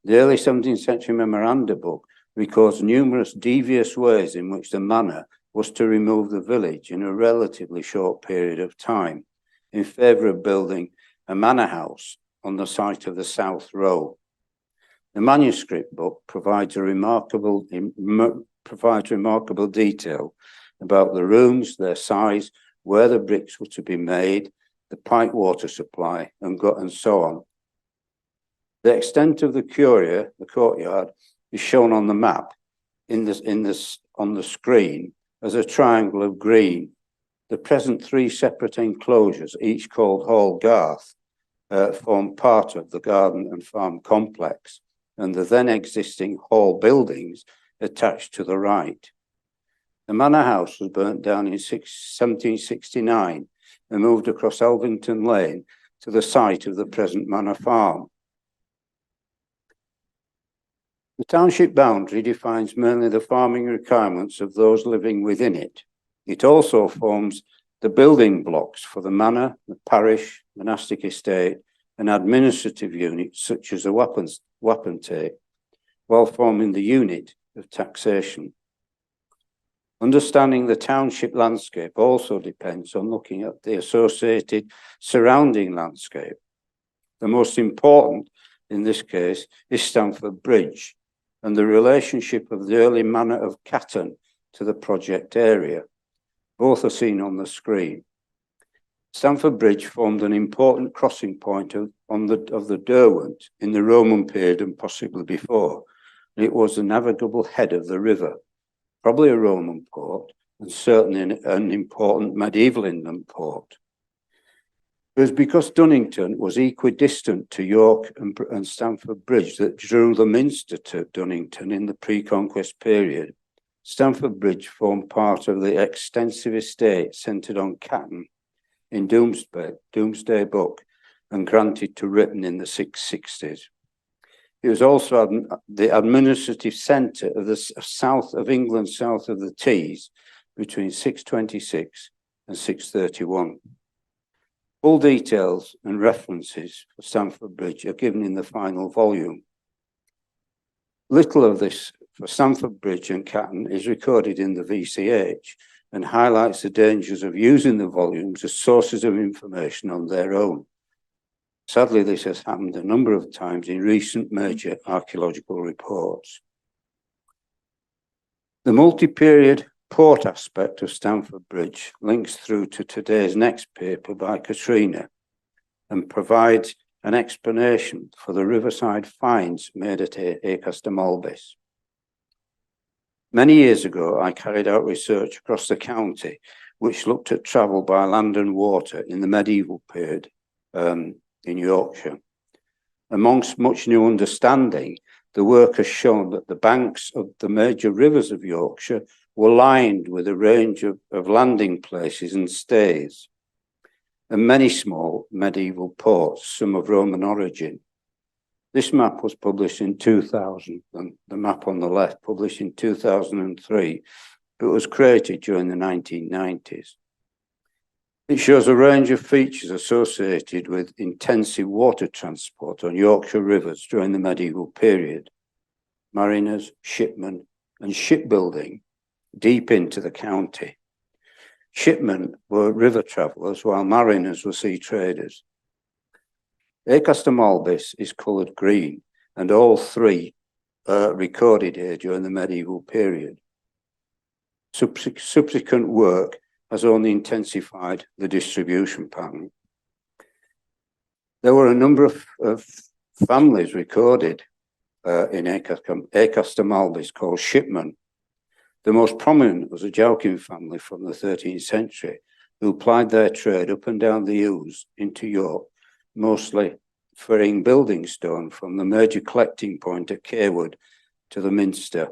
S10: The early 17th century memoranda book records numerous devious ways in which the manor was to remove the village in a relatively short period of time in favour of building a manor house on the site of the South Row. The manuscript book provides remarkable detail about the rooms, their size, where the bricks were to be made, the pipe water supply, and so on. The extent of the curia, the courtyard, is shown on the map on the screen as a triangle of green. The present three separate enclosures, each called Hall Garth, form part of the garden and farm complex, and the then existing hall buildings attached to the right. The manor house was burnt down in 1769 and moved across Elvington Lane to the site of the present manor farm. The township boundary defines mainly the farming requirements of those living within it. It also forms the building blocks for the manor, the parish, monastic estate, and administrative units such as a wapentake, while forming the unit of taxation. Understanding the township landscape also depends on looking at the associated surrounding landscape. The most important in this case is Stamford Bridge and the relationship of the early manor of Catton to the project area. Both are seen on the screen. Stamford Bridge formed an important crossing point of the Derwent in the Roman period and possibly before. It was the navigable head of the river, probably a Roman port, and certainly an important medieval inland port. It was because Dunnington was equidistant to York and Stamford Bridge that drew the Minster to Dunnington in the pre-conquest period. Stamford Bridge formed part of the extensive estate centred on Catton in Domesday Book and granted to Ripon in the 660s. It was also the administrative centre of the south of England, south of the Tees, between 626 and 631. Full details and references for Stamford Bridge are given in the final volume. Little of this for Stamford Bridge and Catton is recorded in the VCH and highlights the dangers of using the volumes as sources of information on their own. Sadly, this has happened a number of times in recent major archaeological reports. The multi-period port aspect of Stamford Bridge links through to today's next paper by Catrina and provides an explanation for the riverside finds made at Acaster Malbis. Many years ago, I carried out research across the county which looked at travel by land and water in the medieval period in Yorkshire. Amongst much new understanding, the work has shown that the banks of the major rivers of Yorkshire were lined with a range of landing places and stays, and many small medieval ports, some of Roman origin. This map was published in 2000, and the map on the left published in 2003, but was created during the 1990s. It shows a range of features associated with intensive water transport on Yorkshire rivers during the medieval period. Mariners, shipmen, and shipbuilding deep into the county. Shipmen were river travellers, while mariners were sea traders. Acaster Malbis is coloured green, and all three are recorded here during the medieval period. Subsequent work has only intensified the distribution pattern. There were a number of families recorded in Acaster Malbis called shipmen. The most prominent was a Jowkin family from the 13th century who plied their trade up and down the Ouse into York, mostly ferrying building stone from the major collecting point at Cawood to the Minster,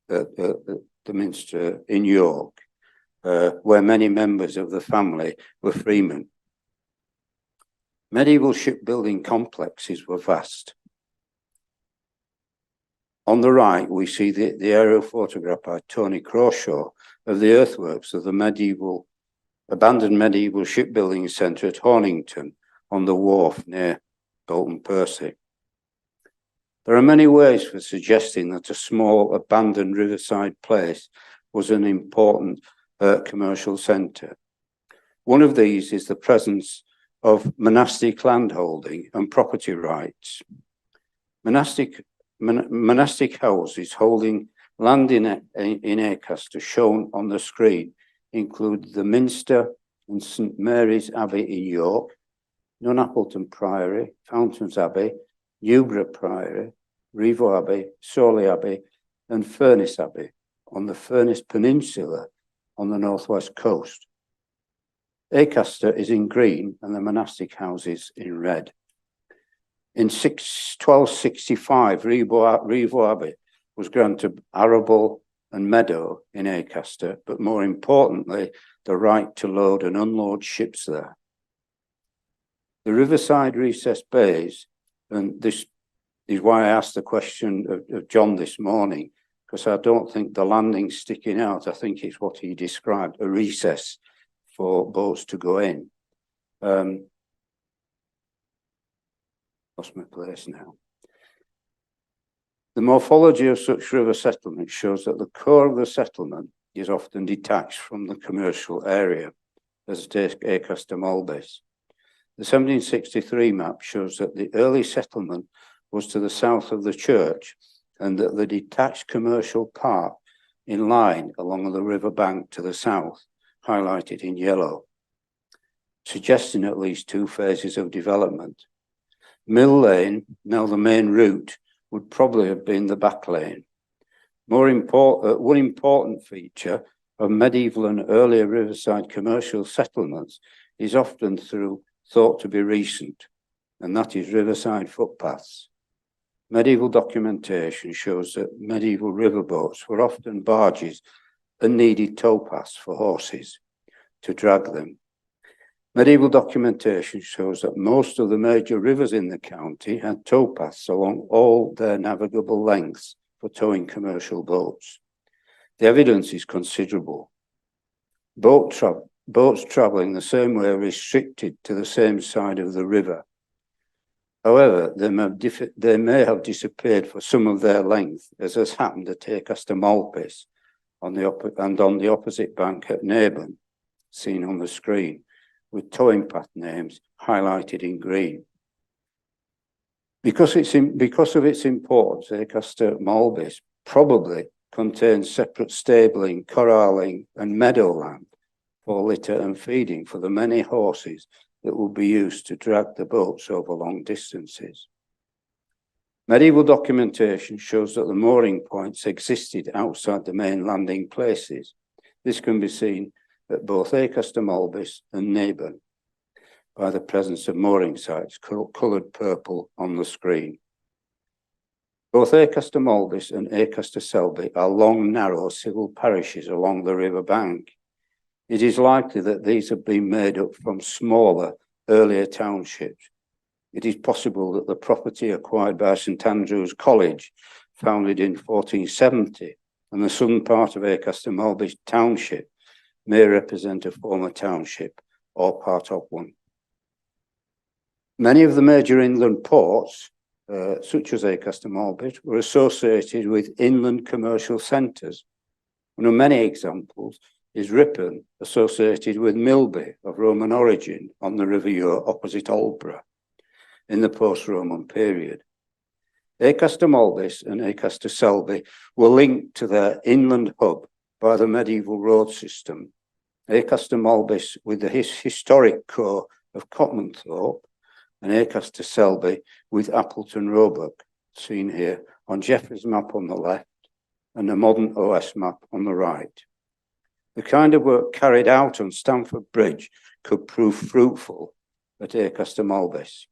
S10: the Minster in York, where many members of the family were freemen. Medieval shipbuilding complexes were vast. On the right, we see the aerial photograph by Tony Crawshaw of the earthworks of the abandoned medieval shipbuilding centre at Hornington on the wharf near Bolton Percy. There are many ways for suggesting that a small abandoned riverside place was an important commercial centre. One of these is the presence of monastic landholding and property rights. Monastic houses holding land in Acaster shown on the screen include the Minster and St Mary's Abbey in York, Nunappleton Priory, Fountains Abbey, Newborough Priory, Rievaulx Abbey, Sawley Abbey, and Furness Abbey on the Furness Peninsula on the northwest coast. Acaster is in green and the monastic houses in red. In 1265, Rievaulx Abbey was granted arable and meadow in Acaster, but more importantly, the right to load and unload ships there. The riverside recessed bays, and this is why I asked the question of John this morning, because I don't think the landing's sticking out. I think it's what he described, a recess for boats to go in. Lost my place now. The morphology of such river settlement shows that the core of the settlement is often detached from the commercial area, as at Acaster Malbis. The 1763 map shows that the early settlement was to the south of the church and that the detached commercial part in line along the river bank to the south, highlighted in yellow, suggesting at least two phases of development. Mill Lane, now the main route, would probably have been the back lane. One important feature of medieval and earlier riverside commercial settlements is often thought to be recent, and that is riverside footpaths. Medieval documentation shows that medieval riverboats were often barges and needed towpaths for horses to drag them. Medieval documentation shows that most of the major rivers in the county had towpaths along all their navigable lengths for towing commercial boats. The evidence is considerable. Boat boats travelling the same way are restricted to the same side of the river. However, they may have disappeared for some of their length, as has happened at Acaster Malbis on the opposite bank at Naburn, seen on the screen, with towing path names highlighted in green. Because of its importance, Acaster Malbis probably contains separate stabling, corralling and meadowland for litter and feeding for the many horses that will be used to drag the boats over long distances. Medieval documentation shows that the mooring points existed outside the main landing places. This can be seen at both Acaster Malbis and Naburn by the presence of mooring sites coloured purple on the screen. Both Acaster Malbis and Acaster Selby are long, narrow civil parishes along the river bank. It is likely that these have been made up from smaller, earlier townships. It is possible that the property acquired by St Andrew's College, founded in 1470, and the southern part of Acaster Malbis township may represent a former township or part of one. Many of the major inland ports, such as Acaster Malbis, were associated with inland commercial centres. One of many examples is Ripon, associated with Milby of Roman origin on the River Ure opposite Aldborough in the post-Roman period. Acaster Malbis and Acaster Selby were linked to their inland hub by the medieval road system. Acaster Malbis with the historic core of Cotmanthorpe, and Acaster Selby with Appleton Roebuck, seen here on Jeffrey's map on the left and the modern OS map on the right. The kind of work carried out on Stamford Bridge could prove fruitful at Acaster Malbis.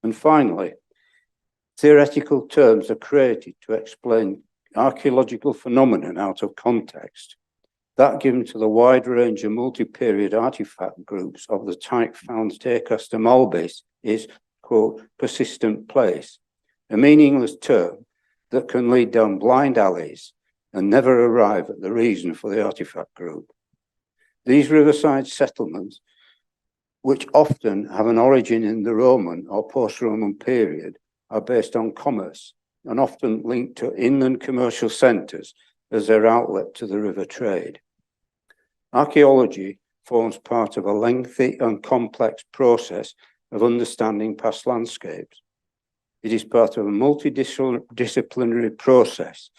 S10: And finally, theoretical terms are created to explain archaeological phenomenon out of context. That given to the wide range of multi-period artifact groups of the type found at Acaster Malbis is, quote, persistent place, a meaningless term that can lead down blind alleys and never arrive at the reason for the artifact group. These riverside settlements, which often have an origin in the Roman or post-Roman period, are based on commerce and often linked to inland commercial centres as their outlet to the river trade. Archaeology forms part of a lengthy and complex process of understanding past landscapes. It is part of a multidisciplinary process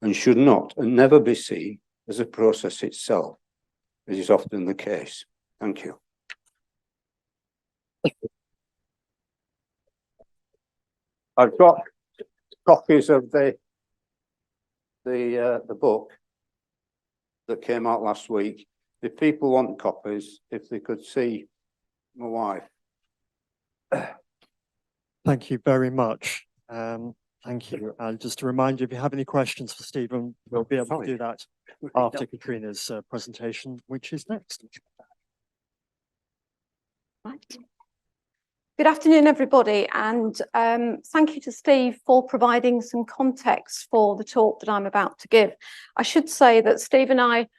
S10: and should not and never be seen as a process itself, as is often the case. Thank you. I've got copies of the book that came out last week. If people want copies, if they could see my wife.
S8: Thank you very much. Thank you. And just to remind you, if you have any questions for Stephen, we'll be able to do that after Catrina's presentation, which is next.
S14: Right. Good afternoon, everybody, and thank you to Steve for providing some context for the talk that I'm about to give. I should say that Steve and I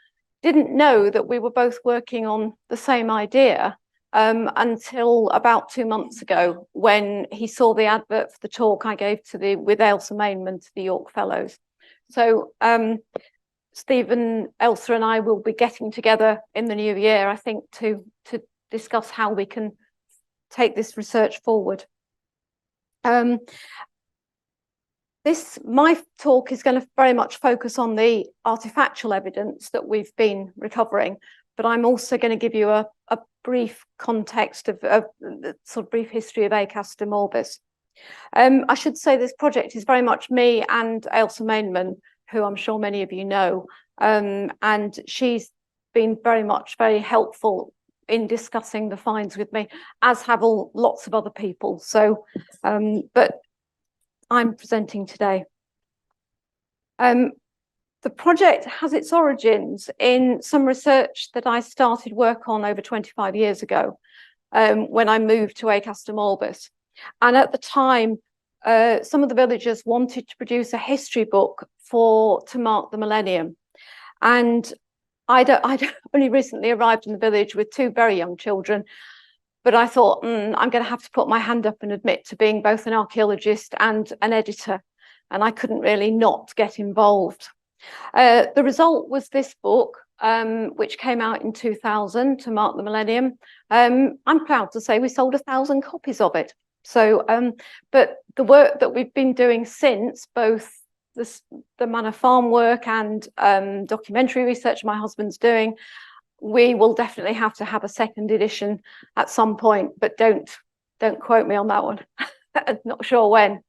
S14: didn't know that we were both working on the same idea until about 2 months ago, when he saw the advert for the talk I gave to with Ailsa Mainman to the York Fellows. So Stephen, Ailsa and I will be getting together in the new year, I think, to discuss how we can take this research forward. My talk is going to very much focus on the artifactual evidence that we've been recovering, but I'm also going to give you a brief context of the sort of brief history of Acaster Malbis. I should say this project is very much me and Ailsa Mainman, who I'm sure many of you know, and she's been very helpful in discussing the finds with me, as have lots of other people. So, but I'm presenting today. The project has its origins in some research that I started work on over 25 years ago, when I moved to Acaster Malbis. And at the time, some of the villagers wanted to produce a history book to mark the millennium. And I only recently arrived in the village with 2 very young children, but I thought, I'm going to have to put my hand up and admit to being both an archaeologist and an editor, and I couldn't really not get involved. The result was this book, which came out in 2000 to mark the millennium. I'm proud to say we sold 1,000 copies of it. So, but the work that we've been doing since, both the manor farm work and documentary research my husband's doing, we will definitely have to have a second edition at some point, but don't quote me on that one. I'm not sure when.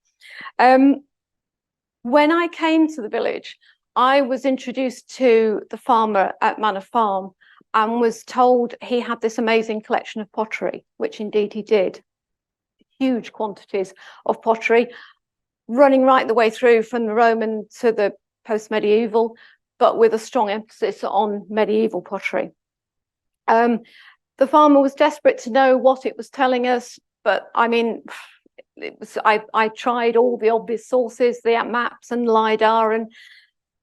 S14: When I came to the village, I was introduced to the farmer at Manor Farm and was told he had this amazing collection of pottery, which indeed he did. Huge quantities of pottery, running right the way through from the Roman to the post-medieval, but with a strong emphasis on medieval pottery. The farmer was desperate to know what it was telling us, but I mean, I tried all the obvious sources, the maps and LiDAR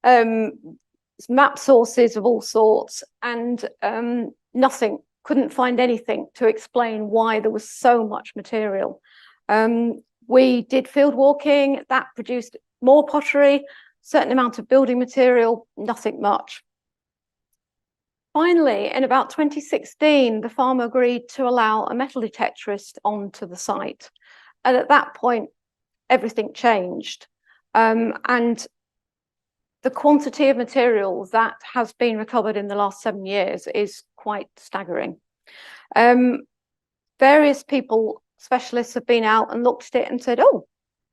S14: and map sources of all sorts, and nothing, couldn't find anything to explain why there was so much material. We did field walking, that produced more pottery, certain amount of building material, nothing much. Finally, in about 2016, the farmer agreed to allow a metal detectorist onto the site. And at that point, everything changed. And the quantity of material that has been recovered in the last 7 years is quite staggering. Various people, specialists, have been out and looked at it and said, oh,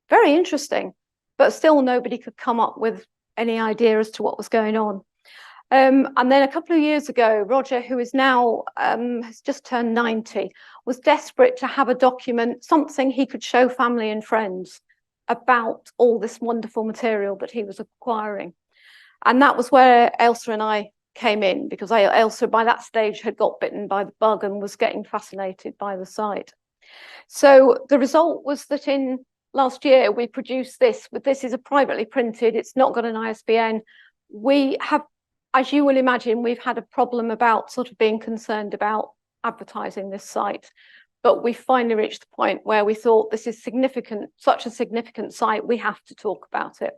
S14: very interesting, but still nobody could come up with any idea as to what was going on. And then a couple of years ago, Roger, who is now has just turned 90, was desperate to have a document, something he could show family and friends about all this wonderful material that he was acquiring. And that was where Ailsa and I came in, because Ailsa by that stage had got bitten by the bug and was getting fascinated by the site. So the result was that in last year we produced this, but this is a privately printed, it's not got an ISBN. We have, as you will imagine, we've had a problem about sort of being concerned about advertising this site, but we finally reached the point where we thought this is significant, such a significant site, we have to talk about it.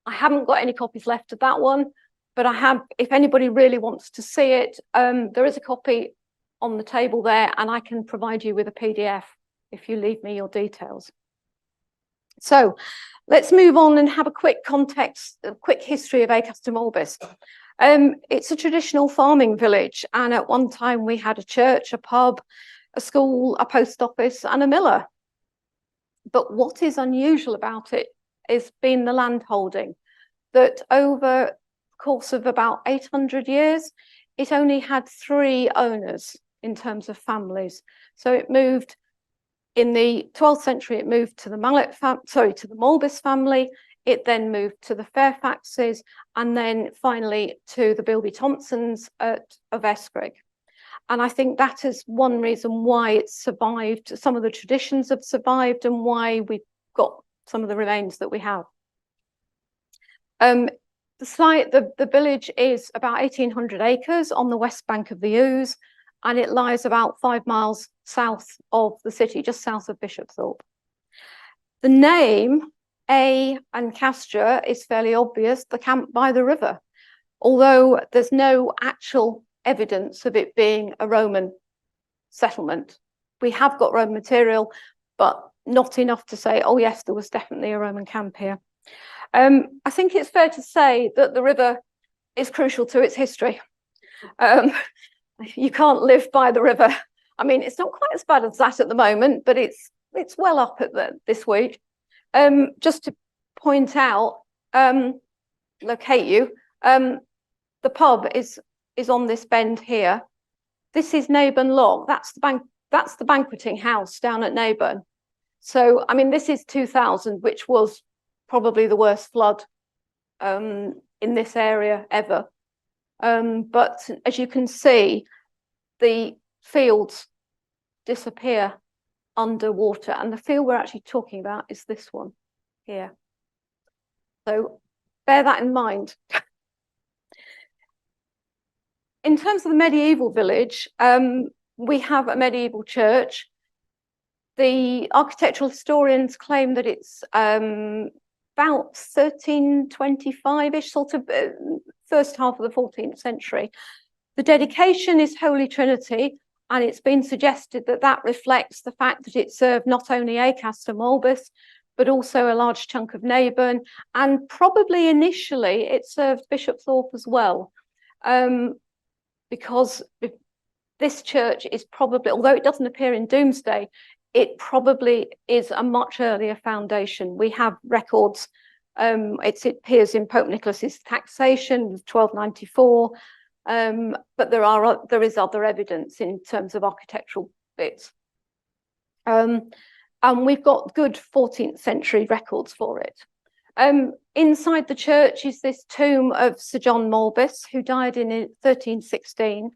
S14: I haven't got any copies left of that one, but I have, if anybody really wants to see it, there is a copy on the table there, and I can provide you with a PDF if you leave me your details. So let's move on and have a quick context, a quick history of Acaster Malbis. It's a traditional farming village, and at one time we had a church, a pub, a school, a post office, and a miller. But what is unusual about it is been the land holding, that over the course of about 800 years, it only had 3 owners in terms of families. So it moved in the 12th century, it moved to the Malbis family. It then moved to the Fairfaxes, and then finally to the Bilby Thompsons of Escrig. And I think that is one reason why it's survived. Some of the traditions have survived, and why we've got some of the remains that we have. The site, the village is about 1,800 acres on the west bank of the Ouse, and it lies about 5 miles south of the city, just south of Bishopthorpe. The name A and Castra is fairly obvious, the camp by the river, although there's no actual evidence of it being a Roman settlement. We have got Roman material, but not enough to say, oh yes, there was definitely a Roman camp here. I think it's fair to say that the river is crucial to its history. You can't live by the river. I mean, it's not quite as bad as that at the moment, but it's well up at this week. Just to point out, locate you, the pub is on this bend here. This is Neyburn Lock. That's the banqueting house down at Neyburn. So, I mean, this is 2000, which was probably the worst flood in this area ever. But as you can see, the fields disappear underwater, and the field we're actually talking about is this one here. So bear that in mind. in terms of the medieval village, we have a medieval church. The architectural historians claim that it's about 1325-ish, sort of first half of the 14th century. The dedication is Holy Trinity, and it's been suggested that that reflects the fact that it served not only Acaster Malbis, but also a large chunk of Naburn, and probably initially it served Bishop Thorpe as well, because this church is probably, although it doesn't appear in Domesday, it probably is a much earlier foundation. We have records, it appears in Pope Nicholas's taxation of 1294, but there is other evidence in terms of architectural bits. And we've got good 14th century records for it. Inside the church is this tomb of Sir John Malbis, who died in 1316.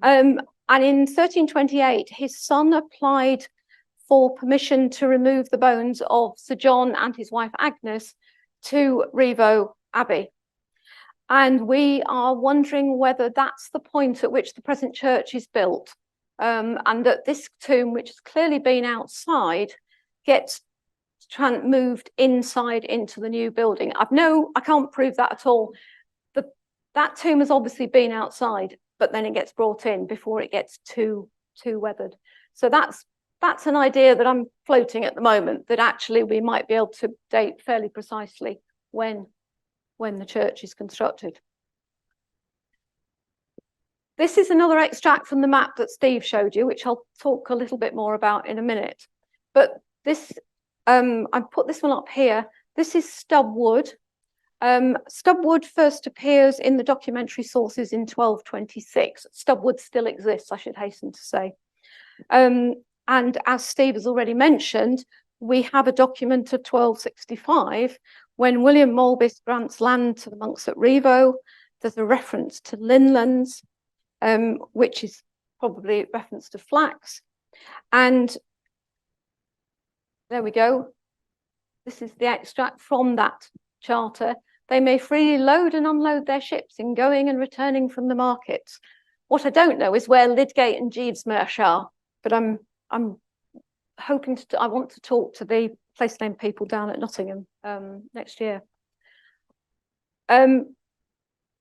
S14: And in 1328, his son applied for permission to remove the bones of Sir John and his wife Agnes to Rievaulx Abbey. And we are wondering whether that's the point at which the present church is built. And that this tomb, which has clearly been outside, gets moved inside into the new building. I can't prove that at all. That tomb has obviously been outside, but then it gets brought in before it gets too weathered. So that's an idea that I'm floating at the moment, that actually we might be able to date fairly precisely when the church is constructed. This is another extract from the map that Steve showed you, which I'll talk a little bit more about in a minute. But this, I put this one up here. This is stub wood. Stub wood first appears in the documentary sources in 1226. Stub wood still exists, I should hasten to say. And as Steve has already mentioned, we have a document of 1265 when William Malbis grants land to the monks at Rievaulx. There's a reference to linlands, which is probably a reference to flax. And there we go. This is the extract from that charter. They may freely load and unload their ships in going and returning from the markets. What I don't know is where Lydgate and Jeevesmarsh are, but I'm hoping I want to talk to the place name people down at Nottingham next year. I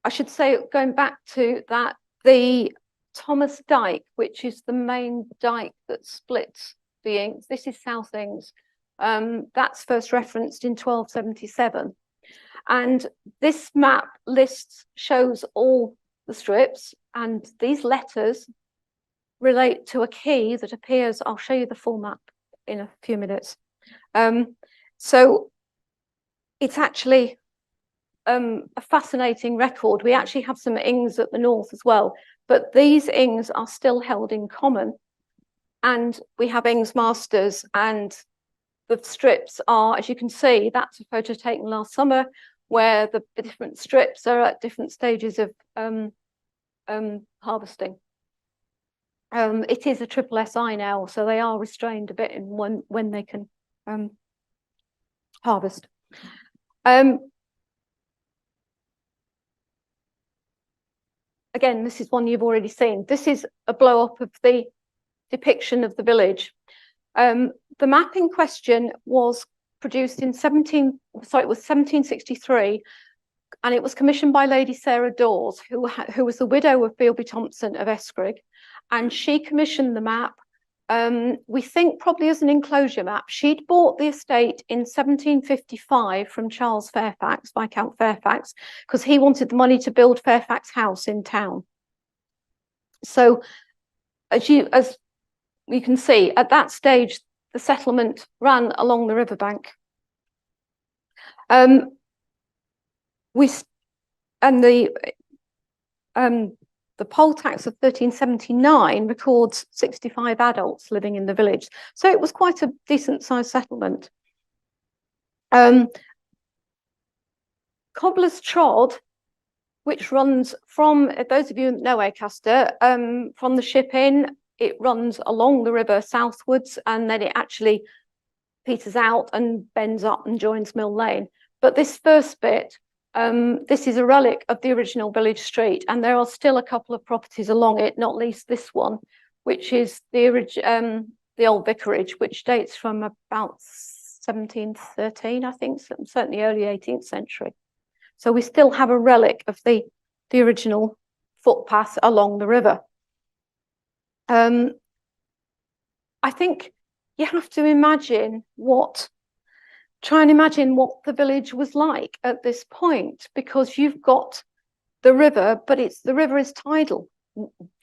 S14: should say, going back to that, the Thomas Dyke, which is the main dyke that splits the Ings, this is South Ings, that's first referenced in 1277. And this map shows all the strips, and these letters relate to a key that appears. I'll show you the full map in a few minutes. So it's actually a fascinating record. We actually have some Ings at the north as well, but these Ings are still held in common. And we have Ings Masters, and the strips are, as you can see, that's a photo taken last summer where the different strips are at different stages of harvesting. It is a triple SI now, so they are restrained a bit in when they can harvest. Again, this is one you've already seen. This is a blow up of the depiction of the village. The map in question was produced in 1763, and it was commissioned by Lady Sarah Dawes, who was the widow of Bealby Thompson of Escrig, and she commissioned the map. We think probably as an enclosure map. She'd bought the estate in 1755 from Charles Fairfax, Viscount Fairfax, because he wanted the money to build Fairfax House in town. So as you can see, at that stage, the settlement ran along the riverbank. The poll tax of 1379 records 65 adults living in the village. So it was quite a decent sized settlement. Cobbler's Trod, which runs from, those of you who know Acaster, from the Ship Inn, it runs along the river southwards, and then it actually peters out and bends up and joins Mill Lane. But this first bit This is a relic of the original village street, and there are still a couple of properties along it, not least this one, which is the old vicarage, which dates from about 1713, I think, certainly early 18th century. So we still have a relic of the original footpath along the river. I think you have to try and imagine what the village was like at this point, because you've got the river, but the river is tidal,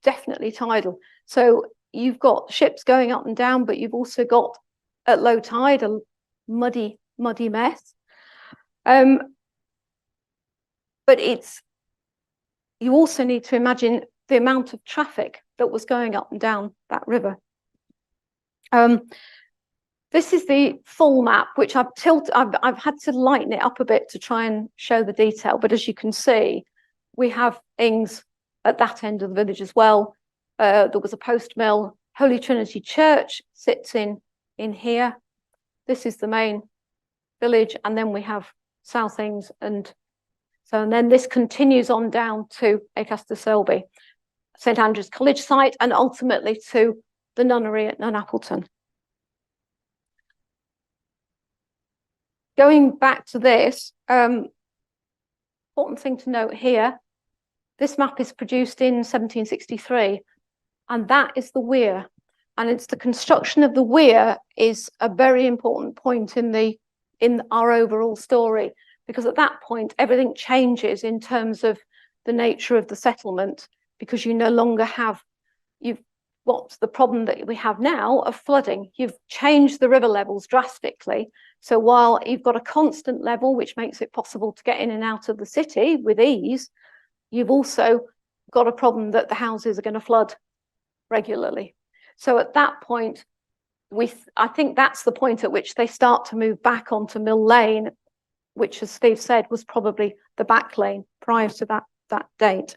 S14: definitely tidal. So you've got ships going up and down, but you've also got at low tide a muddy mess. But you also need to imagine the amount of traffic that was going up and down that river. This is the full map, which I've had to lighten it up a bit to try and show the detail. But as you can see, we have Ings at that end of the village as well. There was a post mill. Holy Trinity Church sits in here. This is the main village, and then we have South Ings, and then this continues on down to Acaster Malbis, St Andrew's College site, and ultimately to the nunnery at Nunappleton. Going back to this, important thing to note here, this map is produced in 1763, and that is the weir. And it's the construction of the weir is a very important point in our overall story, because at that point, everything changes in terms of the nature of the settlement, because you no longer have, what's the problem that we have now of flooding? You've changed the river levels drastically. So while you've got a constant level, which makes it possible to get in and out of the city with ease, you've also got a problem that the houses are going to flood regularly. So at that point, I think that's the point at which they start to move back onto Mill Lane, which, as Steve said, was probably the back lane prior to that date.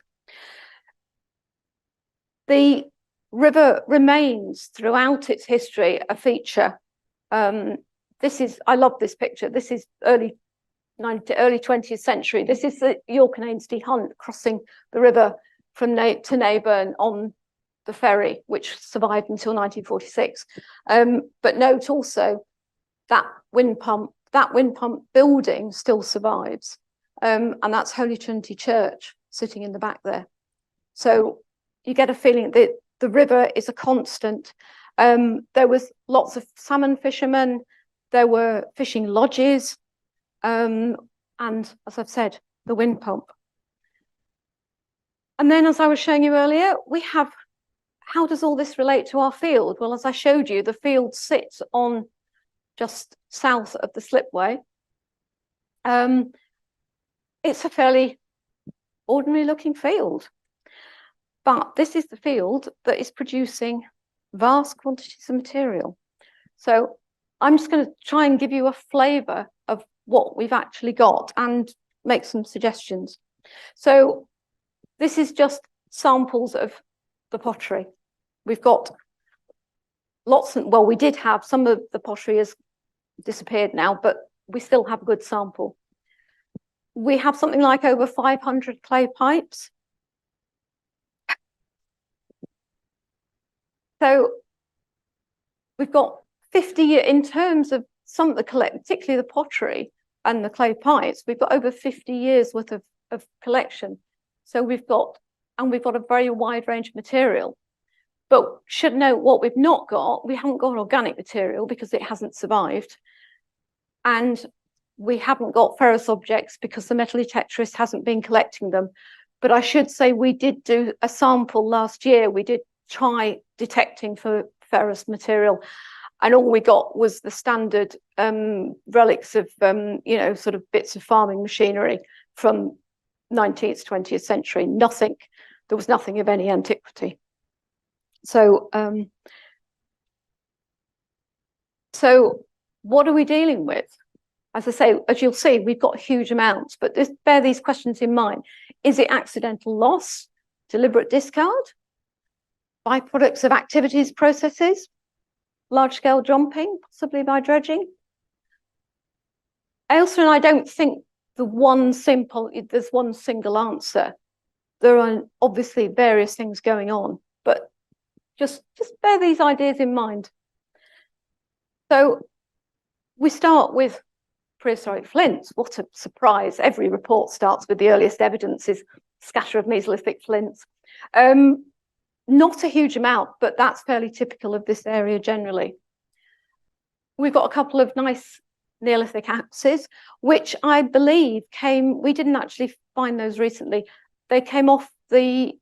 S14: The river remains throughout its history a feature. I love this picture. This is early 20th century. This is the York and Ainsty Hunt crossing the river from to Neyburn on the ferry, which survived until 1946. But note also that wind pump building still survives, and that's Holy Trinity Church sitting in the back there. So you get a feeling that the river is a constant. There was lots of salmon fishermen, there were fishing lodges, and as I've said, the wind pump. And then, as I was showing you earlier, we have, how does all this relate to our field? Well, as I showed you, the field sits on just south of the slipway. It's a fairly ordinary looking field, but this is the field that is producing vast quantities of material. So I'm just going to try and give you a flavour of what we've actually got and make some suggestions. So this is just samples of the pottery. We've got lots of, well, we did have some of the pottery has disappeared now, but we still have a good sample. We have something like over 500 clay pipes. So we've got 50 in terms of some of the particularly the pottery and the clay pipes, we've got over 50 years worth of collection. So we've got a very wide range of material. But should note what we've not got, we haven't got organic material because it hasn't survived. And we haven't got ferrous objects because the metal detectorist hasn't been collecting them. But I should say we did do a sample last year. We did try detecting for ferrous material, and all we got was the standard relics of, sort of bits of farming machinery from 19th, 20th century. Nothing, there was nothing of any antiquity. So, so what are we dealing with? As I say, as you'll see, we've got huge amounts, but bear these questions in mind. Is it accidental loss, deliberate discard, byproducts of activities, processes, large-scale dumping, possibly by dredging? Ailsa and I don't think there's one single answer. There are obviously various things going on, but just bear these ideas in mind. So we start with prehistoric flints. What a surprise. Every report starts with the earliest evidence is scatter of Mesolithic flints. Not a huge amount, but that's fairly typical of this area generally. We've got a couple of nice Neolithic axes, which I believe we didn't actually find those recently. They came off the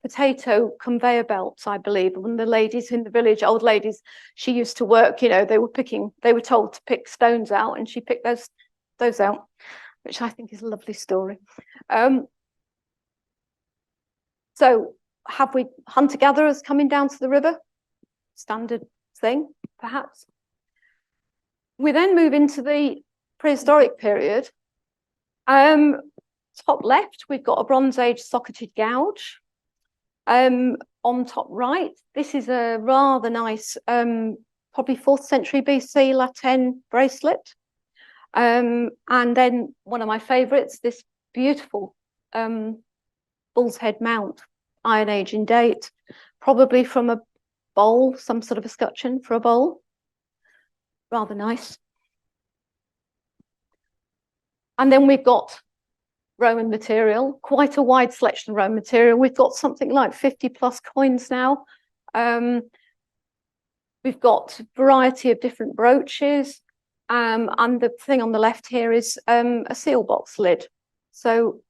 S14: potato conveyor belts, I believe. When the ladies in the village, old ladies, she used to work, you know, they were told to pick stones out, and she picked those out, which I think is a lovely story. So have we hunter-gatherers coming down to the river? Standard thing, perhaps. We then move into the prehistoric period. Top left, we've got a Bronze Age socketed gouge. On top right, this is a rather nice, probably 4th century BC Latin bracelet. And then one of my favourites, this beautiful bull's head mount, Iron Age in date, probably from a bowl, some sort of escutcheon for a bowl. Rather nice. And then we've got Roman material, quite a wide selection of Roman material. We've got something like 50 plus coins now. We've got a variety of different brooches. And the thing on the left here is a seal box lid. So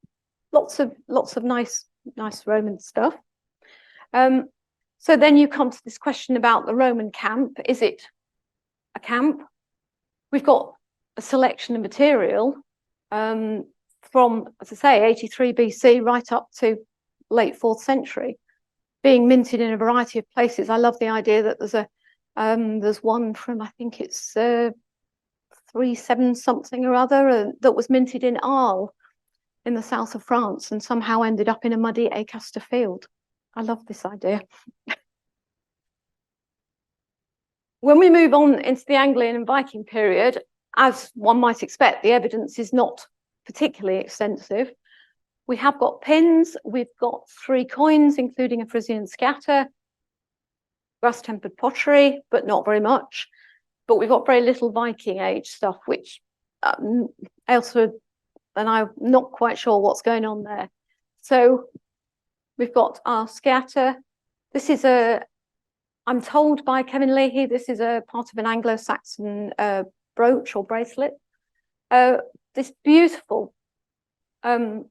S14: lots of nice Roman stuff. So then you come to this question about the Roman camp. Is it a camp? We've got a selection of material from, as I say, 83 BC right up to late 4th century, being minted in a variety of places. I love the idea that there's one from, I think it's 37 something or other that was minted in Arles in the south of France and somehow ended up in a muddy Acaster field. I love this idea. When we move on into the Anglian and Viking period, as one might expect, the evidence is not particularly extensive. We have got pins, we've got 3 coins, including a Frisian scatter, brass-tempered pottery, but not very much. But we've got very little Viking age stuff, which Ailsford and I'm not quite sure what's going on there. So we've got our scatter. This is I'm told by Kevin Leahy, this is a part of an Anglo-Saxon brooch or bracelet. This beautiful pin,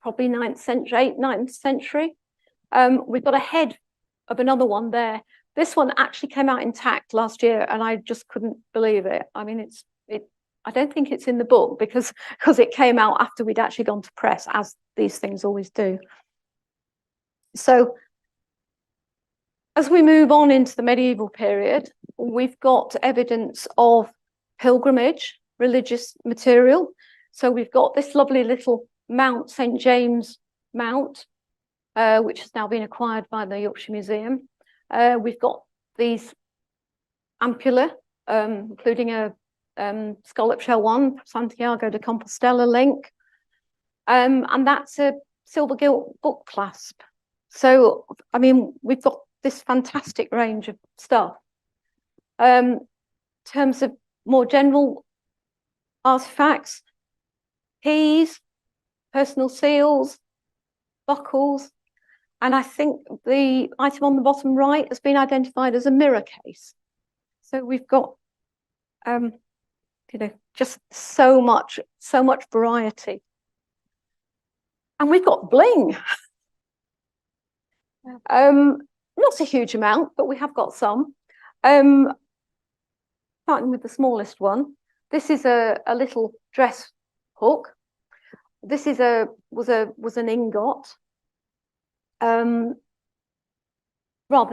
S14: probably 9th century, 9th century. We've got a head of another one there. This one actually came out intact last year, and I just couldn't believe it. I mean, I don't think it's in the book because it came out after we'd actually gone to press, as these things always do. So as we move on into the medieval period, we've got evidence of pilgrimage, religious material. So we've got this lovely little Mount St. James Mount, which has now been acquired by the Yorkshire Museum. We've got these ampulla, including a scallop shell one, Santiago de Compostela link. And that's a silver gilt book clasp. So, I mean, we've got this fantastic range of stuff. In terms of more general artifacts, keys, personal seals, buckles, and I think the item on the bottom right has been identified as a mirror case. So we've got, you know, just so much variety. And we've got bling. Not a huge amount, but we have got some. Starting with the smallest one. This is a little dress hook. This is was an ingot. Rather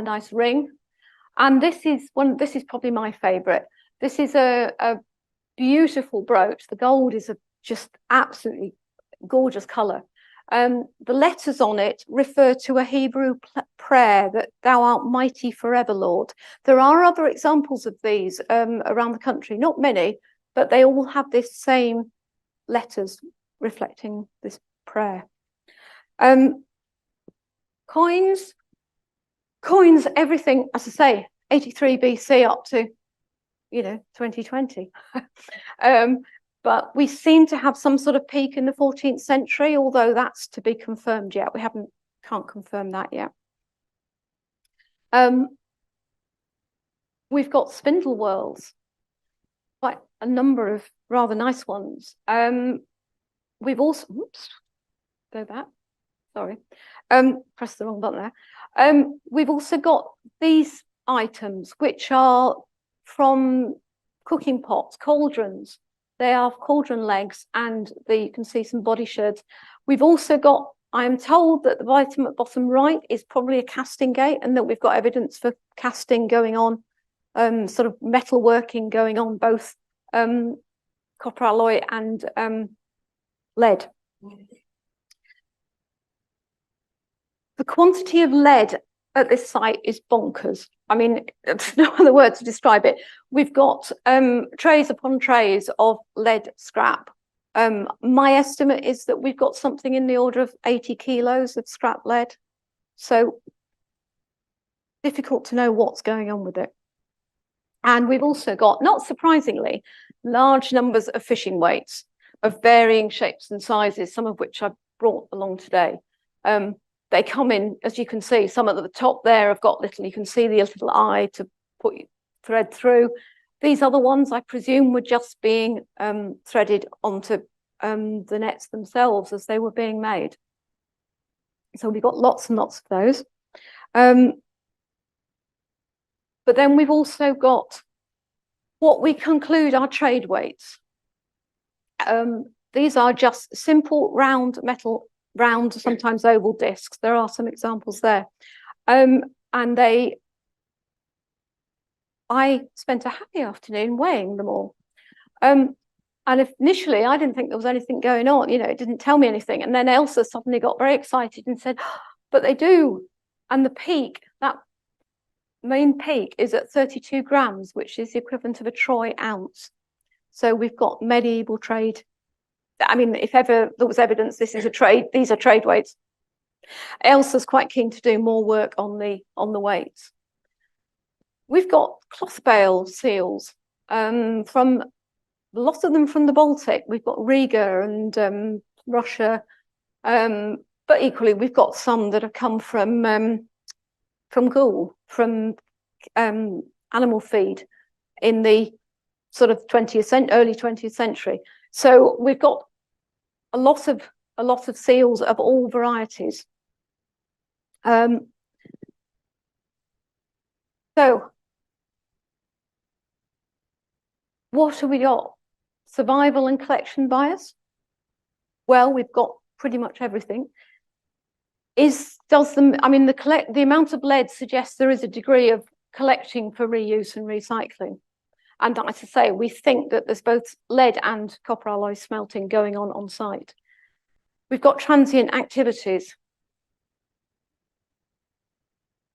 S14: nice ring. And this is probably my favorite. This is a beautiful brooch. The gold is a just absolutely gorgeous color. The letters on it refer to a Hebrew prayer that "Thou art mighty forever, Lord." There are other examples of these around the country, not many, but they all have this same letters reflecting this prayer. Coins, everything, as I say, 83 BC up to, 2020. But we seem to have some sort of peak in the 14th century, although that's to be confirmed yet. We can't confirm that yet. We've got spindle whorls, quite a number of rather nice ones. We've also, oops, go back, sorry, press the wrong button there. We've also got these items, which are from cooking pots, cauldrons. They are cauldron legs, and you can see some body sherds. We've also got, I am told that the item at bottom right is probably a casting gate, and that we've got evidence for casting going on, sort of metal working going on, both copper alloy and lead. The quantity of lead at this site is bonkers. I mean, there's no other word to describe it. We've got trays upon trays of lead scrap. My estimate is that we've got something in the order of 80 kilos of scrap lead. So difficult to know what's going on with it. And we've also got, not surprisingly, large numbers of fishing weights of varying shapes and sizes, some of which I've brought along today. They come in, as you can see, some at the top there have got little, you can see the little eye to put your thread through. These other ones, I presume, were just being threaded onto the nets themselves as they were being made. So we've got lots and lots of those. But then we've also got what we conclude are trade weights. These are just simple round metal, round, sometimes oval discs. There are some examples there. And I spent a happy afternoon weighing them all. And initially, I didn't think there was anything going on. It didn't tell me anything. And then Elsa suddenly got very excited and said, oh, but they do. And the peak, that main peak, is at 32 grams, which is the equivalent of a troy ounce. So we've got medieval trade. I mean, if ever there was evidence this is a trade, these are trade weights. Elsa's quite keen to do more work on the weights. We've got cloth bale seals, from lots of them from the Baltic. We've got Riga and Russia, but equally we've got some that have come from Guildhall, from animal feed in the sort of early 20th century. So we've got a lot of seals of all varieties. So what have we got? Survival and collection bias? Well, we've got pretty much everything. The amount of lead suggests there is a degree of collecting for reuse and recycling. And as I say, we think that there's both lead and copper alloy smelting going on site. We've got transient activities.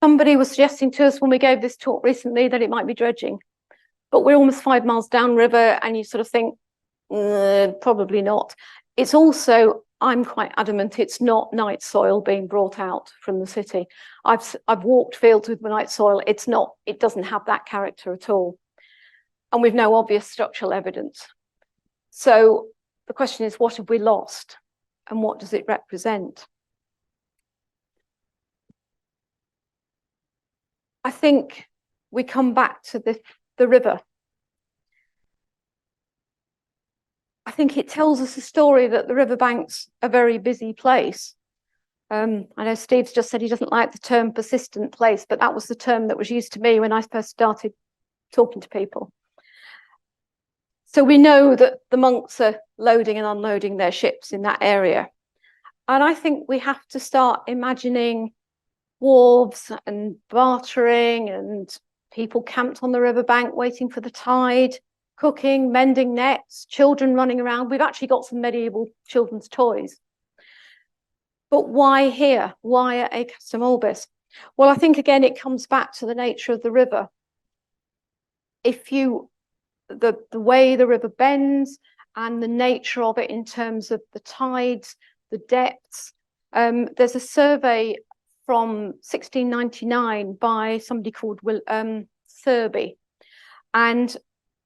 S14: Somebody was suggesting to us when we gave this talk recently that it might be dredging, but we're almost 5 miles downriver, and you sort of think, probably not. It's also, I'm quite adamant, it's not night soil being brought out from the city. I've walked fields with night soil. It doesn't have that character at all. And we've no obvious structural evidence. So the question is, what have we lost? And what does it represent? I think we come back to the river. I think it tells us a story that the riverbank's a very busy place. I know Steve's just said he doesn't like the term persistent place, but that was the term that was used to me when I first started talking to people. So we know that the monks are loading and unloading their ships in that area. And I think we have to start imagining wharves and bartering and people camped on the riverbank waiting for the tide, cooking, mending nets, children running around. We've actually got some medieval children's toys. But why here? Why at Acaster Malbis? Well, I think, again, it comes back to the nature of the river. The way the river bends and the nature of it in terms of the tides, the depths. There's a survey from 1699 by somebody called Thurby, and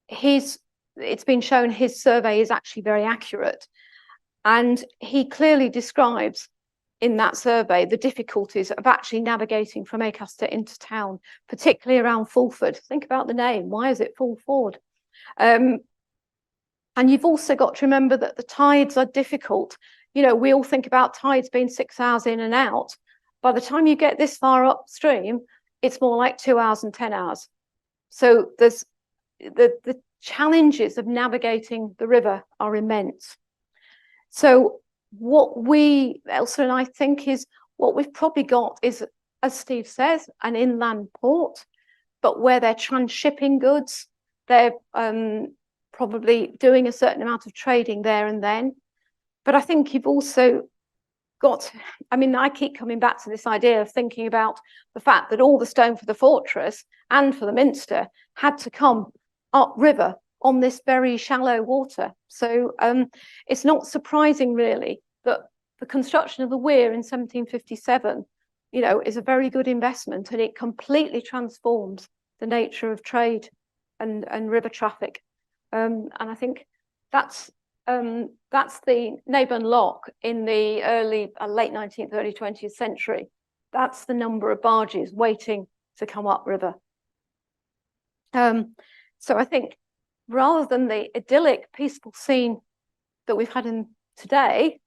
S14: it's been shown his survey is actually very accurate, and he clearly describes in that survey the difficulties of actually navigating from Acaster into town, particularly around Fulford. Think about the name. Why is it Fulford? And you've also got to remember that the tides are difficult. You know, we all think about tides being 6 hours in and out. By the time you get this far upstream, it's more like 2 hours and 10 hours. So there's the challenges of navigating the river are immense. So what Elsa and I think is what we've probably got is, as Steve says, an inland port, but where they're transshipping goods, they're probably doing a certain amount of trading there and then. But I think you've also got, I mean, I keep coming back to this idea of thinking about the fact that all the stone for the fortress and for the minster had to come upriver on this very shallow water. So it's not surprising really that the construction of the weir in 1757, you know, is a very good investment, and it completely transforms the nature of trade and river traffic. And I think that's the Naburn Lock in the late 19th, early 20th century. That's the number of barges waiting to come upriver. So I think rather than the idyllic, peaceful scene that we've had in today,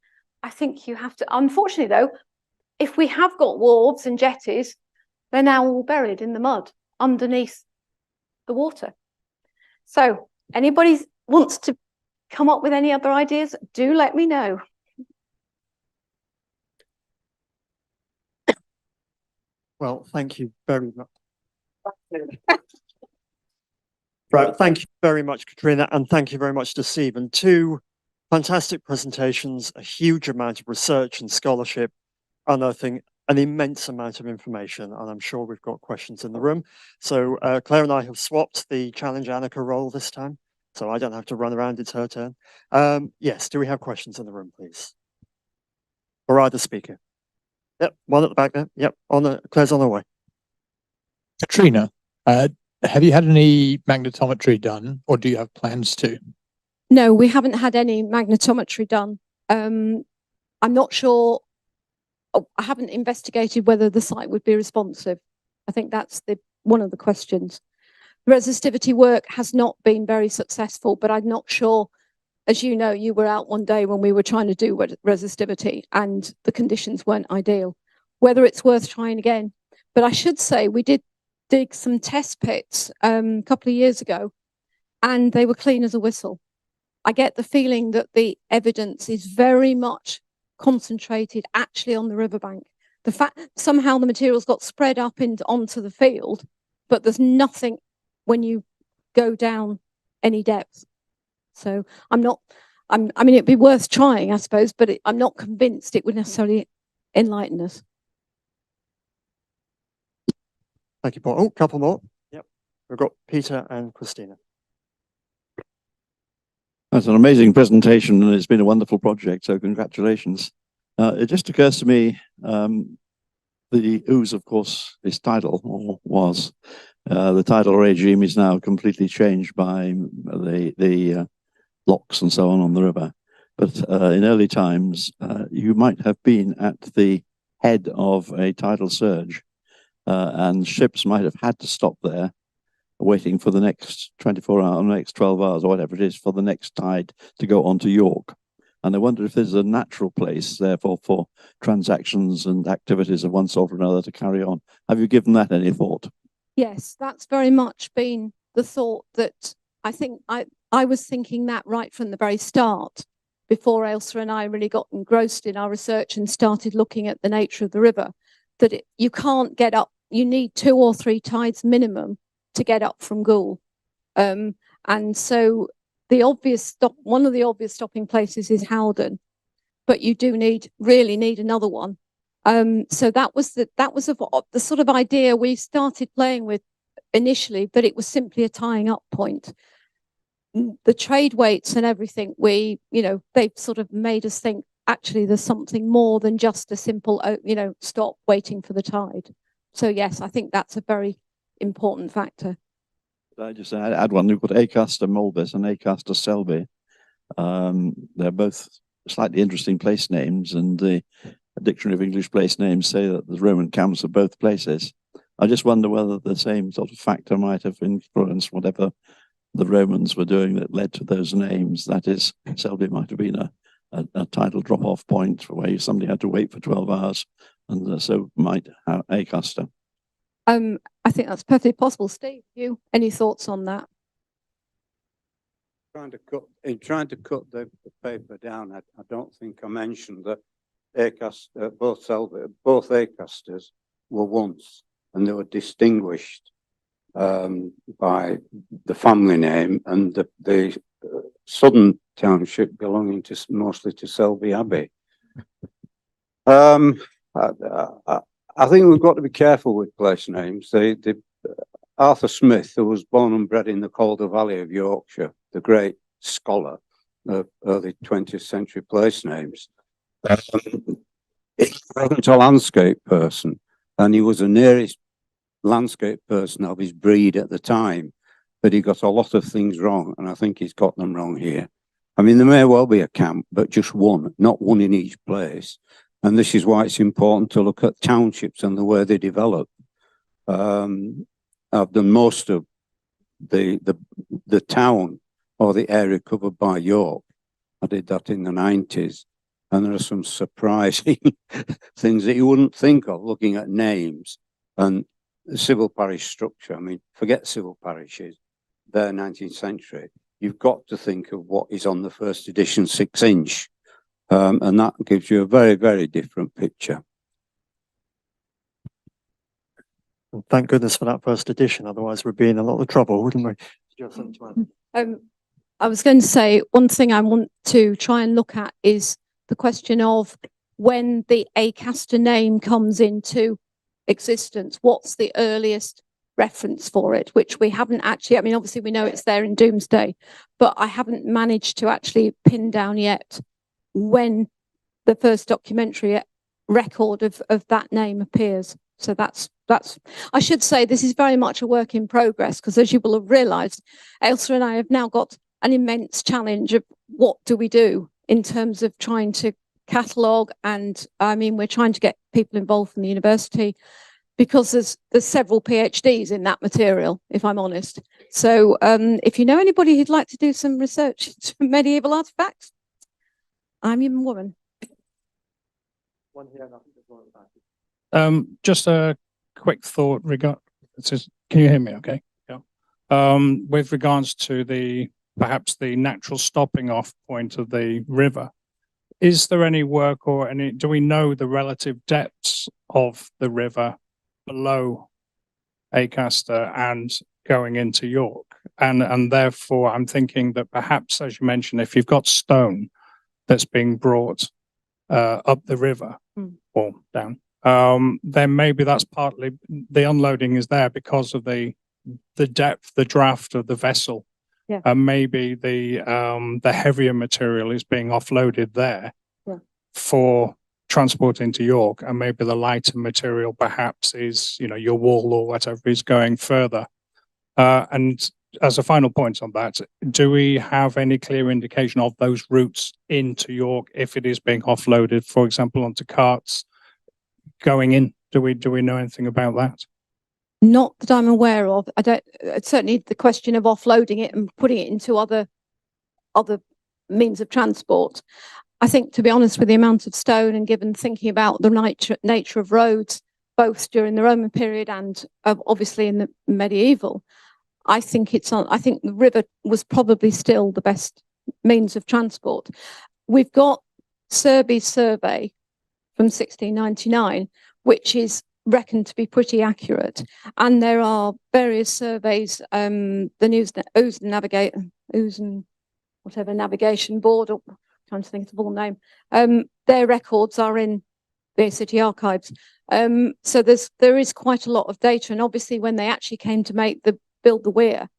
S14: I think you have to, unfortunately though, if we have got wharves and jetties, they're now all buried in the mud underneath the water. So anybody wants to come up with any other ideas, do let me know.
S8: Well, thank you very much. Right, thank you very much, Catrina, and thank you very much to Stephen. Two fantastic presentations, a huge amount of research and scholarship, unearthing an immense amount of information, and I'm sure we've got questions in the room. So Claire and I have swapped the Challenge Annika role this time, so I don't have to run around, it's her turn. Yes, do we have questions in the room, please? For either speaker. Yep, one at the back there. Yep, Claire's on her way.
S15: Catrina, have you had any magnetometry done, or do you have plans to?
S14: No, we haven't had any magnetometry done. I'm not sure. I haven't investigated whether the site would be responsive. I think that's one of the questions. Resistivity work has not been very successful, but I'm not sure. As you know, you were out one day when we were trying to do resistivity and the conditions weren't ideal. Whether it's worth trying again. But I should say we did dig some test pits a couple of years ago, and they were clean as a whistle. I get the feeling that the evidence is very much concentrated actually on the riverbank. The fact somehow the materials got spread up onto the field, but there's nothing when you go down any depth. So I mean, it'd be worth trying, I suppose, but I'm not convinced it would necessarily enlighten us.
S8: Thank you, Paul. Oh, couple more. Yep, we've got Peter and Christina.
S16: That's an amazing presentation, and it's been a wonderful project, so congratulations. It just occurs to me, the ooze, of course, is tidal, or was. The tidal regime is now completely changed by the locks and so on the river. But in early times, you might have been at the head of a tidal surge, and ships might have had to stop there, waiting for the next 24 hours, next 12 hours, or whatever it is, for the next tide to go on to York. And I wonder if there's a natural place, therefore, for transactions and activities of one sort or another to carry on. Have you given that any thought?
S14: Yes, that's very much been the thought that I think I was thinking that right from the very start, before Ailsa and I really got engrossed in our research and started looking at the nature of the river, that you can't get up, you need 2 or 3 tides minimum to get up from Goole. And so one of the obvious stopping places is Howden, but you do really need another one. So that was the sort of idea we started playing with initially, but it was simply a tying up point. the trade weights and everything, they've sort of made us think actually there's something more than just a simple, stop waiting for the tide. So yes, I think that's a very important factor.
S16: I just add one. We've got Acaster Malbis and Acaster Selby. They're both slightly interesting place names, and the Dictionary of English Place Names say that the Roman camps are both places. I just wonder whether the same sort of factor might have influenced whatever the Romans were doing that led to those names. That is, Selby might have been a tidal drop-off point where somebody had to wait for 12 hours, and so might have Acaster.
S14: I think that's perfectly possible. Steve, any thoughts on that?
S10: Trying to cut the paper down, I don't think I mentioned that Acaster, both Acasters were once, and they were distinguished by the family name and the southern township belonging to mostly to Selby Abbey. I think we've got to be careful with place names. Arthur Smith, who was born and bred in the Calder Valley of Yorkshire, the great scholar of early 20th century place names, he wasn't a landscape person, and he was the nearest landscape person of his breed at the time, but he got a lot of things wrong, and I think he's got them wrong here. I mean, there may well be a camp, but just one, not one in each place. And this is why it's important to look at townships and the way they develop. I've done most of the town or the area covered by York. I did that in the 90s. And there are some surprising things that you wouldn't think of looking at names and the civil parish structure. I mean, forget civil parishes, they're 19th century. You've got to think of what is on the first edition 6-inch. And that gives you a very, very different picture.
S8: Well, thank goodness for that first edition. Otherwise, we'd be in a lot of trouble, wouldn't we?
S14: I was going to say one thing I want to try and look at is the question of when the Acaster name comes into existence. What's the earliest reference for it, which we haven't actually, I mean, obviously we know it's there in Doomsday, but I haven't managed to actually pin down yet when the first documentary record of that name appears. So that's I should say this is very much a work in progress, because as you will have realised, Ailsa and I have now got an immense challenge of what do we do in terms of trying to catalogue, and I mean we're trying to get people involved from the university, because there's several PhDs in that material, if I'm honest. So if you know anybody who'd like to do some research into medieval artefacts, I'm your woman.
S15: Just a quick thought can you hear me okay? Yeah. With regards to perhaps the natural stopping off point of the river, is there any work or do we know the relative depths of the river below Acaster and going into York? And therefore I'm thinking that perhaps, as you mentioned, if you've got stone that's being brought up the river or down, then maybe that's partly the unloading is there because of the depth, the draft of the vessel.
S14: Yeah.
S15: And maybe the heavier material is being offloaded there for transport into York, and maybe the lighter material perhaps is, your wall or whatever is going further. And as a final point on that, do we have any clear indication of those routes into York if it is being offloaded, for example, onto carts going in? Do we know anything about that?
S14: Not that I'm aware of. I don't. Certainly, the question of offloading it and putting it into other means of transport. I think, to be honest, with the amount of stone and given thinking about the nature of roads, both during the Roman period and obviously in the medieval, I think the river was probably still the best means of transport. We've got Serby's survey from 1699, which is reckoned to be pretty accurate, and there are various surveys. The Oozen Navigation Board, or I'm trying to think of the full name. Their records are in the city archives. So there is quite a lot of data, and obviously when they actually came to build the weir,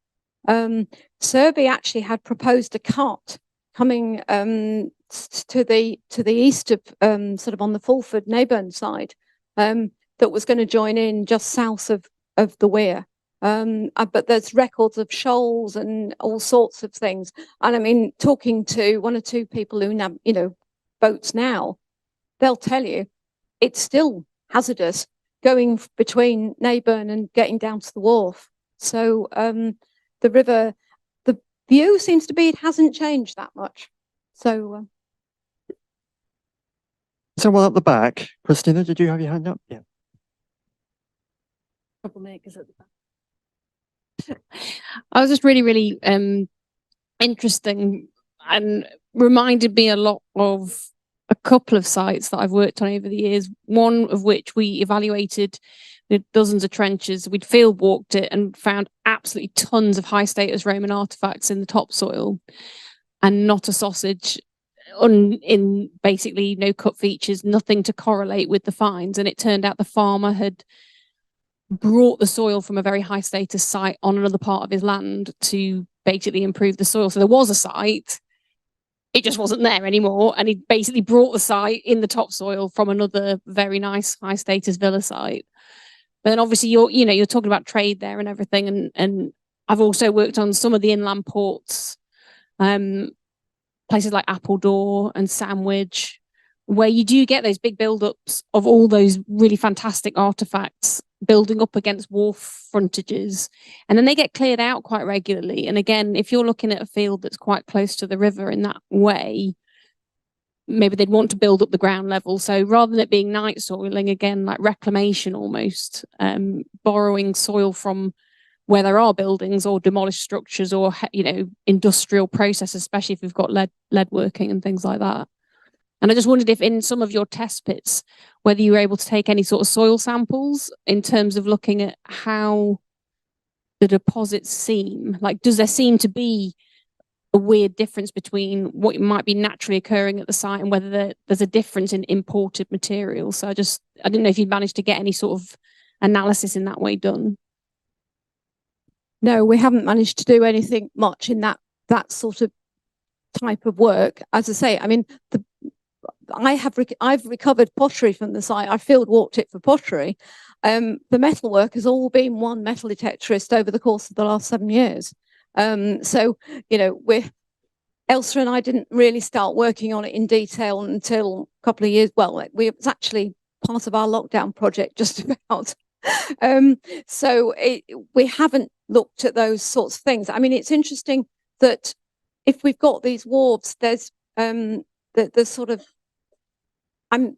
S14: Serby actually had proposed a cut coming to the east of sort of on the Fulford Neyburn side that was going to join in just south of the weir. But there's records of shoals and all sorts of things. And I mean, talking to one or two people who have, you know, boats now, they'll tell you it's still hazardous going between Neyburn and getting down to the wharf. So the river, the view seems to be it hasn't changed that much. So.
S8: Someone at the back, Christina, did you have your hand up? Yeah.
S1: Troublemakers at the back.
S17: I was just really interesting and reminded me a lot of a couple of sites that I've worked on over the years, one of which we evaluated with dozens of trenches. We'd field walked it and found absolutely tons of high status Roman artifacts in the topsoil and not a sausage in basically no cut features, nothing to correlate with the finds. And it turned out the farmer had brought the soil from a very high status site on another part of his land to basically improve the soil. So there was a site, it just wasn't there anymore. And he basically brought the site in the topsoil from another very nice high status villa site. But then obviously you're talking about trade there and everything. And I've also worked on some of the inland ports, places like Appledore and Sandwich, where you do get those big build-ups of all those really fantastic artifacts building up against wharf frontages, and then they get cleared out quite regularly. And again, if you're looking at a field that's quite close to the river in that way, maybe they'd want to build up the ground level. So rather than it being night soiling, again, like reclamation almost, borrowing soil from where there are buildings or demolished structures or, you know, industrial processes, especially if we've got lead working and things like that. And I just wondered if in some of your test pits, whether you were able to take any sort of soil samples in terms of looking at how the deposits seem. Like, does there seem to be a weird difference between what might be naturally occurring at the site and whether there's a difference in imported materials? So I didn't know if you'd managed to get any sort of analysis in that way done.
S14: No, we haven't managed to do anything much in that sort of type of work. As I say, I mean, I've recovered pottery from the site. I field walked it for pottery. The metalwork has all been one metal detectorist over the course of the last 7 years. So, you know, Elsa and I didn't really start working on it in detail until a couple of years. Well, it was actually part of our lockdown project, just about. So we haven't looked at those sorts of things. I mean, it's interesting that if we've got these wharves, there's sort of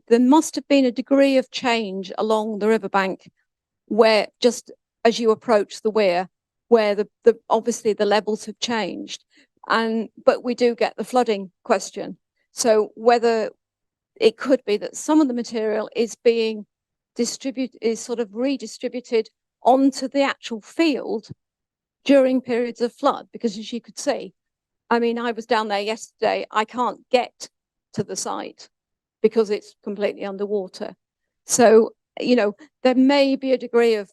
S14: there must have been a degree of change along the riverbank where just as you approach the weir, where the obviously the levels have changed, but we do get the flooding question. So whether it could be that some of the material is being sort of redistributed onto the actual field during periods of flood, because as you could see, I mean, I was down there yesterday, I can't get to the site because it's completely underwater. So, you know, there may be a degree of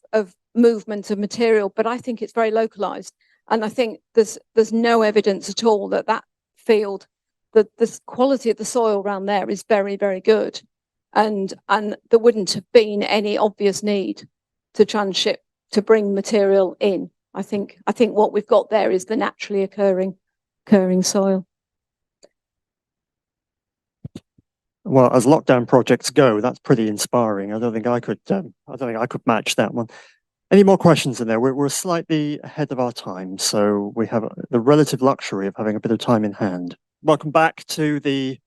S14: movement of material, but I think it's very localized. And I think there's no evidence at all that field, the quality of the soil around there is very, very good. And there wouldn't have been any obvious need to transship to bring material in. I think what we've got there is the naturally occurring soil.
S8: Well, as lockdown projects go, that's pretty inspiring. I don't think I could match that one. Any more questions in there? We're slightly ahead of our time, so we have the relative luxury of having a bit of time in hand. Welcome back to the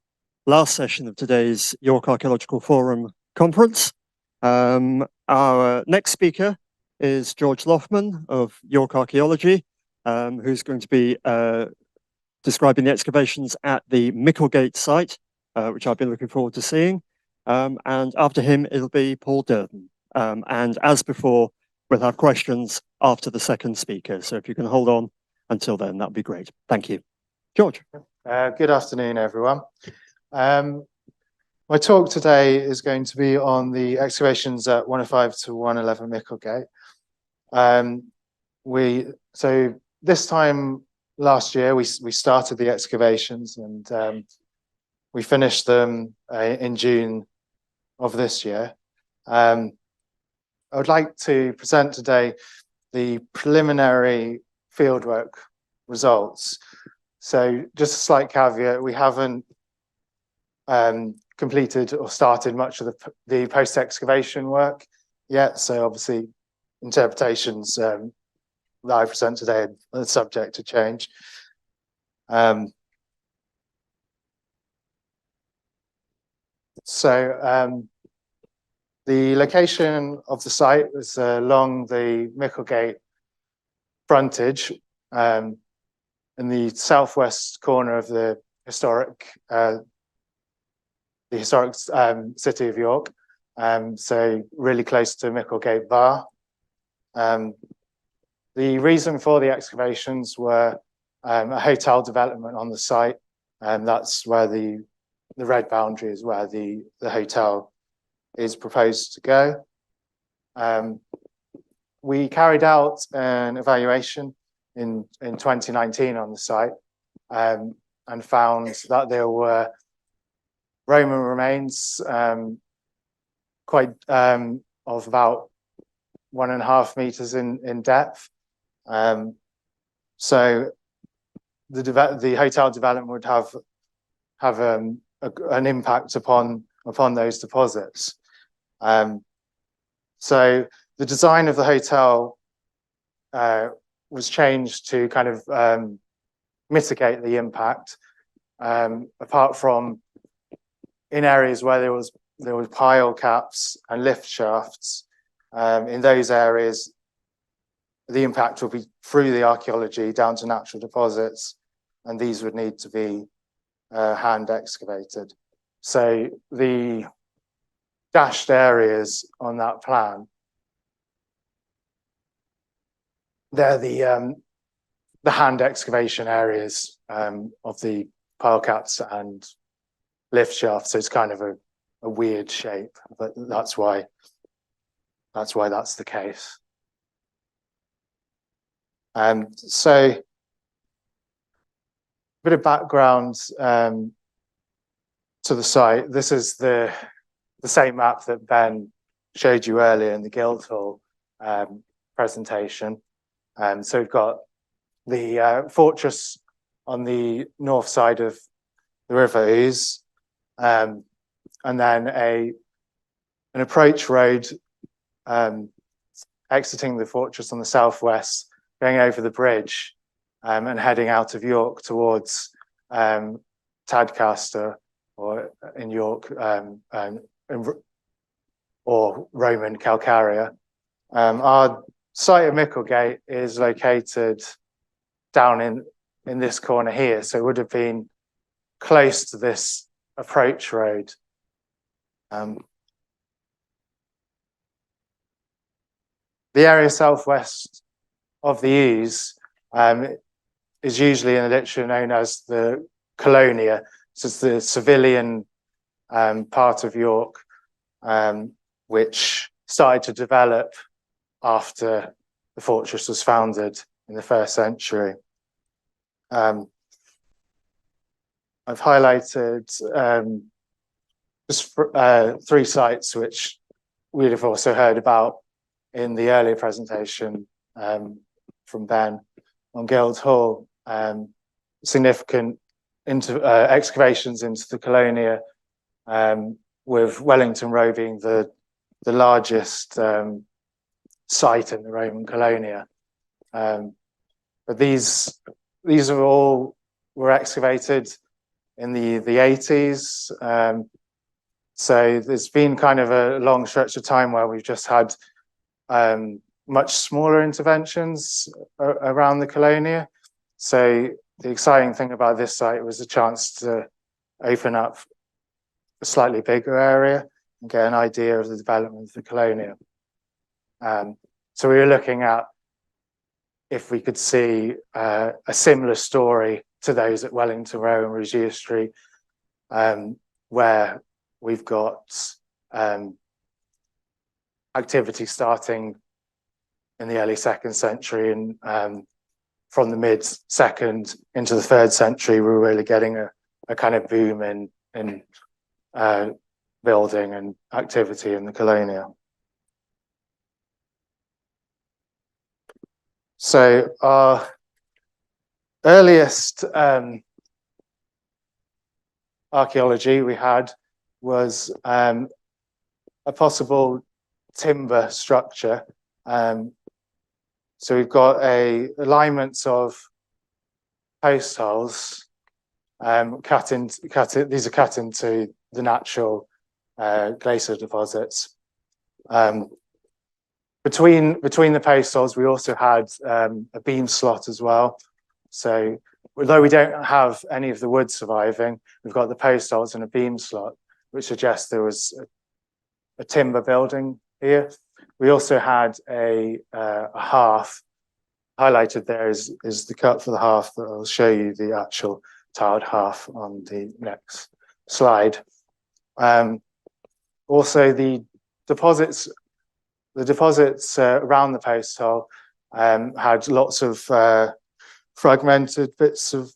S8: last session of today's York Archaeological Forum conference. Our next speaker is George Loffman of York Archaeology, who's going to be describing the excavations at the Micklegate site, which I've been looking forward to seeing. And after him, it'll be Paul Durdin. And as before, we'll have questions after the second speaker. So if you can hold on until then, that'd be great. Thank you. George.
S18: Good afternoon, everyone. My talk today is going to be on the excavations at 105 to 111 Micklegate. So this time last year, we started the excavations, and we finished them in June of this year. I would like to present today the preliminary fieldwork results. So just a slight caveat, we haven't completed or started much of the post-excavation work yet. So obviously interpretations that I present today are subject to change. The location of the site was along the Micklegate frontage in the southwest corner of the historic city of York, so really close to Micklegate Bar. The reason for the excavations were a hotel development on the site, and that's where the red boundary is where the hotel is proposed to go. We carried out an evaluation in 2019 on the site, and found that there were Roman remains quite of about 1.5 meters in depth. So the hotel development would have an impact upon those deposits. So the design of the hotel was changed to kind of mitigate the impact, apart from in areas where there was pile caps and lift shafts. In those areas, the impact will be through the archaeology down to natural deposits, and these would need to be hand excavated. So the dashed areas on that plan, they're the hand excavation areas of the pile caps and lift shafts. So it's kind of a weird shape, but that's why that's the case. So a bit of background to the site. This is the same map that Ben showed you earlier in the Guildhall presentation. So we've got the fortress on the north side of the River Ouse, and then an approach road exiting the fortress on the southwest, going over the bridge and heading out of York towards Tadcaster, or in York, or Roman Calcarea. Our site of Micklegate is located down in this corner here, so it would have been close to this approach road. The area southwest of the Ouse is usually in the literature known as the Colonia. So it's the civilian part of York, which started to develop after the fortress was founded in the 1st century. I've highlighted just 3 sites which we'd have also heard about in the earlier presentation from Ben on Guildhall. Significant excavations into the Colonia, with Wellington Row being the largest site in the Roman Colonia. But these are all were excavated in the 80s. So there's been kind of a long stretch of time where we've just had much smaller interventions around the Colonia. So the exciting thing about this site was a chance to open up a slightly bigger area and get an idea of the development of the Colonia. So we were looking at if we could see a similar story to those at Wellington Row and Regia Street, where we've got activity starting in the early 2nd century and from the mid-2nd into the 3rd century, we were really getting a kind of boom in building and activity in the Colonia. So our earliest archaeology we had was a possible timber structure. So we've got alignments of post holes these are cut into the natural glacier deposits. Between the post holes, we also had a beam slot as well. So although we don't have any of the wood surviving, we've got the post holes and a beam slot, which suggests there was a timber building here. We also had a hearth. Highlighted there is the cut for the hearth, that I'll show you the actual tiled hearth on the next slide. Also, the deposits around the post hole had lots of fragmented bits of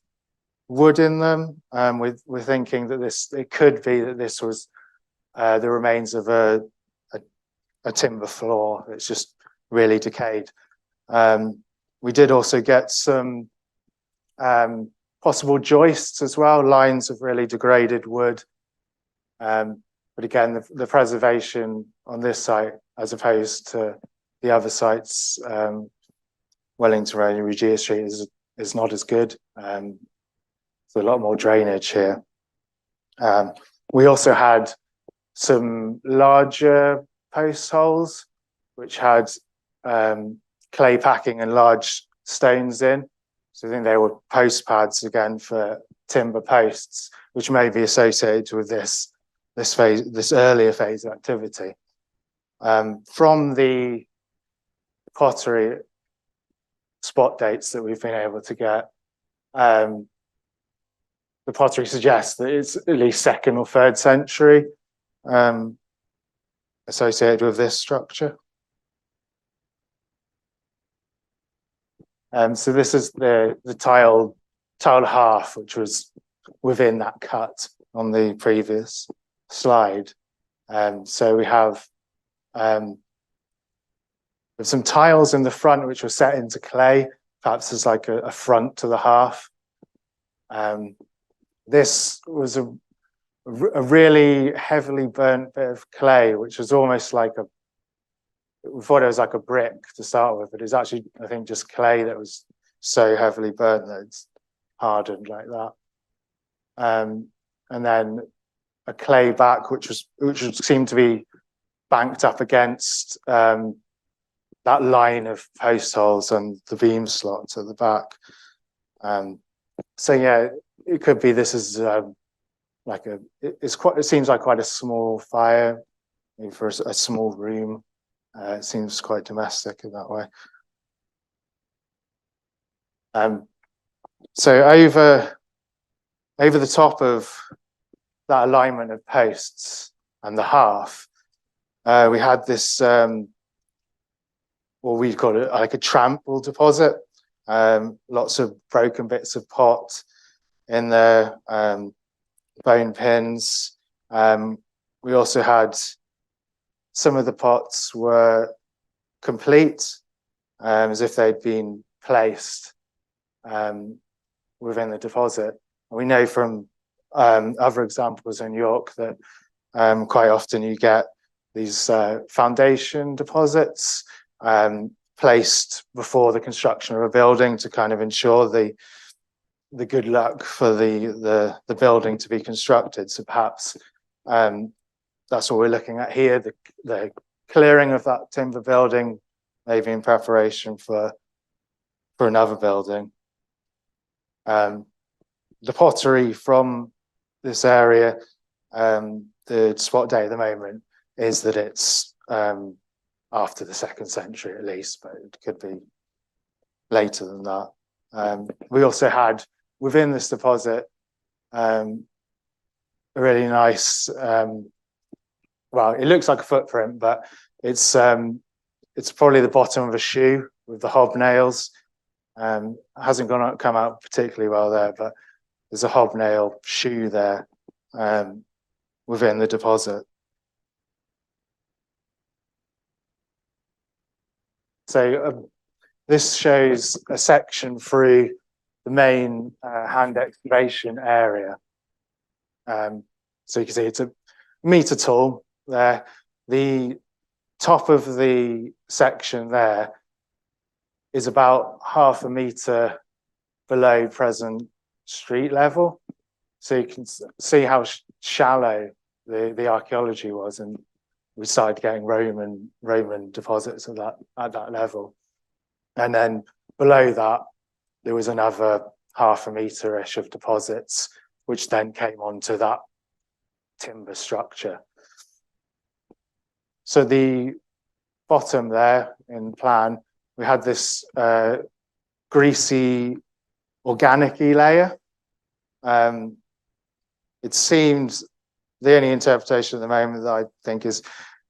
S18: wood in them. We're thinking that it could be that this was the remains of a timber floor. It's just really decayed. We did also get some possible joists as well, lines of really degraded wood. But again, the preservation on this site, as opposed to the other sites, Wellington Road and Regia Street, is not as good. There's a lot more drainage here. We also had some larger post holes, which had clay packing and large stones in. So I think they were post pads again for timber posts, which may be associated with this earlier phase of activity. From the pottery spot dates that we've been able to get, the pottery suggests that it's at least 2nd or 3rd century associated with this structure. So this is the tiled hearth, which was within that cut on the previous slide. So we have some tiles in the front which were set into clay, perhaps as like a front to the hearth. This was a really heavily burnt bit of clay, which was almost like we thought it was like a brick to start with, but it's actually, I think, just clay that was so heavily burnt that it's hardened like that. And then a clay back, which seemed to be banked up against that line of post holes and the beam slots at the back. So yeah, it could be this is it seems like quite a small fire, maybe for a small room. It seems quite domestic in that way. So over the top of that alignment of posts and the hearth, we had this, well, we call it like a trample deposit. Lots of broken bits of pot in there, bone pins. We also had some of the pots were complete, as if they'd been placed within the deposit. And we know from other examples in York that quite often you get these foundation deposits placed before the construction of a building to kind of ensure the good luck for the building to be constructed. So perhaps that's what we're looking at here, the clearing of that timber building, maybe in preparation for another building. The pottery from this area, the spot date at the moment is that it's after the 2nd century at least, but it could be later than that. We also had within this deposit a really nice, well, it looks like a footprint, but it's probably the bottom of a shoe with the hobnails. Hasn't come out particularly well there, but there's a hobnail shoe there within the deposit. So this shows a section through the main hand excavation area. So you can see it's a metre tall there. The top of the section there is about half a metre below present street level. So you can see how shallow the archaeology was, and we started getting Roman deposits at that level. And then below that, there was another half a metre-ish of deposits, which then came onto that timber structure. So the bottom there in plan, we had this greasy, organic-y layer. It seems the only interpretation at the moment that I think is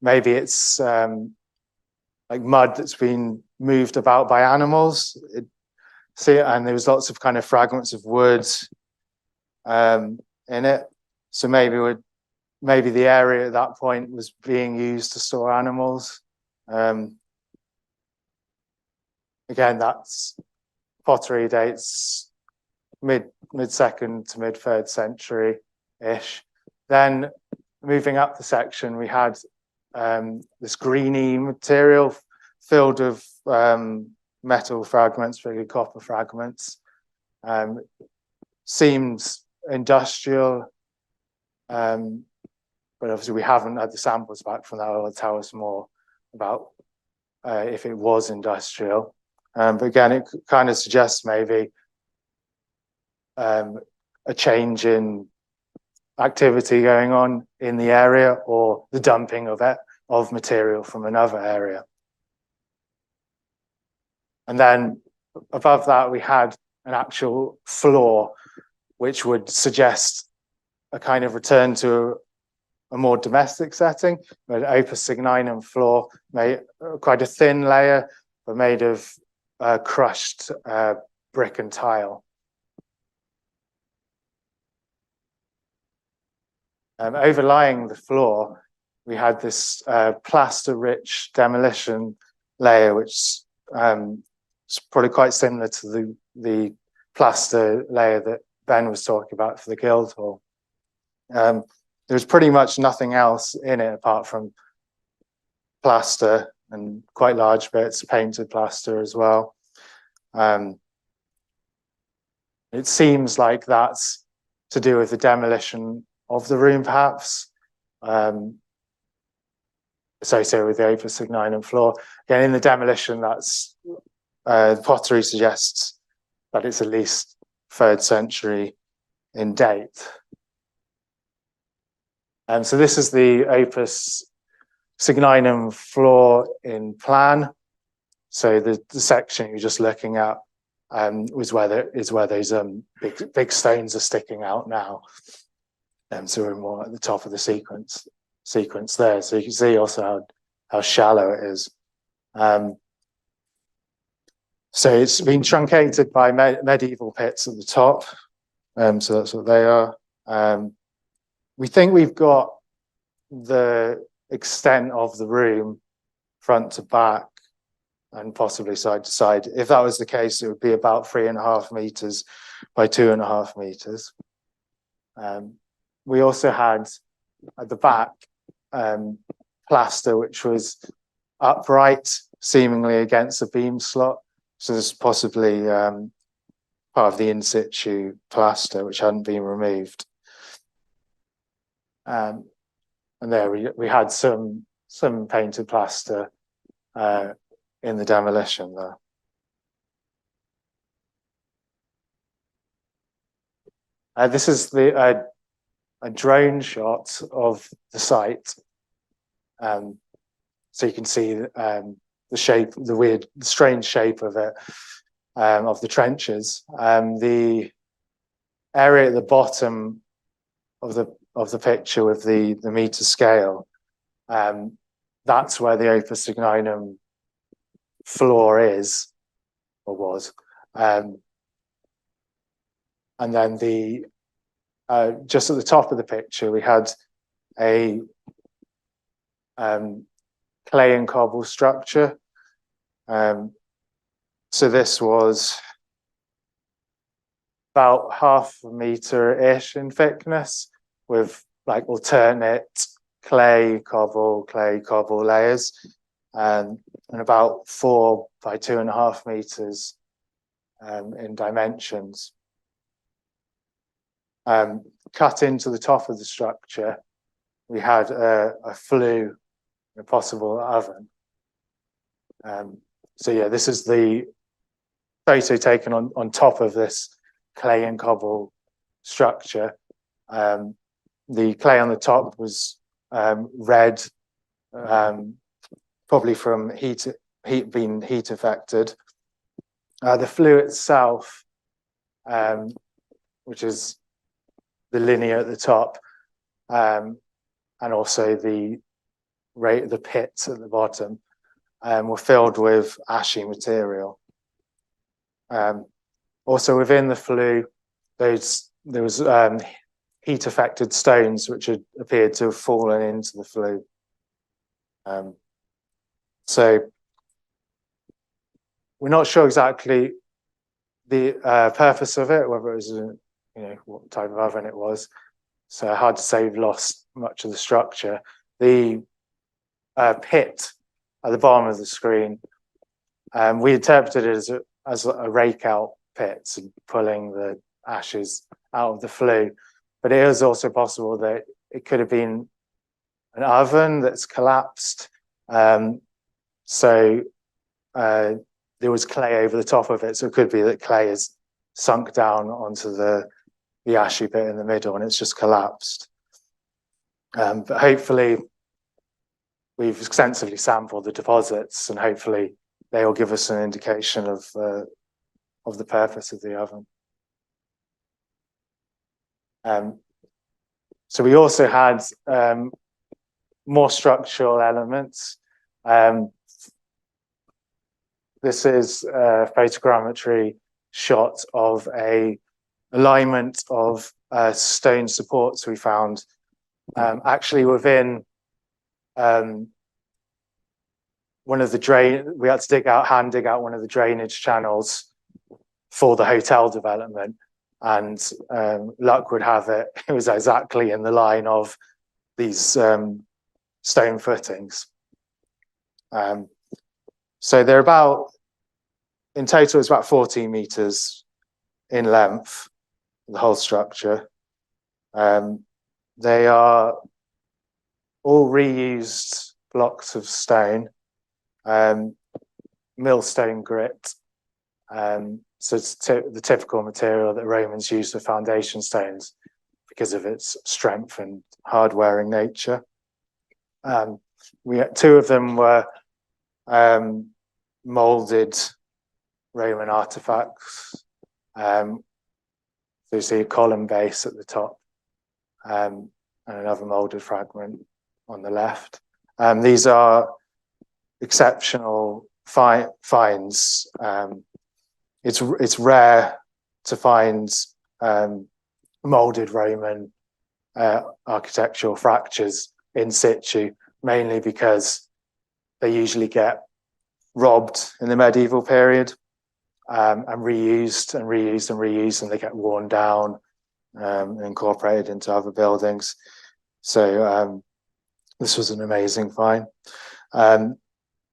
S18: maybe it's like mud that's been moved about by animals. And there was lots of kind of fragments of wood in it. So maybe the area at that point was being used to store animals. Again, that's pottery dates mid-second to mid-3rd century-ish. Then moving up the section, we had this greeny material filled with metal fragments, really copper fragments. Seems industrial, but obviously we haven't had the samples back from that. Will tell us more about if it was industrial. But again, it kind of suggests maybe a change in activity going on in the area, or the dumping of material from another area. And then above that, we had an actual floor, which would suggest a kind of return to a more domestic setting, an opus signinum floor, made quite a thin layer, but made of crushed brick and tile. Overlying the floor, we had this plaster-rich demolition layer, which is probably quite similar to the plaster layer that Ben was talking about for the Guildhall. There was pretty much nothing else in it apart from plaster and quite large bits, painted plaster as well. It seems like that's to do with the demolition of the room, perhaps, associated with the opus signinum floor. Again, in the demolition, that's pottery suggests that it's at least 3rd century in date. So this is the opus signinum floor in plan. So the section you're just looking at is where those big stones are sticking out now. So we're more at the top of the sequence there. So you can see also how shallow it is. So it's been truncated by medieval pits at the top. So that's what they are. We think we've got the extent of the room front to back and possibly side to side. If that was the case, it would be about 3.5 meters by 2.5 meters. We also had at the back plaster, which was upright, seemingly against a beam slot. So this is possibly part of the in situ plaster, which hadn't been removed. And there we had some painted plaster in the demolition there. This is a drone shot of the site. So you can see the shape, the strange shape of it, of the trenches. The area at the bottom of the picture with the meter scale, that's where the opus signinum floor is, or was. And then just at the top of the picture, we had a clay and cobble structure. So this was about 0.5 meter-ish in thickness, with like alternate clay, cobble layers, and about 4 by 2.5 meters in dimensions. Cut into the top of the structure, we had a flue, a possible oven. So yeah, this is the photo taken on top of this clay and cobble structure. The clay on the top was red, probably from being heat affected. The flue itself, which is the linear at the top, and also the pits at the bottom, were filled with ashy material. Also within the flue, there was heat affected stones which had appeared to have fallen into the flue. So we're not sure exactly the purpose of it, whether it was what type of oven it was. So hard to say, we've lost much of the structure. The pit at the bottom of the screen, we interpreted it as a rake out pit, so pulling the ashes out of the flue. But it is also possible that it could have been an oven that's collapsed. So there was clay over the top of it. So it could be that clay has sunk down onto the ashy bit in the middle and it's just collapsed. But hopefully we've extensively sampled the deposits, and hopefully they will give us an indication of the purpose of the oven. So we also had more structural elements. This is a photogrammetry shot of a alignment of stone supports we found actually within one of the we had to hand dig out one of the drainage channels for the hotel development, and luck would have it, it was exactly in the line of these stone footings. So they're in total it's about 14 meters in length, the whole structure. They are all reused blocks of stone, millstone grit. So it's the typical material that Romans used for foundation stones because of its strength and hard-wearing nature. Two of them were molded Roman artifacts. So you see a column base at the top, and another molded fragment on the left. These are exceptional finds. It's rare to find molded Roman architectural fractures in situ, mainly because they usually get robbed in the medieval period, and reused and reused and reused, and they get worn down and incorporated into other buildings. So this was an amazing find.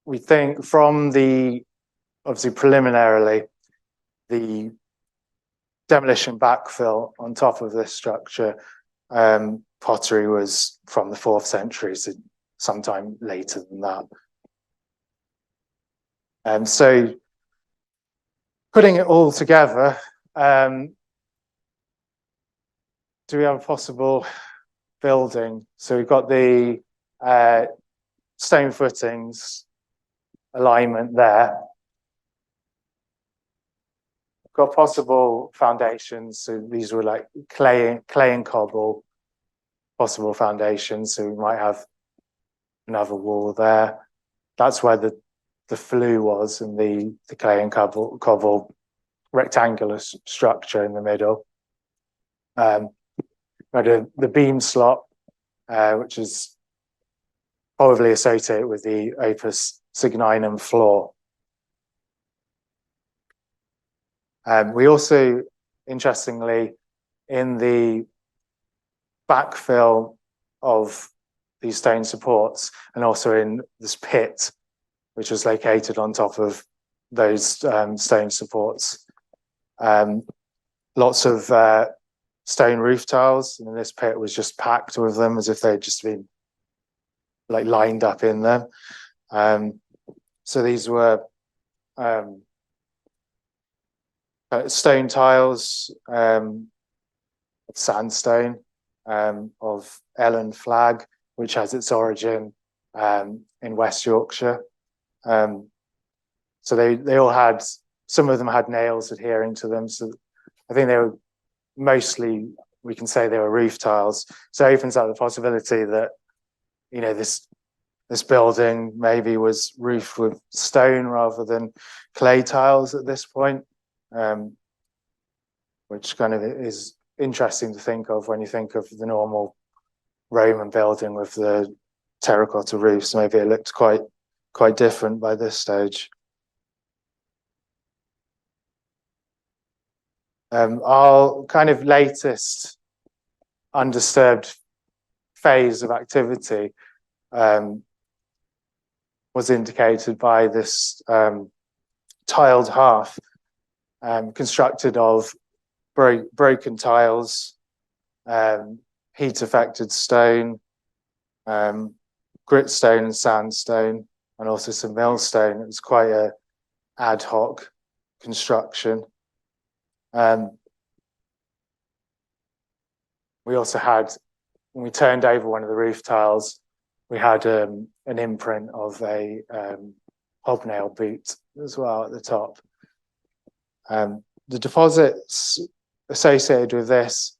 S18: We think from obviously preliminarily, the demolition backfill on top of this structure, pottery was from the 4th century, so sometime later than that. So putting it all together, do we have a possible building? So we've got the stone footings alignment there. We've got possible foundations. So these were like clay and cobble possible foundations. So we might have another wall there. That's where the flue was, and the clay and cobble rectangular structure in the middle. Had the beam slot, which is probably associated with the opus signinum floor. We also, interestingly, in the backfill of these stone supports, and also in this pit, which was located on top of those stone supports, lots of stone roof tiles, and this pit was just packed with them as if they'd just been like lined up in them. So these were stone tiles, sandstone, of Ellen Flag, which has its origin in West Yorkshire. So they all had, some of them had nails adhering to them. So I think they were mostly, we can say they were roof tiles. So it opens up the possibility that, you know, this building maybe was roofed with stone rather than clay tiles at this point, which kind of is interesting to think of when you think of the normal Roman building with the terracotta roofs. Maybe it looked quite different by this stage. Our kind of latest undisturbed phase of activity was indicated by this tiled hearth constructed of broken tiles, heat affected stone, grit stone and sandstone, and also some millstone. It was quite a ad hoc construction. We also had, when we turned over one of the roof tiles, we had an imprint of a hobnail boot as well at the top. The deposits associated with this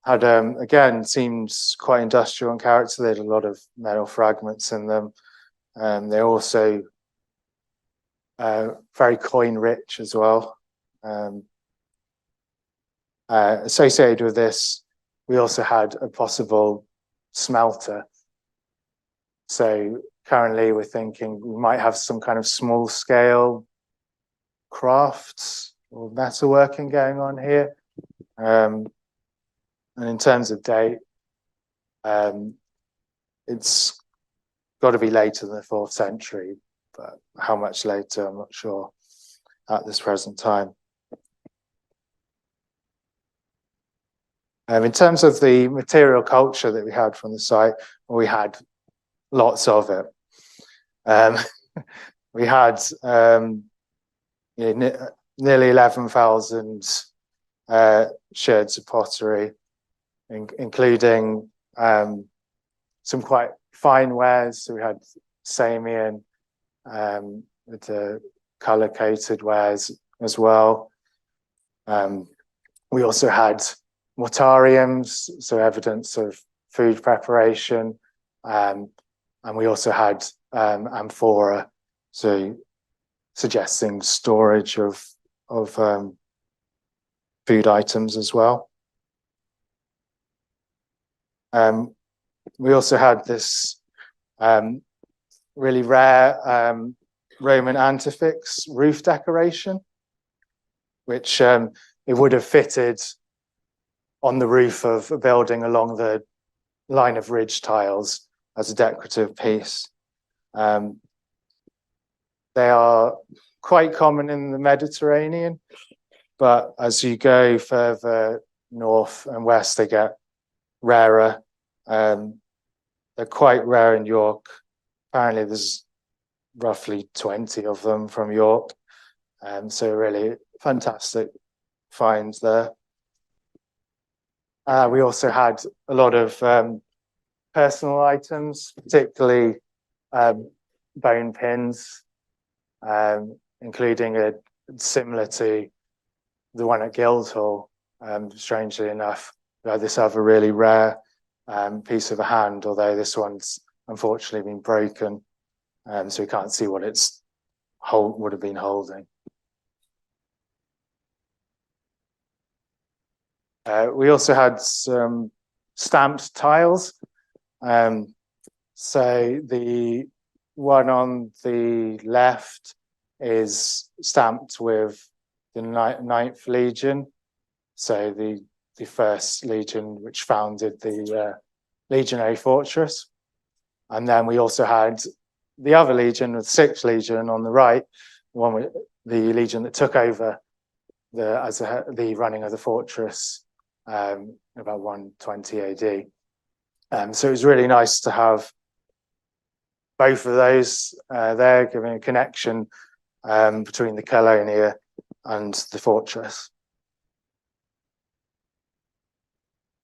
S18: had, again, seems quite industrial in character. They had a lot of metal fragments in them. They're also very coin rich as well. Associated with this, we also had a possible smelter. So currently we're thinking we might have some kind of small scale crafts or metalworking going on here. And in terms of date, it's got to be later than the 4th century, but how much later, I'm not sure at this present time. In terms of the material culture that we had from the site, we had lots of it. We had nearly 11,000 sherds of pottery, including some quite fine wares. So we had Samian with the colour-coated wares as well. We also had mortariums, so evidence of food preparation, and we also had amphora, so suggesting storage of food items as well. We also had this really rare Roman antefix roof decoration, which it would have fitted on the roof of a building along the line of ridge tiles as a decorative piece. They are quite common in the Mediterranean, but as you go further north and west, they get rarer. They're quite rare in York. Apparently there's roughly 20 of them from York. So really fantastic finds there. We also had a lot of personal items, particularly bone pins, including a similar to the one at Guildhall. Strangely enough, we had this other really rare piece of a hand, although this one's unfortunately been broken, so we can't see what it's would have been holding. We also had some stamped tiles. So the one on the left is stamped with the Ninth Legion. So the first legion which founded the legionary fortress. And then we also had the other legion, the Sixth Legion on the right, the legion that took over the running of the fortress about 120 AD. So it was really nice to have both of those there, giving a connection between the Colonia and the fortress.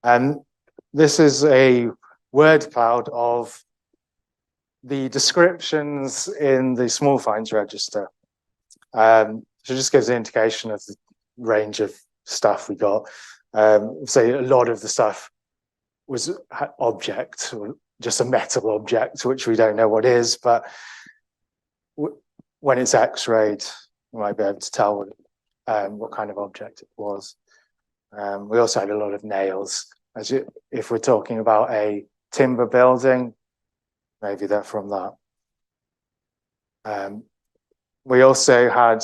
S18: And this is a word cloud of the descriptions in the small finds register. So it just gives an indication of the range of stuff we got. So a lot of the stuff was object, just a metal object, which we don't know what is, but when it's x-rayed, we might be able to tell what kind of object it was. We also had a lot of nails. If we're talking about a timber building, maybe they're from that. We also had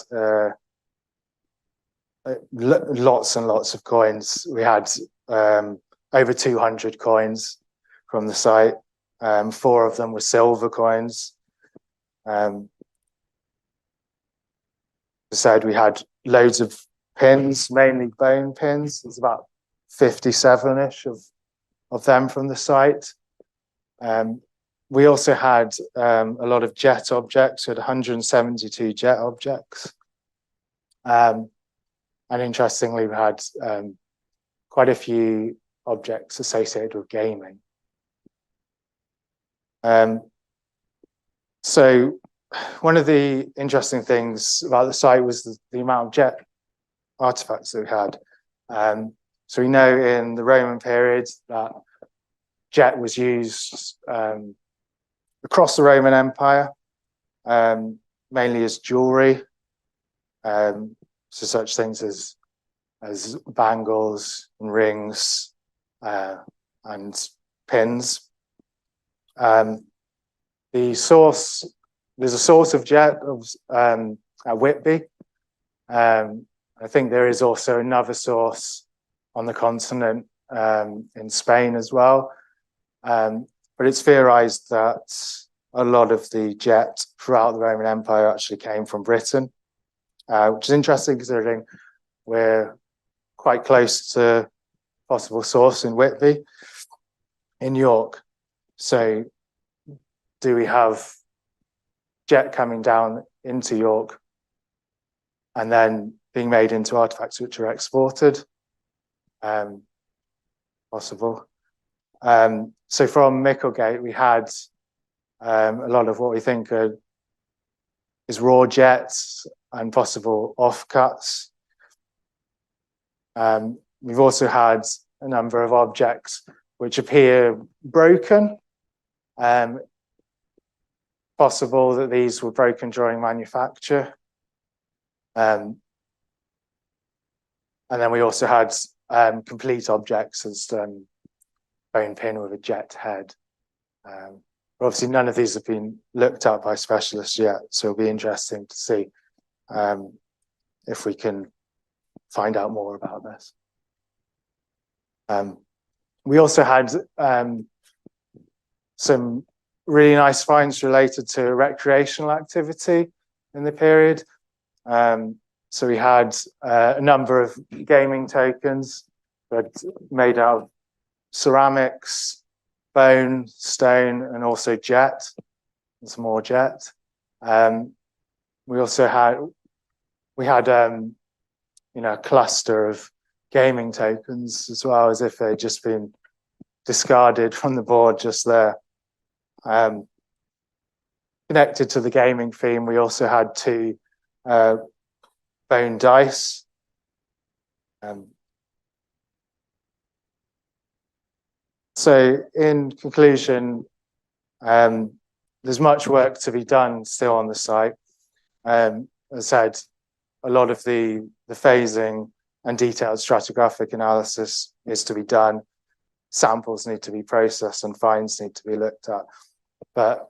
S18: lots and lots of coins. We had over 200 coins from the site. 4 of them were silver coins. As I said, we had loads of pins, mainly bone pins. There's about 57-ish of them from the site. We also had a lot of jet objects. We had 172 jet objects. And interestingly, we had quite a few objects associated with gaming. So one of the interesting things about the site was the amount of jet artifacts that we had. So we know in the Roman period that jet was used across the Roman Empire, mainly as jewelry. So such things as bangles and rings and pins. There's a source of jet at Whitby. I think there is also another source on the continent in Spain as well. But it's theorized that a lot of the jet throughout the Roman Empire actually came from Britain, which is interesting considering we're quite close to possible source in Whitby, in York. So do we have jet coming down into York and then being made into artifacts which are exported? Possible. So from Micklegate, we had a lot of what we think is raw jets and possible offcuts. We've also had a number of objects which appear broken. Possible that these were broken during manufacture. And then we also had complete objects as bone pin with a jet head. Obviously, none of these have been looked at by specialists yet, so it'll be interesting to see if we can find out more about this. We also had some really nice finds related to recreational activity in the period. So we had a number of gaming tokens, but made out of ceramics, bone, stone, and also jet. There's more jet. We also had a cluster of gaming tokens as well, as if they'd just been discarded from the board just there. Connected to the gaming theme, we also had 2 bone dice. So in conclusion, there's much work to be done still on the site. As I said, a lot of the phasing and detailed stratigraphic analysis is to be done. Samples need to be processed and finds need to be looked at. But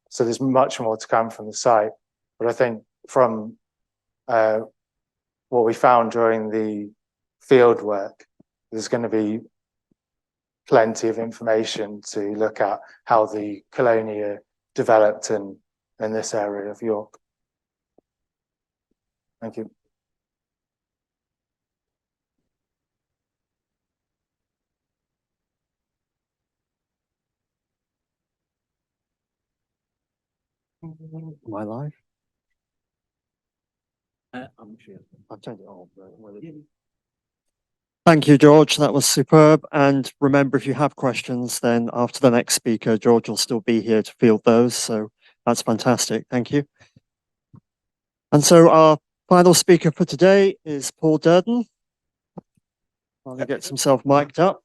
S18: so there's much more to come from the site. But I think from what we found during the field work, there's going to be plenty of information to look at how the colonia developed in this area of York. Thank you.
S8: Am I live? I'm sure. I've turned it on. Thank you, George. That was superb. And remember, if you have questions, then after the next speaker, George will still be here to field those. So that's fantastic. Thank you. And so our final speaker for today is Paul Durdin. While he gets himself mic'd up.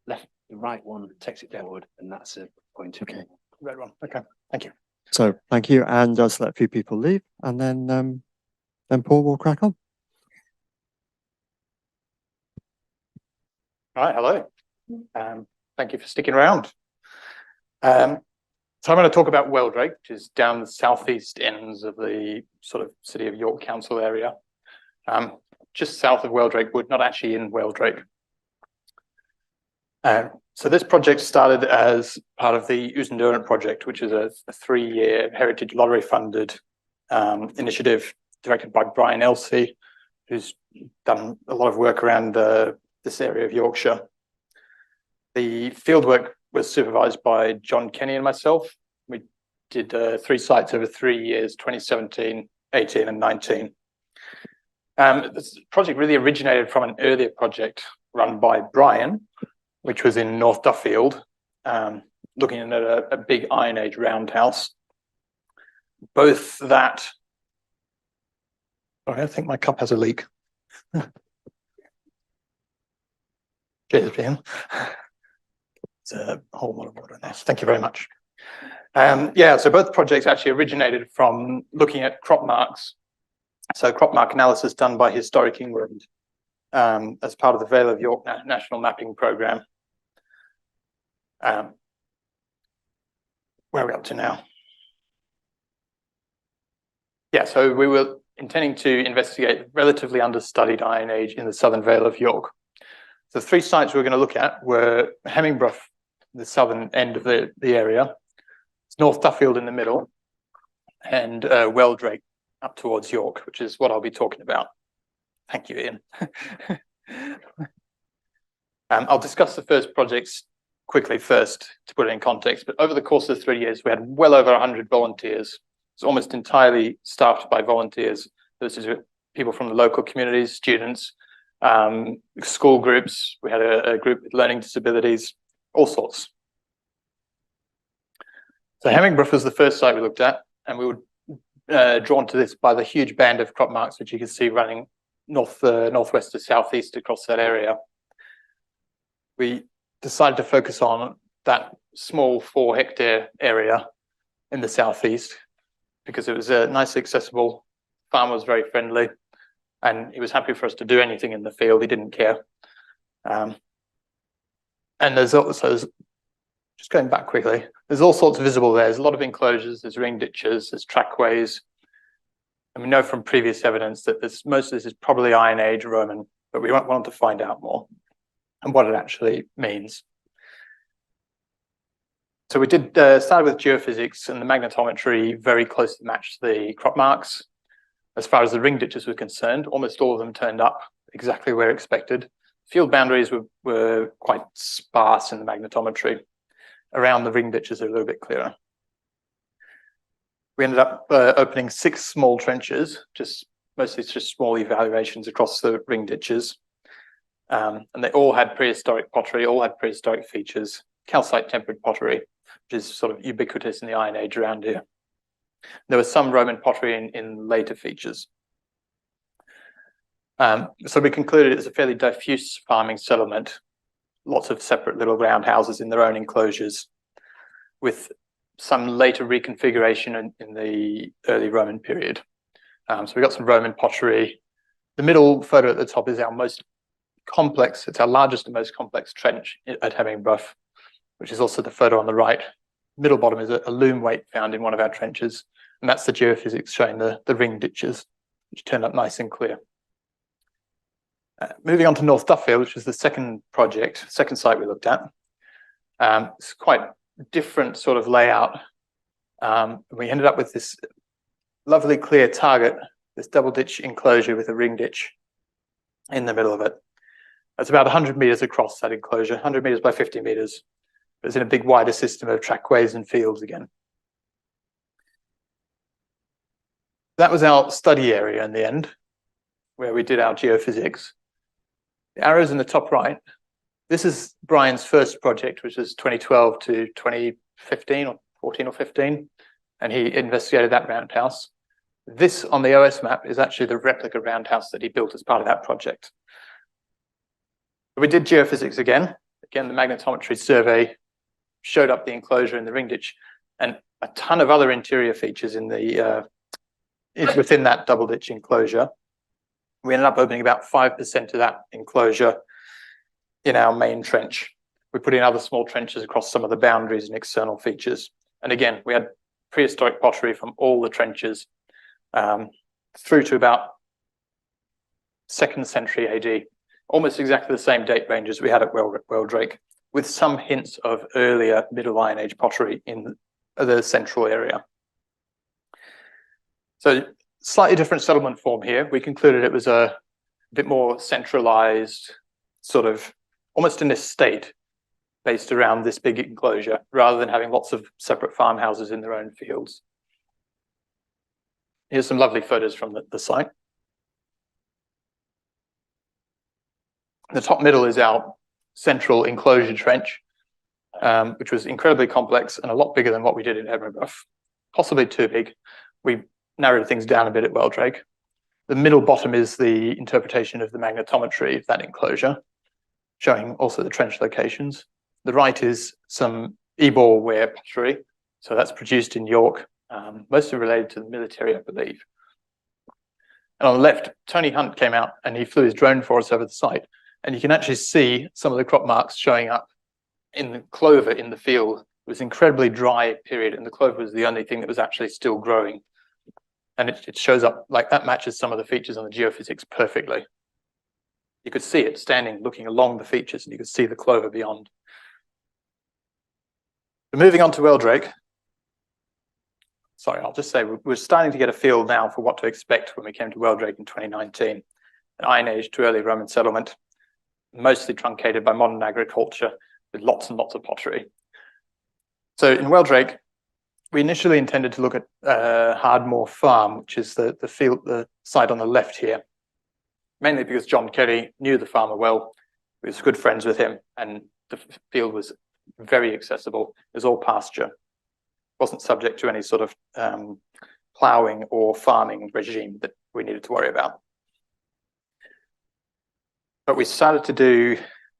S19: Left, the right one takes it forward, and that's a point.
S8: Okay.
S19: Red one. Okay. Thank you.
S8: So thank you, and just let a few people leave, and then Paul will crack on.
S19: All right. Hello. Thank you for sticking around. So I'm going to talk about Wheldrake, which is down the southeast ends of the sort of City of York Council area, just south of Wheldrake Wood, not actually in Wheldrake. So this project started as part of the Durdin project, which is a 3-year Heritage Lottery funded initiative directed by Brian Elsey, who's done a lot of work around this area of Yorkshire. The fieldwork was supervised by John Kenny and myself. We did 3 sites over 3 years, 2017, 18 and 19. This project really originated from an earlier project run by Brian, which was in North Duffield, looking at a big Iron Age roundhouse. Both that, sorry, I think my cup has a leak. Cheers, Ian. It's a whole lot of water in this. Thank you very much. Yeah, so both projects actually originated from looking at crop marks. So crop mark analysis done by Historic England as part of the Vale of York National Mapping Programme. Where are we up to now? Yeah, so we were intending to investigate relatively understudied Iron Age in the southern Vale of York. The 3 sites we were going to look at were Hemmingbrough, the southern end of the area, it's North Duffield in the middle, and Wheldrake up towards York, which is what I'll be talking about. Thank you, Ian. I'll discuss the first projects quickly first to put it in context, but over the course of 3 years, we had well over 100 volunteers. It's almost entirely staffed by volunteers. This is people from the local communities, students, school groups. We had a group with learning disabilities, all sorts. So Hemmingbrough was the first site we looked at, and we were drawn to this by the huge band of crop marks, which you can see running northwest to southeast across that area. We decided to focus on that small 4-hectare area in the southeast because it was nicely accessible. Farmer was very friendly, and he was happy for us to do anything in the field. He didn't care. And there's also, just going back quickly, there's all sorts visible there. There's a lot of enclosures, there's ring ditches, there's trackways. And we know from previous evidence that most of this is probably Iron Age Roman, but we wanted to find out more and what it actually means. So we did start with geophysics, and the magnetometry very closely matched the crop marks. As far as the ring ditches were concerned, almost all of them turned up exactly where expected. Field boundaries were quite sparse in the magnetometry. Around the ring ditches are a little bit clearer. We ended up opening 6 small trenches, mostly just small evaluations across the ring ditches. And they all had prehistoric pottery, all had prehistoric features, calcite tempered pottery, which is sort of ubiquitous in the Iron Age around here. There was some Roman pottery in later features. So we concluded it's a fairly diffuse farming settlement, lots of separate little roundhouses in their own enclosures, with some later reconfiguration in the early Roman period. So we've got some Roman pottery. The middle photo at the top is our most complex, it's our largest and most complex trench at Hemmingbuff, which is also the photo on the right. Middle bottom is a loom weight found in one of our trenches, and that's the geophysics showing the ring ditches, which turned up nice and clear. Moving on to North Duffield, which was the second project, second site we looked at. It's quite different sort of layout. We ended up with this lovely clear target, this double ditch enclosure with a ring ditch in the middle of it. It's about 100 meters across, that enclosure, 100 meters by 50 meters. It's in a big wider system of trackways and fields again. That was our study area in the end, where we did our geophysics. The arrows in the top right, this is Brian's first project, which was 2012 to 2015 or 14 or 15, and he investigated that roundhouse. This on the OS map is actually the replica roundhouse that he built as part of that project. We did geophysics again. Again, the magnetometry survey showed up the enclosure in the ring ditch and a ton of other interior features in the within that double ditch enclosure. We ended up opening about 5% of that enclosure in our main trench. We put in other small trenches across some of the boundaries and external features. And again, we had prehistoric pottery from all the trenches through to about 2nd century AD, almost exactly the same date range as we had at Wheldrake, with some hints of earlier Middle Iron Age pottery in the central area. So slightly different settlement form here. We concluded it was a bit more centralized, sort of almost an estate based around this big enclosure, rather than having lots of separate farmhouses in their own fields. Here's some lovely photos from the site. The top middle is our central enclosure trench, which was incredibly complex and a lot bigger than what we did in Hemmingbuff, possibly too big. We narrowed things down a bit at Wheldrake. The middle bottom is the interpretation of the magnetometry of that enclosure, showing also the trench locations. The right is some Ebor ware pottery, so that's produced in York, mostly related to the military, I believe. And on the left, Tony Hunt came out and he flew his drone for us over the site, and you can actually see some of the crop marks showing up in the clover in the field. It was an incredibly dry period, and the clover was the only thing that was actually still growing. And it shows up like that, matches some of the features on the geophysics perfectly. You could see it standing, looking along the features, and you could see the clover beyond. But moving on to Wheldrake. Sorry, I'll just say we're starting to get a feel now for what to expect when we came to Wheldrake in 2019. An Iron Age to early Roman settlement, mostly truncated by modern agriculture, with lots and lots of pottery. So in Wheldrake, we initially intended to look at Hardmoor Farm, which is the site on the left here, mainly because John Kelly knew the farmer well. We was good friends with him, and the field was very accessible. It was all pasture. Wasn't subject to any sort of ploughing or farming regime that we needed to worry about. But we started to do,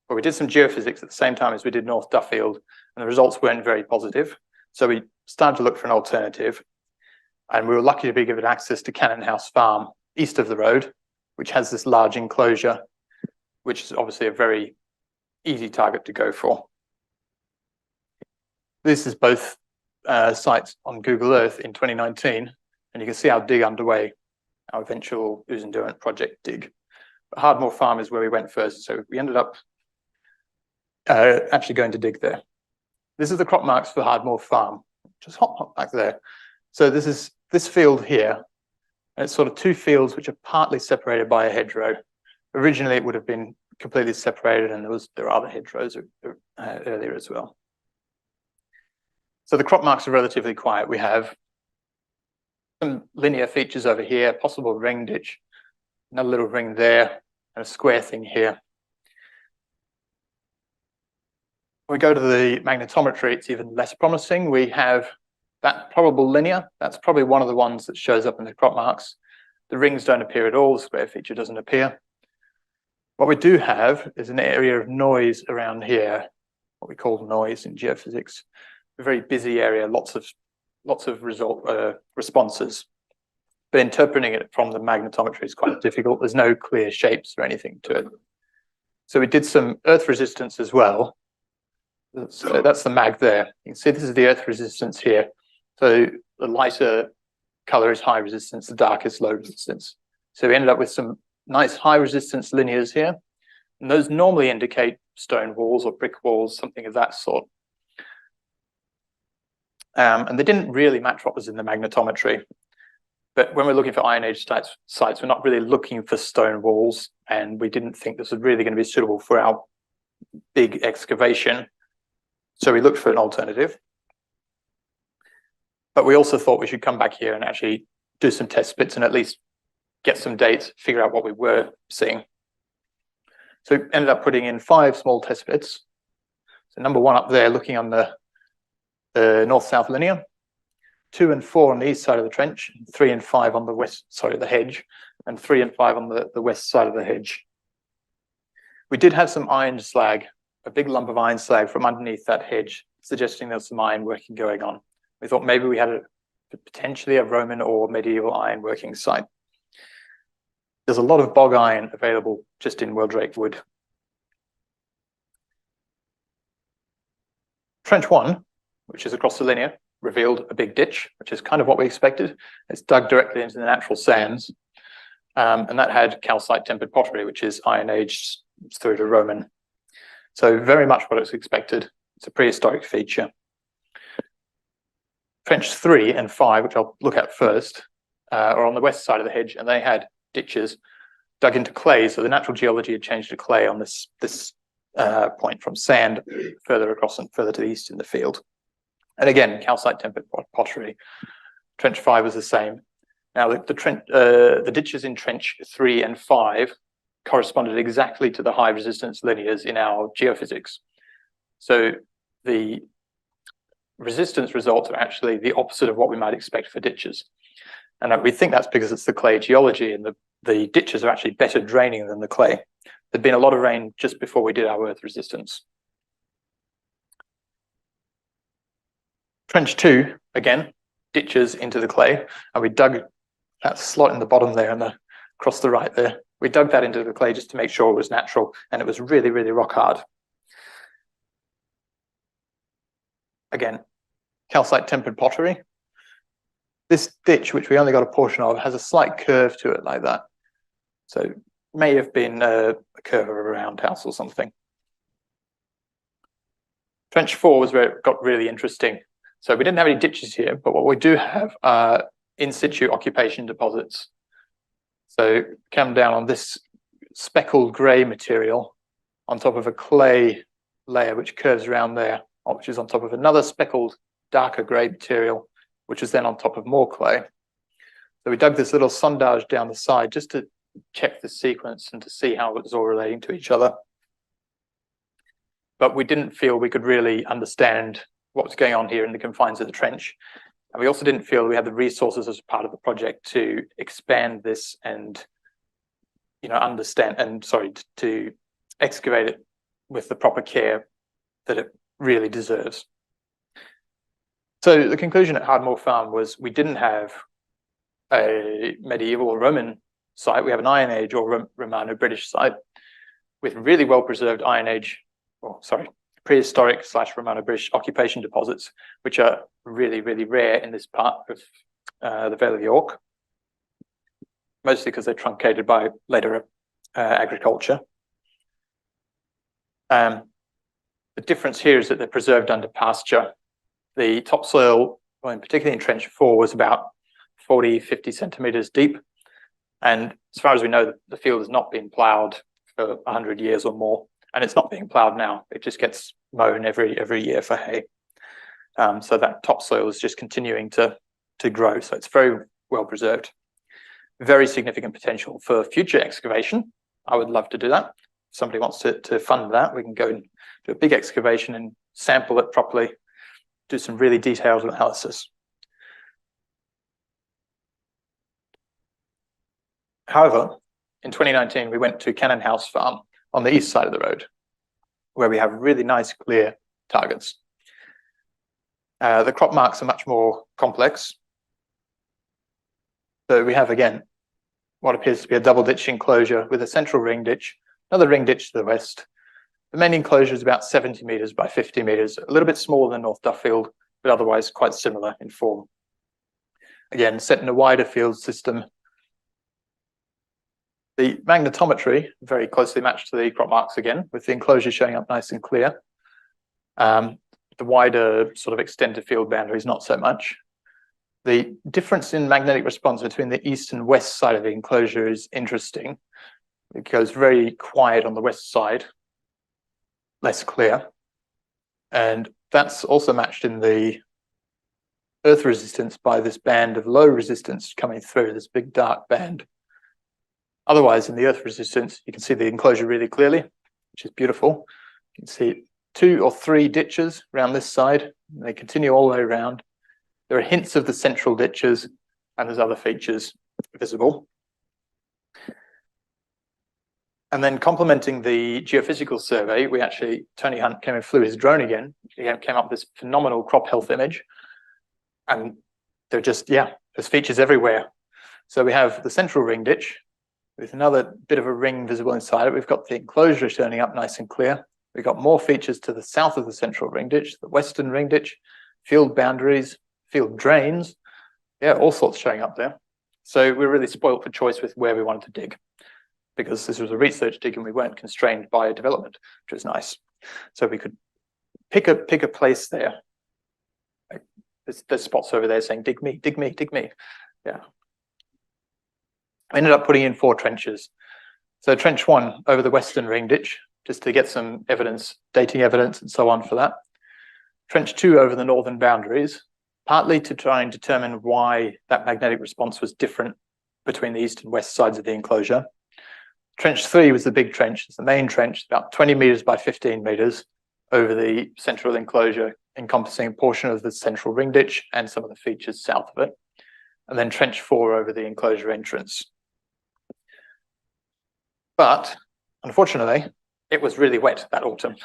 S19: well, we did some geophysics at the same time as we did North Duffield, and the results weren't very positive. So we started to look for an alternative, and we were lucky to be given access to Cannon House Farm east of the road, which has this large enclosure, which is obviously a very easy target to go for. This is both sites on Google Earth in 2019, and you can see our dig underway, our eventual Ooze and Durant project dig. But Hardmoor Farm is where we went first, so we ended up actually going to dig there. This is the crop marks for Hardmoor Farm. Just hop back there. So this is this field here, and it's sort of two fields which are partly separated by a hedgerow. Originally, it would have been completely separated, and there are other hedgerows earlier as well. So the crop marks are relatively quiet. We have some linear features over here, possible ring ditch, another little ring there, and a square thing here. When we go to the magnetometry, it's even less promising. We have that probable linear. That's probably one of the ones that shows up in the crop marks. The rings don't appear at all. The square feature doesn't appear. What we do have is an area of noise around here, what we call noise in geophysics, a very busy area, lots of responses. But interpreting it from the magnetometry is quite difficult. There's no clear shapes or anything to it. So we did some earth resistance as well. So that's the mag there. You can see this is the earth resistance here. So the lighter color is high resistance, the dark is low resistance. So we ended up with some nice high resistance linears here. And those normally indicate stone walls or brick walls, something of that sort. And they didn't really match what was in the magnetometry. But when we're looking for Iron Age sites, we're not really looking for stone walls, and we didn't think this was really going to be suitable for our big excavation. So we looked for an alternative. But we also thought we should come back here and actually do some test bits and at least get some dates, figure out what we were seeing. So we ended up putting in 5 small test bits. So number 1 up there, looking on the north-south linear, 2 and 4 on the east side of the trench, 3 and 5 on the west side of the hedge, and 3 and 5 on the west side of the hedge. We did have some iron slag, a big lump of iron slag from underneath that hedge, suggesting there's some iron working going on. We thought maybe we had potentially a Roman or medieval iron working site. There's a lot of bog iron available just in Wheldrake Wood. Trench 1, which is across the linear, revealed a big ditch, which is kind of what we expected. It's dug directly into the natural sands. And that had calcite tempered pottery, which is Iron Age through to Roman. So very much what it's expected. It's a prehistoric feature. Trench 3 and 5, which I'll look at first, are on the west side of the hedge, and they had ditches dug into clay. So the natural geology had changed to clay on this point from sand further across and further to the east in the field. And again, calcite tempered pottery. Trench 5 was the same. Now the ditches in trench 3 and 5 corresponded exactly to the high resistance linears in our geophysics. So the resistance results are actually the opposite of what we might expect for ditches. And we think that's because it's the clay geology, and the ditches are actually better draining than the clay. There'd been a lot of rain just before we did our earth resistance. Trench 2, again, ditches into the clay, and we dug that slot in the bottom there and across the right there. We dug that into the clay just to make sure it was natural, and it was really, really rock hard. Again, calcite tempered pottery. This ditch, which we only got a portion of, has a slight curve to it like that. So it may have been a curve of a roundhouse or something. Trench 4 was where it got really interesting. So we didn't have any ditches here, but what we do have are in situ occupation deposits. So come down on this speckled grey material on top of a clay layer which curves around there, which is on top of another speckled darker grey material, which is then on top of more clay. So we dug this little sondage down the side just to check the sequence and to see how it was all relating to each other. But we didn't feel we could really understand what was going on here in the confines of the trench. And we also didn't feel we had the resources as part of the project to expand this and, to excavate it with the proper care that it really deserves. So the conclusion at Hardmoor Farm was we didn't have a medieval or Roman site. We have an Iron Age or Romano-British site with really well preserved prehistoric / Romano-British occupation deposits, which are really, really rare in this part of the Vale of York, mostly because they're truncated by later agriculture. The difference here is that they're preserved under pasture. The topsoil, particularly in trench 4, was about 40-50 centimeters deep. And as far as we know, the field has not been ploughed for 100 years or more. And it's not being ploughed now. It just gets mown every year for hay. So that topsoil is just continuing to grow. So it's very well preserved. Very significant potential for future excavation. I would love to do that. If somebody wants to fund that, we can go and do a big excavation and sample it properly, do some really detailed analysis. However, in 2019, we went to Cannon House Farm on the east side of the road, where we have really nice, clear targets. The crop marks are much more complex. So we have, again, what appears to be a double ditch enclosure with a central ring ditch, another ring ditch to the west. The main enclosure is about 70 meters by 50 meters, a little bit smaller than North Duffield, but otherwise quite similar in form. Again, set in a wider field system. The magnetometry very closely matched to the crop marks again, with the enclosure showing up nice and clear. The wider sort of extended field boundaries, not so much. The difference in magnetic response between the east and west side of the enclosure is interesting. It goes very quiet on the west side, less clear. And that's also matched in the earth resistance by this band of low resistance coming through, this big dark band. Otherwise, in the earth resistance, you can see the enclosure really clearly, which is beautiful. You can see 2 or 3 ditches around this side, and they continue all the way around. There are hints of the central ditches, and there's other features visible. And then complementing the geophysical survey, we actually, Tony Hunt came and flew his drone again. He came up with this phenomenal crop health image. And they're just, yeah, there's features everywhere. So we have the central ring ditch with another bit of a ring visible inside it. We've got the enclosure turning up nice and clear. We've got more features to the south of the central ring ditch, the western ring ditch, field boundaries, field drains. Yeah, all sorts showing up there. So we're really spoiled for choice with where we wanted to dig, because this was a research dig and we weren't constrained by development, which was nice. So we could pick a place there. Like there's spots over there saying, dig me, dig me, dig me. Yeah. I ended up putting in 4 trenches. So trench 1 over the western ring ditch, just to get some evidence, dating evidence and so on for that. Trench 2 over the northern boundaries, partly to try and determine why that magnetic response was different between the east and west sides of the enclosure. Trench 3 was the big trench. It's the main trench, about 20 meters by 15 meters over the central enclosure, encompassing a portion of the central ring ditch and some of the features south of it. And then trench 4 over the enclosure entrance. But unfortunately, it was really wet that autumn.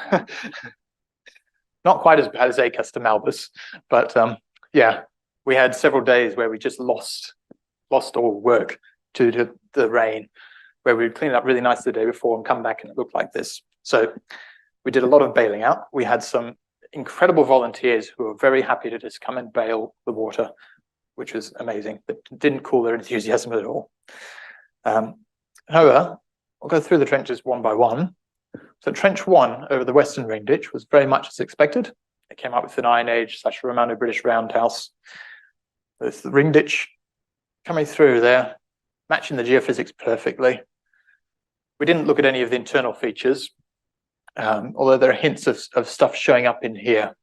S19: Not quite as bad as Acaster Malbis, but yeah, we had several days where we just lost all work due to the rain, where we'd clean it up really nice the day before and come back and it looked like this. So we did a lot of bailing out. We had some incredible volunteers who were very happy to just come and bail the water, which was amazing, but didn't cool their enthusiasm at all. However, I'll go through the trenches one by one. So trench 1 over the western ring ditch was very much as expected. It came up with an Iron Age / Romano-British roundhouse. There's the ring ditch coming through there, matching the geophysics perfectly. We didn't look at any of the internal features, although there are hints of stuff showing up in here.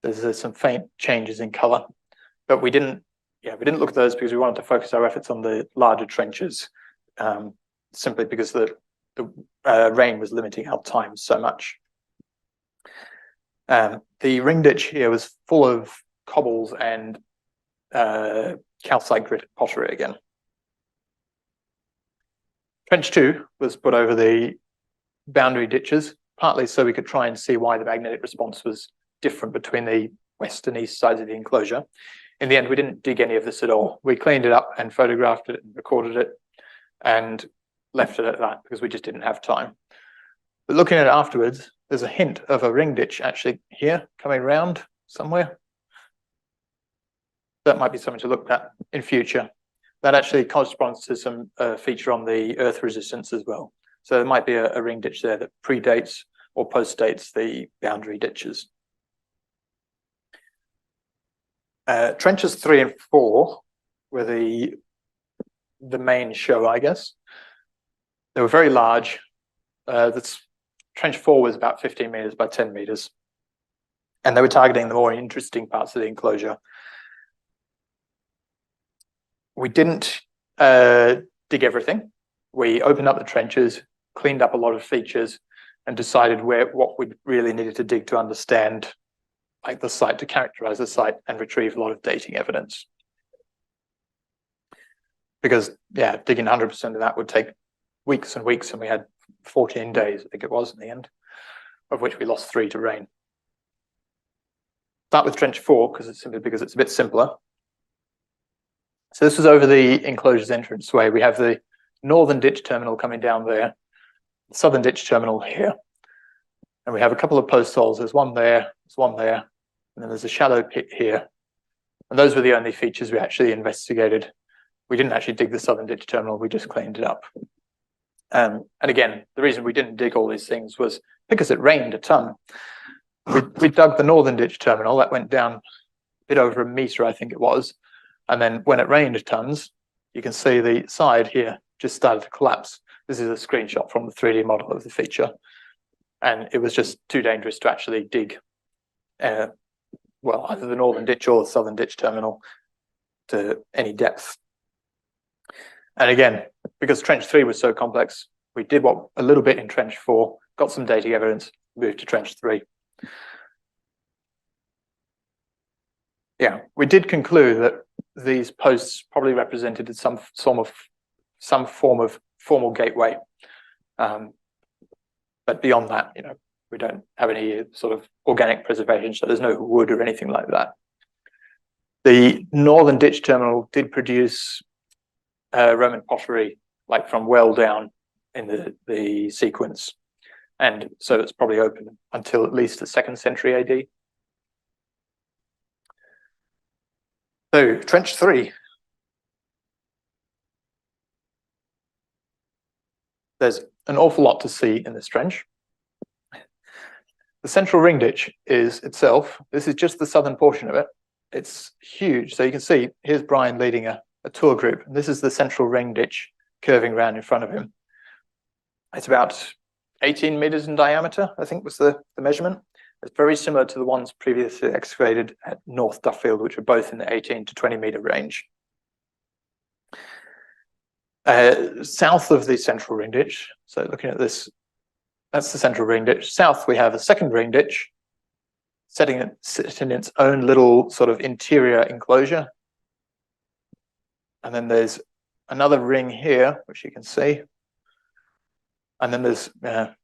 S19: There's some faint changes in color, but we didn't look at those because we wanted to focus our efforts on the larger trenches, simply because the rain was limiting our time so much. The ring ditch here was full of cobbles and calcite grit pottery again. Trench 2 was put over the boundary ditches, partly so we could try and see why the magnetic response was different between the west and east sides of the enclosure. In the end, we didn't dig any of this at all. We cleaned it up and photographed it and recorded it and left it at that because we just didn't have time. But looking at it afterwards, there's a hint of a ring ditch actually here coming around somewhere. That might be something to look at in future. That actually corresponds to some feature on the earth resistance as well. So there might be a ring ditch there that predates or postdates the boundary ditches. Trenches 3 and 4 were the main show, I guess. They were very large. Trench 4 was about 15 meters by 10 meters. And they were targeting the more interesting parts of the enclosure. We didn't dig everything. We opened up the trenches, cleaned up a lot of features, and decided what we really needed to dig to understand like the site, to characterize the site and retrieve a lot of dating evidence. Because, yeah, digging 100% of that would take weeks and weeks, and we had 14 days, I think it was, in the end, of which we lost 3 to rain. start with trench 4 because it's a bit simpler. So this was over the enclosure's entranceway. We have the northern ditch terminal coming down there, the southern ditch terminal here. And we have a couple of post holes. There's one there, and then there's a shallow pit here. And those were the only features we actually investigated. We didn't actually dig the southern ditch terminal, we just cleaned it up. And again, the reason we didn't dig all these things was because it rained a ton. We dug the northern ditch terminal, that went down a bit over 1 meter, I think it was. And then when it rained tons, you can see the side here just started to collapse. This is a screenshot from the 3D model of the feature. And it was just too dangerous to actually dig, well, either the northern ditch or the southern ditch terminal to any depth. And again, because trench 3 was so complex, we did a little bit in trench 4, got some dating evidence, moved to trench 3. Yeah, we did conclude that these posts probably represented some form of formal gateway. But beyond that, we don't have any sort of organic preservation, so there's no wood or anything like that. The northern ditch terminal did produce Roman pottery, like from well down in the sequence. And so it's probably open until at least the 2nd century AD. So trench 3. There's an awful lot to see in this trench. The central ring ditch is itself, this is just the southern portion of it. It's huge. So you can see, here's Brian leading a tour group. And this is the central ring ditch curving around in front of him. It's about 18 meters in diameter, I think was the measurement. It's very similar to the ones previously excavated at North Duffield, which are both in the 18 to 20 meter range. South of the central ring ditch, so looking at this, that's the central ring ditch. South, we have a second ring ditch, sitting in its own little sort of interior enclosure. And then there's another ring here, which you can see. And then there's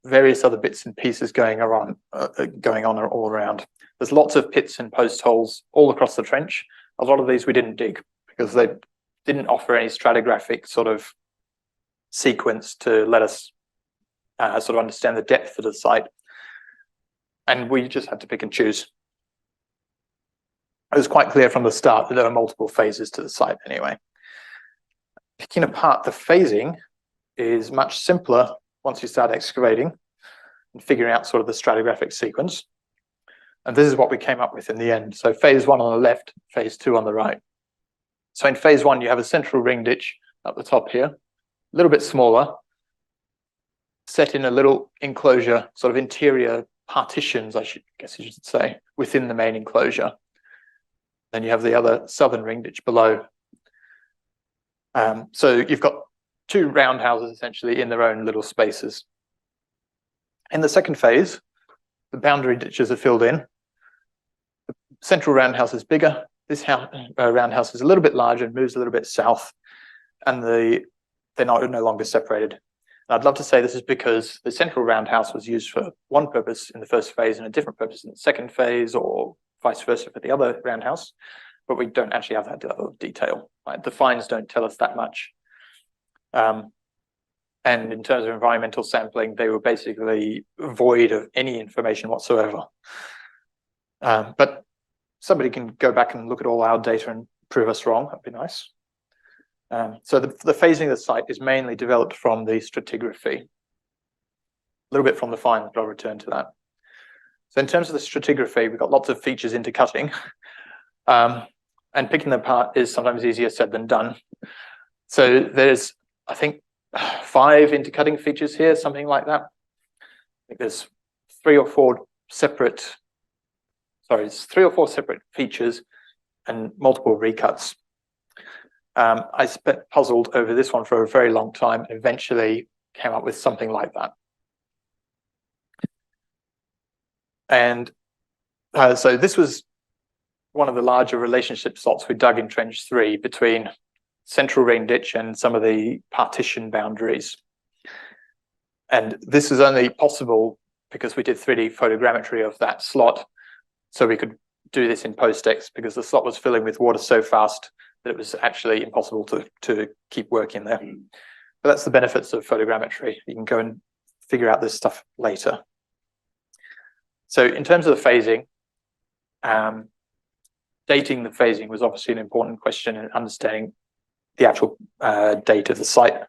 S19: various other bits and pieces going on all around. There's lots of pits and post holes all across the trench. A lot of these we didn't dig because they didn't offer any stratigraphic sort of sequence to let us sort of understand the depth of the site. And we just had to pick and choose. It was quite clear from the start that there were multiple phases to the site anyway. Picking apart the phasing is much simpler once you start excavating and figuring out sort of the stratigraphic sequence. And this is what we came up with in the end. So phase 1 on the left, phase 2 on the right. So in phase 1, you have a central ring ditch at the top here, a little bit smaller, set in a little enclosure, sort of interior partitions, I guess you should say, within the main enclosure. Then you have the other southern ring ditch below. So you've got 2 roundhouses essentially in their own little spaces. In the second phase, the boundary ditches are filled in. The central roundhouse is bigger. This roundhouse is a little bit larger and moves a little bit south, and they're no longer separated. And I'd love to say this is because the central roundhouse was used for one purpose in the first phase and a different purpose in the second phase, or vice versa for the other roundhouse, but we don't actually have that level of detail. Right? The finds don't tell us that much. And in terms of environmental sampling, they were basically void of any information whatsoever. But somebody can go back and look at all our data and prove us wrong. That'd be nice. So the phasing of the site is mainly developed from the stratigraphy. A little bit from the finds, but I'll return to that. So in terms of the stratigraphy, we've got lots of features intercutting. And picking them apart is sometimes easier said than done. So there's, I think, 5 intercutting features here, something like that. I think there's 3 or 4 separate, it's 3 or 4 separate features and multiple recuts. I spent puzzled over this one for a very long time and eventually came up with something like that. And so this was one of the larger relationship slots we dug in trench 3 between central ring ditch and some of the partition boundaries. And this is only possible because we did 3D photogrammetry of that slot. So we could do this in post-ex because the slot was filling with water so fast that it was actually impossible to keep working there. But that's the benefits of photogrammetry. You can go and figure out this stuff later. So in terms of the phasing, dating the phasing was obviously an important question in understanding the actual date of the site.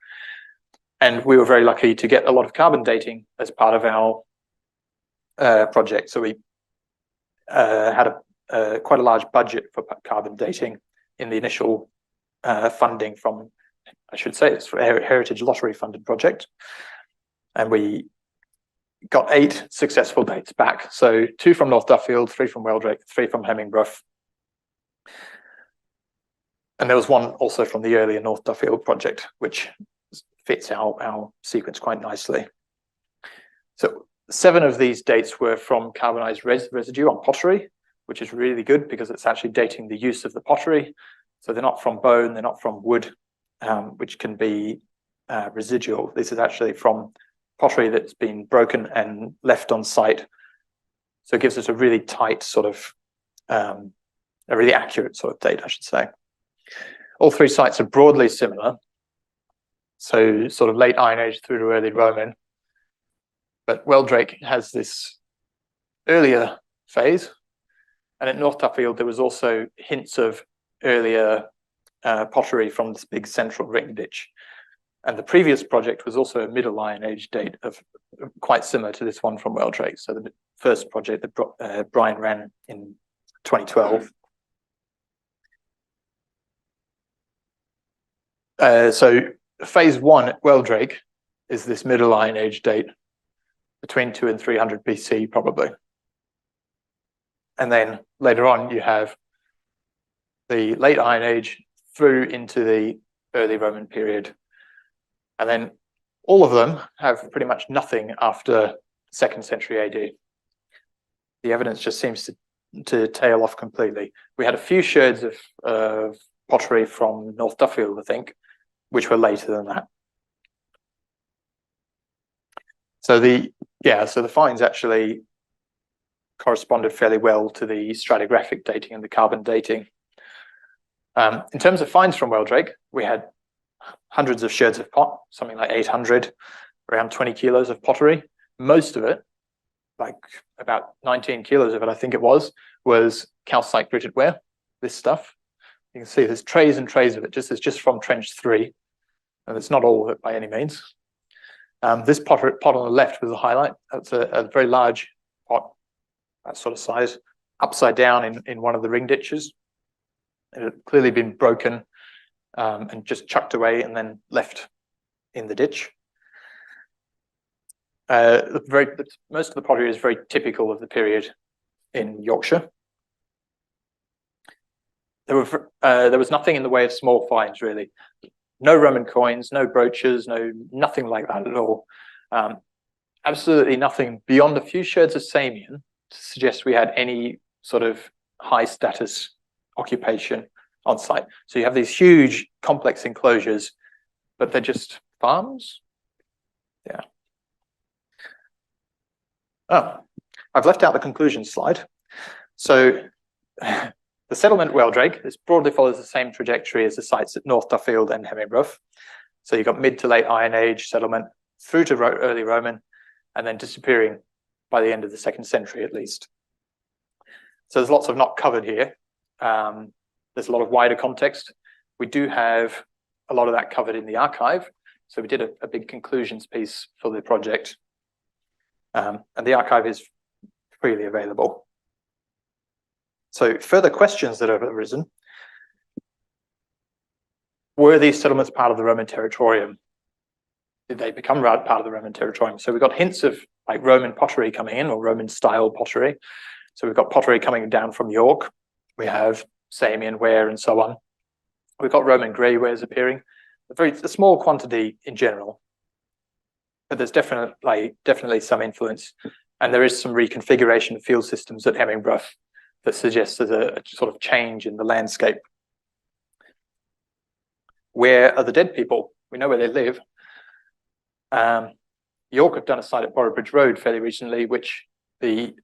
S19: And we were very lucky to get a lot of carbon dating as part of our project. So we had quite a large budget for carbon dating in the initial funding from, I should say, it's for a Heritage Lottery funded project. And we got 8 successful dates back. So 2 from North Duffield, 3 from Wheldrake, 3 from Hemmingbrough. And there was 1 also from the earlier North Duffield project, which fits our sequence quite nicely. So 7 of these dates were from carbonized residue on pottery, which is really good because it's actually dating the use of the pottery. So they're not from bone, they're not from wood, which can be residual. This is actually from pottery that's been broken and left on site. So it gives us a really tight sort of, a really accurate sort of date, I should say. All 3 sites are broadly similar. So sort of late Iron Age through to early Roman. But Wheldrake has this earlier phase. And at North Duffield, there was also hints of earlier pottery from this big central ring ditch. And the previous project was also a middle Iron Age date of quite similar to this one from Wheldrake. So the first project that Brian ran in 2012. So phase 1 at Wheldrake is this middle Iron Age date between 200 and 300 BC probably. And then later on you have the late Iron Age through into the early Roman period. And then all of them have pretty much nothing after 2nd century AD. The evidence just seems to tail off completely. We had a few sherds of pottery from North Duffield, I think, which were later than that. So the finds actually corresponded fairly well to the stratigraphic dating and the carbon dating. In terms of finds from Wheldrake, we had hundreds of sherds of pot, something like 800, around 20 kilos of pottery. Most of it, like about 19 kilos of it, I think it was calcite gritted ware, this stuff. You can see there's trays and trays of it, just from trench 3. And it's not all of it by any means. This pot on the left was a highlight. That's a very large pot, that sort of size, upside down in one of the ring ditches. It had clearly been broken and just chucked away and then left in the ditch. Most of the pottery is very typical of the period in Yorkshire. There was nothing in the way of small finds, really. No Roman coins, no brooches, nothing like that at all. Absolutely nothing beyond a few sherds of Samian to suggest we had any sort of high status occupation on site. So you have these huge complex enclosures, but they're just farms. Yeah. Oh, I've left out the conclusion slide. So the settlement Wheldrake, this broadly follows the same trajectory as the sites at North Duffield and Hemmingbrough. So you've got mid to late Iron Age settlement through to early Roman, and then disappearing by the end of the 2nd century at least. So there's lots of not covered here. There's a lot of wider context. We do have a lot of that covered in the archive. So we did a big conclusions piece for the project. And the archive is freely available. So further questions that have arisen. Were these settlements part of the Roman territorium? Did they become part of the Roman territorium? So we've got hints of like Roman pottery coming in, or Roman style pottery. So we've got pottery coming down from York. We have Samian ware and so on. We've got Roman grey wares appearing. A small quantity in general, but there's definitely some influence. And there is some reconfiguration of field systems at Hemmingbrough that suggests there's a sort of change in the landscape. Where are the dead people? We know where they live. York have done a site at Boroughbridge Road fairly recently, which the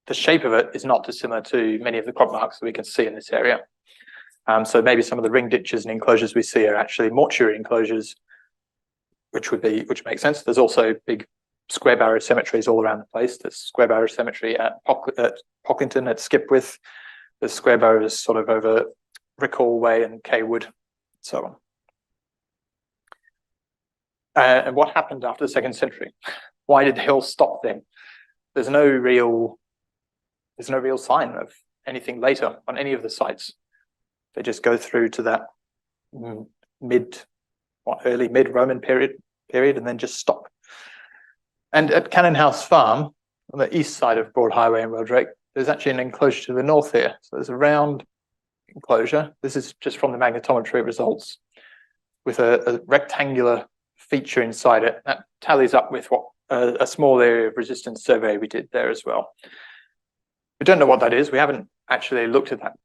S19: the shape of it is not dissimilar to many of the crop marks that we can see in this area. So maybe some of the ring ditches and enclosures we see are actually mortuary enclosures, which makes sense. There's also big square barrow cemeteries all around the place. There's square barrow cemetery at Pocklington, at Skipwith. There's square barrows sort of over Rickhall Way and Kaywood, and so on. And what happened after the 2nd century? Why did the hill stop then? There's no real sign of anything later on any of the sites. They just go through to that early mid-Roman period, and then just stop. And at Cannon House Farm, on the east side of Broad Highway in Wheldrake, there's actually an enclosure to the north here. So there's a round enclosure. This is just from the magnetometry results, with a rectangular feature inside it. That tallies up with what a small area of resistance survey we did there as well. We don't know what that is. We haven't actually looked at that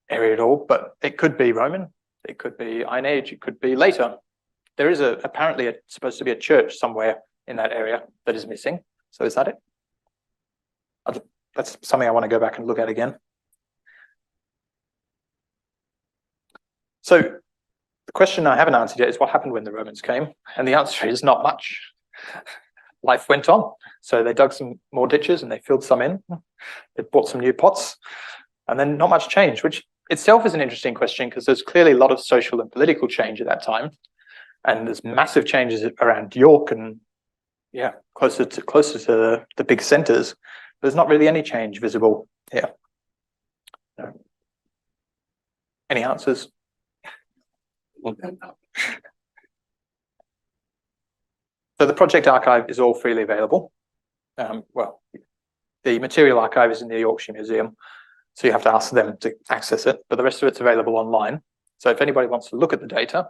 S19: area at all, but it could be Roman, it could be Iron Age, it could be later. There is apparently supposed to be a church somewhere in that area that is missing. So is that it? That's something I want to go back and look at again. So the question I haven't answered yet is what happened when the Romans came? And the answer is not much. Life went on. So they dug some more ditches and they filled some in. They bought some new pots, and then not much change, which itself is an interesting question because there's clearly a lot of social and political change at that time. And there's massive changes around York and closer to the big centres. There's not really any change visible here. No. Any answers? So the project archive is all freely available. Well, the material archive is in the Yorkshire Museum, so you have to ask them to access it, but the rest of it's available online. So if anybody wants to look at the data,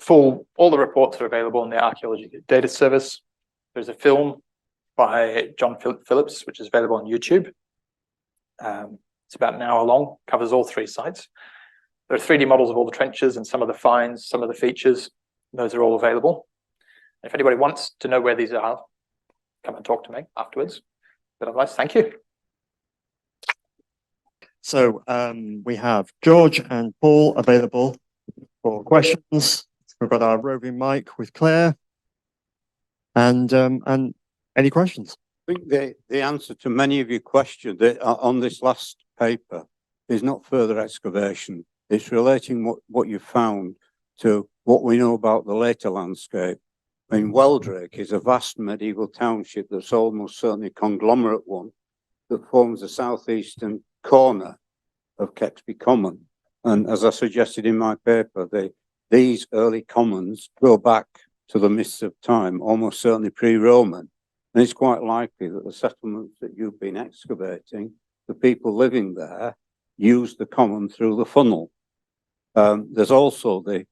S19: all the reports are available in the Archaeology Data Service. There's a film by John Phillips, which is available on YouTube. It's about an hour long, covers all 3 sites. There are 3D models of all the trenches and some of the finds, some of the features. Those are all available. If anybody wants to know where these are, come and talk to me afterwards. But otherwise, thank you.
S8: So we have George and Paul available for questions. We've got our roving mic with Claire. And any questions?
S10: I think the answer to many of your questions on this last paper is not further excavation. It's relating what you found to what we know about the later landscape. I mean, Wheldrake is a vast medieval township that's almost certainly a conglomerate one that forms the southeastern corner of Kexby Common. And as I suggested in my paper, these early commons go back to the mists of time, almost certainly pre-Roman. And it's quite likely that the settlements that you've been excavating, the people living there, used the common through the funnel. There's also the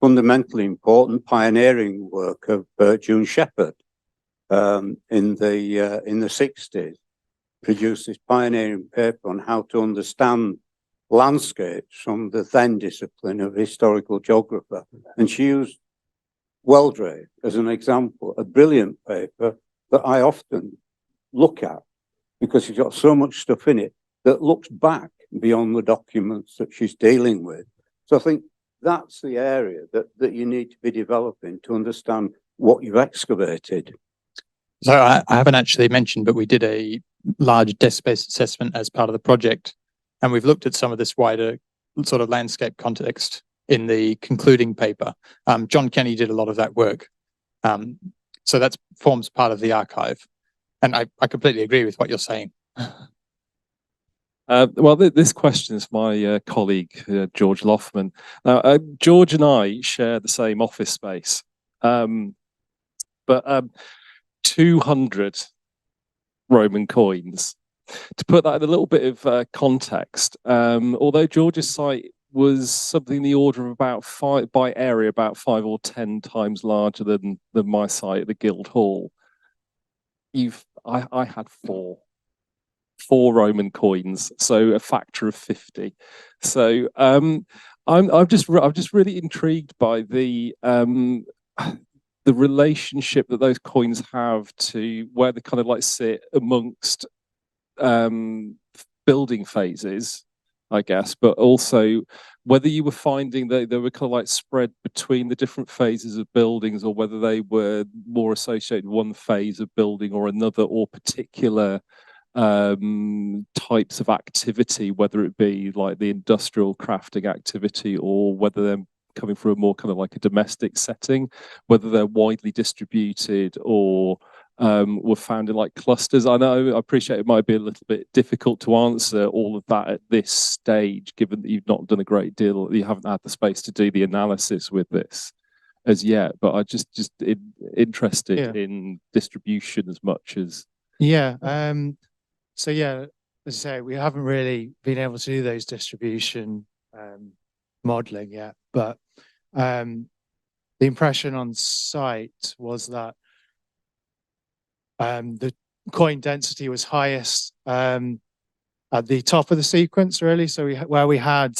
S10: fundamentally important pioneering work of June Shepherd in the 60s, produced this pioneering paper on how to understand landscapes from the then discipline of historical geographer. And she used Wheldrake as an example, a brilliant paper that I often look at because she's got so much stuff in it that looks back beyond the documents that she's dealing with. So I think that's the area that you need to be developing to understand what you've excavated.
S20: So I haven't actually mentioned, but we did a large desk space assessment as part of the project, and we've looked at some of this wider sort of landscape context in the concluding paper. John Kenny did a lot of that work. So that forms part of the archive. And I completely agree with what you're saying.
S2: Well, this question is my colleague, George Loffman. Now, George and I share the same office space, but 200 Roman coins. To put that in a little bit of context, although George's site was something in the order of about 5 by area, about 5 or 10 times larger than my site at the Guildhall. I had four Roman coins, so a factor of 50. So I'm just really intrigued by the relationship that those coins have to where they kind of like sit amongst building phases, I guess, but also whether you were finding that they were kind of like spread between the different phases of buildings, or whether they were more associated with one phase of building or another, or particular types of activity, whether it be like the industrial crafting activity, or whether they're coming from a more kind of like a domestic setting, whether they're widely distributed or were found in like clusters. I appreciate it might be a little bit difficult to answer all of that at this stage, given that you've not done a great deal, you haven't had the space to do the analysis with this as yet, but I just interested in distribution as much as.
S20: Yeah. So yeah, as I say, we haven't really been able to do those distribution modeling yet, but the impression on site was that the coin density was highest at the top of the sequence, really. So where we had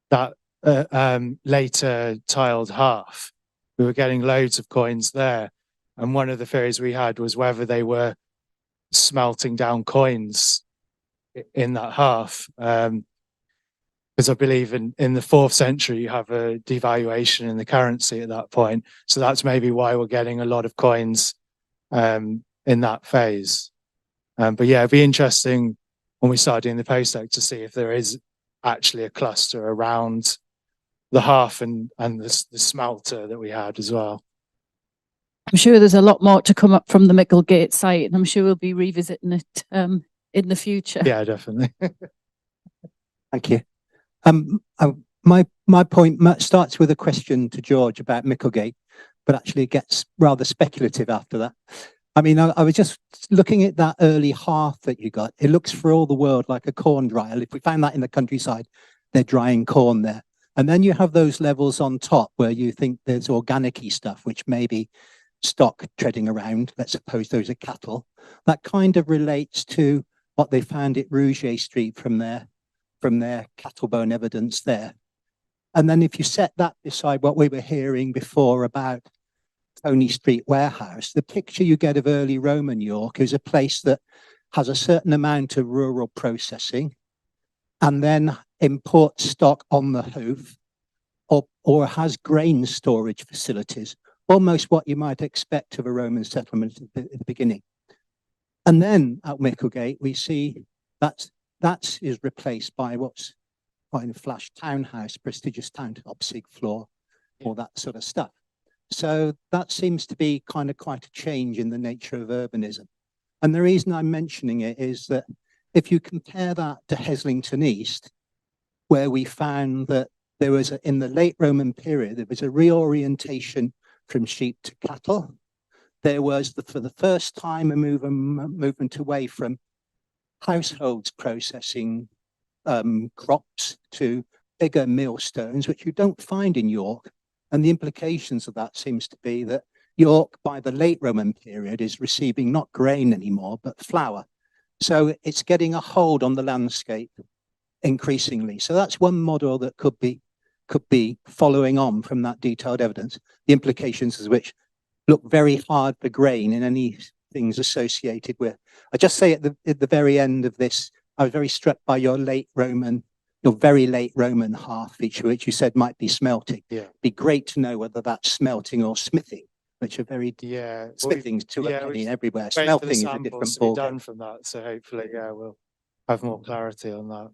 S20: that later tiled half, we were getting loads of coins there. And one of the theories we had was whether they were smelting down coins in that half. Because I believe in the 4th century, you have a devaluation in the currency at that point. So that's maybe why we're getting a lot of coins in that phase. But yeah, it'd be interesting when we start doing the postdoc to see if there is actually a cluster around the half and the smelter that we had as well.
S1: I'm sure there's a lot more to come up from the Micklegate site, and I'm sure we'll be revisiting it in the future.
S20: Yeah, definitely.
S12: Thank you. My point starts with a question to George about Micklegate, but actually it gets rather speculative after that. I mean, I was just looking at that early hearth that you got. It looks for all the world like a corn dryer. If we found that in the countryside, they're drying corn there. And then you have those levels on top where you think there's organic-y stuff, which may be stock treading around. Let's suppose those are cattle. That kind of relates to what they found at Rouget Street from their cattle bone evidence there. And then if you set that beside what we were hearing before about Coney Street warehouse, the picture you get of early Roman York is a place that has a certain amount of rural processing and then imports stock on the hoof, or has grain storage facilities, almost what you might expect of a Roman settlement at the beginning. And then at Micklegate, we see that is replaced by what's quite a flash townhouse, prestigious town-top, sig floor, all that sort of stuff. So that seems to be kind of quite a change in the nature of urbanism. And the reason I'm mentioning it is that if you compare that to Heslington East, where we found that there was, in the late Roman period, there was a reorientation from sheep to cattle. There was, for the first time, a movement away from households processing crops to bigger millstones, which you don't find in York. And the implications of that seems to be that York, by the late Roman period, is receiving not grain anymore, but flour. So it's getting a hold on the landscape increasingly. So that's one model that could be following on from that detailed evidence. The implications of which look very hard for grain in any things associated with. I just say at the very end of this, I was very struck by your very late Roman half feature, which you said might be smelting.
S20: Yeah.
S12: Be great to know whether that's smelting or smithing, which are very smithing's too everywhere. Smelting is a different ballgame.
S20: Done from that, so hopefully, we'll have more clarity on that.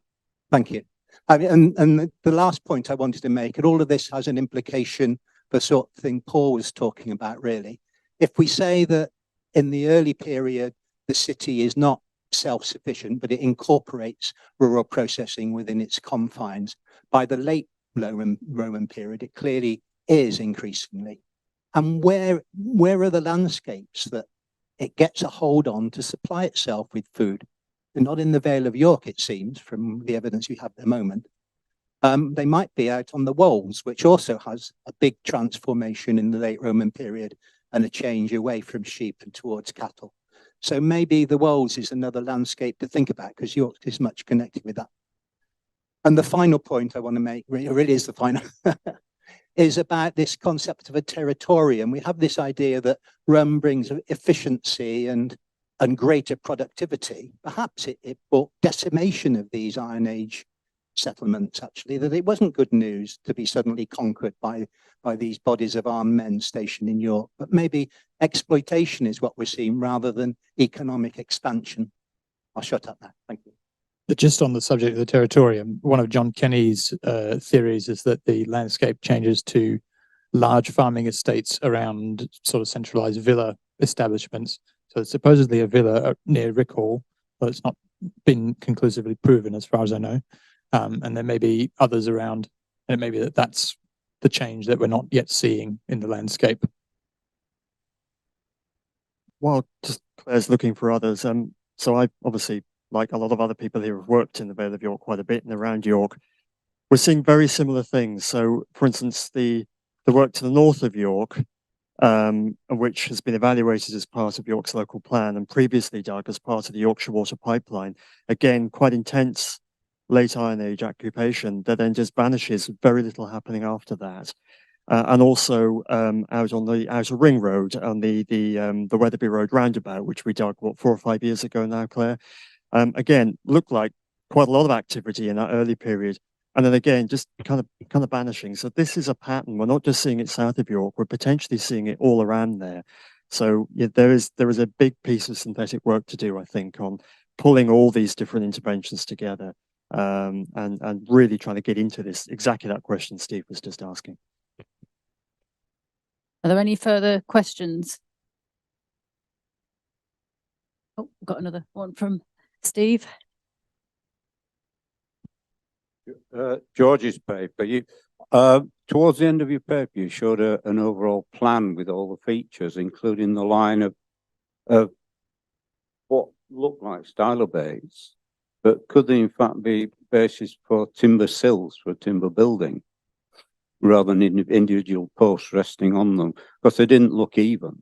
S12: Thank you. And the last point I wanted to make, and all of this has an implication for the sort of thing Paul was talking about, really. If we say that in the early period, the city is not self-sufficient, but it incorporates rural processing within its confines, by the late Roman period, it clearly is increasingly. And where are the landscapes that it gets a hold on to supply itself with food? They're not in the Vale of York, it seems, from the evidence we have at the moment. They might be out on the Wolds, which also has a big transformation in the late Roman period and a change away from sheep and towards cattle. So maybe the Wolds is another landscape to think about, because York is much connected with that. And the final point I want to make, really is the final, is about this concept of a territorium. We have this idea that Rome brings efficiency and and greater productivity, perhaps it brought decimation of these Iron Age settlements, actually, that it wasn't good news to be suddenly conquered by these bodies of armed men stationed in York, but maybe exploitation is what we're seeing rather than economic expansion. I'll shut up now. Thank you.
S20: But just on the subject of the territorium, one of John Kenny's theories is that the landscape changes to large farming estates around sort of centralized villa establishments. So it's supposedly a villa near Rickhall, but it's not been conclusively proven as far as I know. And there may be others around, and it may be that's the change that we're not yet seeing in the landscape.
S8: While just Claire's looking for others, so I obviously, like a lot of other people here, have worked in the Vale of York quite a bit and around York. We're seeing very similar things. So, for instance, the work to the north of York, which has been evaluated as part of York's local plan and previously dug as part of the Yorkshire Water Pipeline, again, quite intense late Iron Age occupation that then just vanishes, very little happening after that. And also out on the outer ring road on the Wetherby Road roundabout, which we dug, what, 4 or 5 years ago now, Claire? Again, looked like quite a lot of activity in that early period. And then again, just kind of vanishing. So this is a pattern. We're not just seeing it south of York, we're potentially seeing it all around there. So yeah, there is a big piece of synthetic work to do, I think, on pulling all these different interventions together. And really trying to get into this, exactly that question Steve was just asking.
S1: Are there any further questions? Oh, we've got another one from Steve.
S10: George's paper, towards the end of your paper, you showed an overall plan with all the features, including the line of what looked like styler bays. But could they in fact be bases for timber sills for a timber building rather than individual posts resting on them? Because they didn't look even.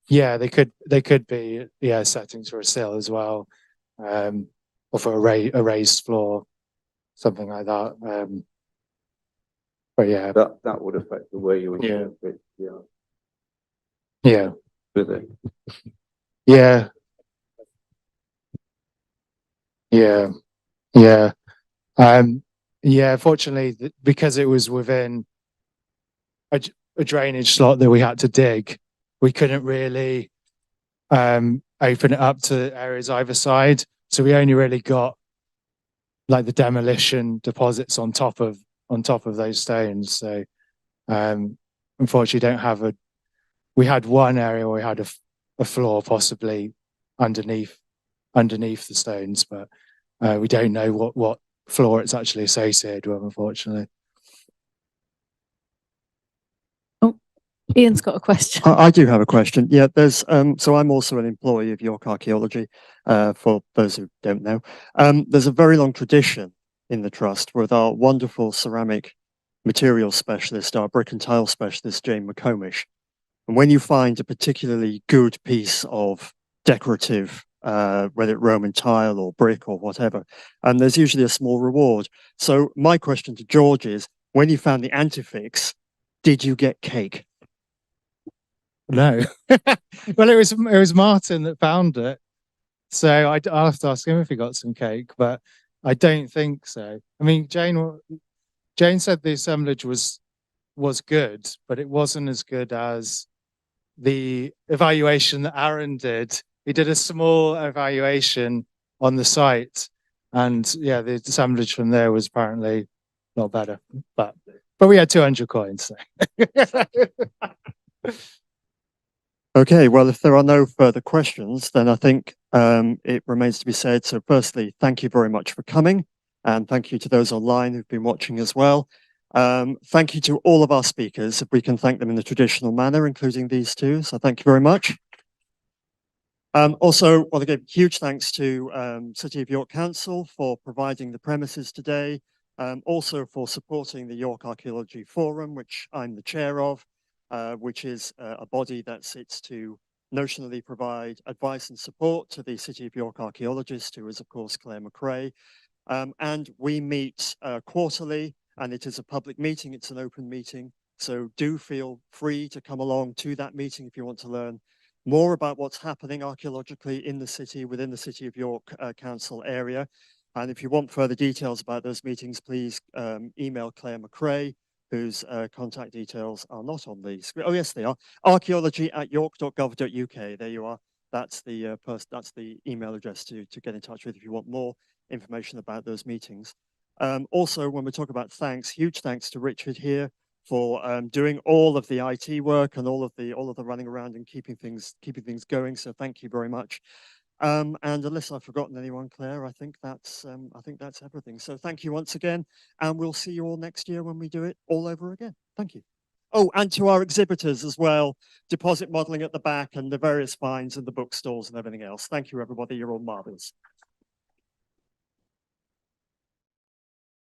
S18: Yeah, they could be, yeah, settings for a sill as well, or for a raised floor, something like that. But yeah,
S10: that would affect the way you interpret.
S18: Yeah.
S10: With it.
S18: Yeah. Yeah. Yeah. Fortunately, because it was within a drainage slot that we had to dig, we couldn't really open it up to areas either side. So we only really got like the demolition deposits on top of those stones. So unfortunately, we had one area where we had a floor possibly underneath the stones, but we don't know what floor it's actually associated with, unfortunately.
S1: Oh, Ian's got a question.
S8: I do have a question. Yeah, there's so I'm also an employee of York Archaeology, for those who don't know. There's a very long tradition in the trust with our wonderful ceramic materials specialist, our brick and tile specialist, Jane McComish. And when you find a particularly good piece of decorative, whether it's Roman tile or brick or whatever, there's usually a small reward. So my question to George is, when you found the antifix, did you get cake?
S18: No. Well, it was Martin that found it, so I'll have to ask him if he got some cake, but I don't think so. I mean, Jane said the assemblage was good, but it wasn't as good as the evaluation that Aaron did. He did a small evaluation on the site, and yeah, the assemblage from there was apparently not better. But we had 200 coins. So.
S8: Okay, well, if there are no further questions, then I think it remains to be said. So firstly, thank you very much for coming, and thank you to those online who've been watching as well. Thank you to all of our speakers, if we can thank them in the traditional manner, including these two. So thank you very much. Also, I want to give huge thanks to City of York Council for providing the premises today, also for supporting the York Archaeology Forum, which I'm the chair of, which is a body that sits to notionally provide advice and support to the City of York archaeologist, who is, of course, Claire McRae. And we meet quarterly, and it is a public meeting. It's an open meeting. So do feel free to come along to that meeting if you want to learn more about what's happening archaeologically in the city, within the City of York Council area. And if you want further details about those meetings, please email Claire McRae, whose contact details are not on the screen. Oh, yes, they are. archaeology@york.gov.uk. There you are. That's the email address to get in touch with if you want more information about those meetings. Also, when we talk about thanks, huge thanks to Richard here for doing all of the IT work and all of the running around and keeping things going. So thank you very much. And unless I've forgotten anyone, Claire, I think that's everything. So thank you once again, and we'll see you all next year when we do it all over again. Thank you. Oh, and to our exhibitors as well, deposit modelling at the back and the various finds and the bookstores and everything else. Thank you, everybody. You're all marvellous.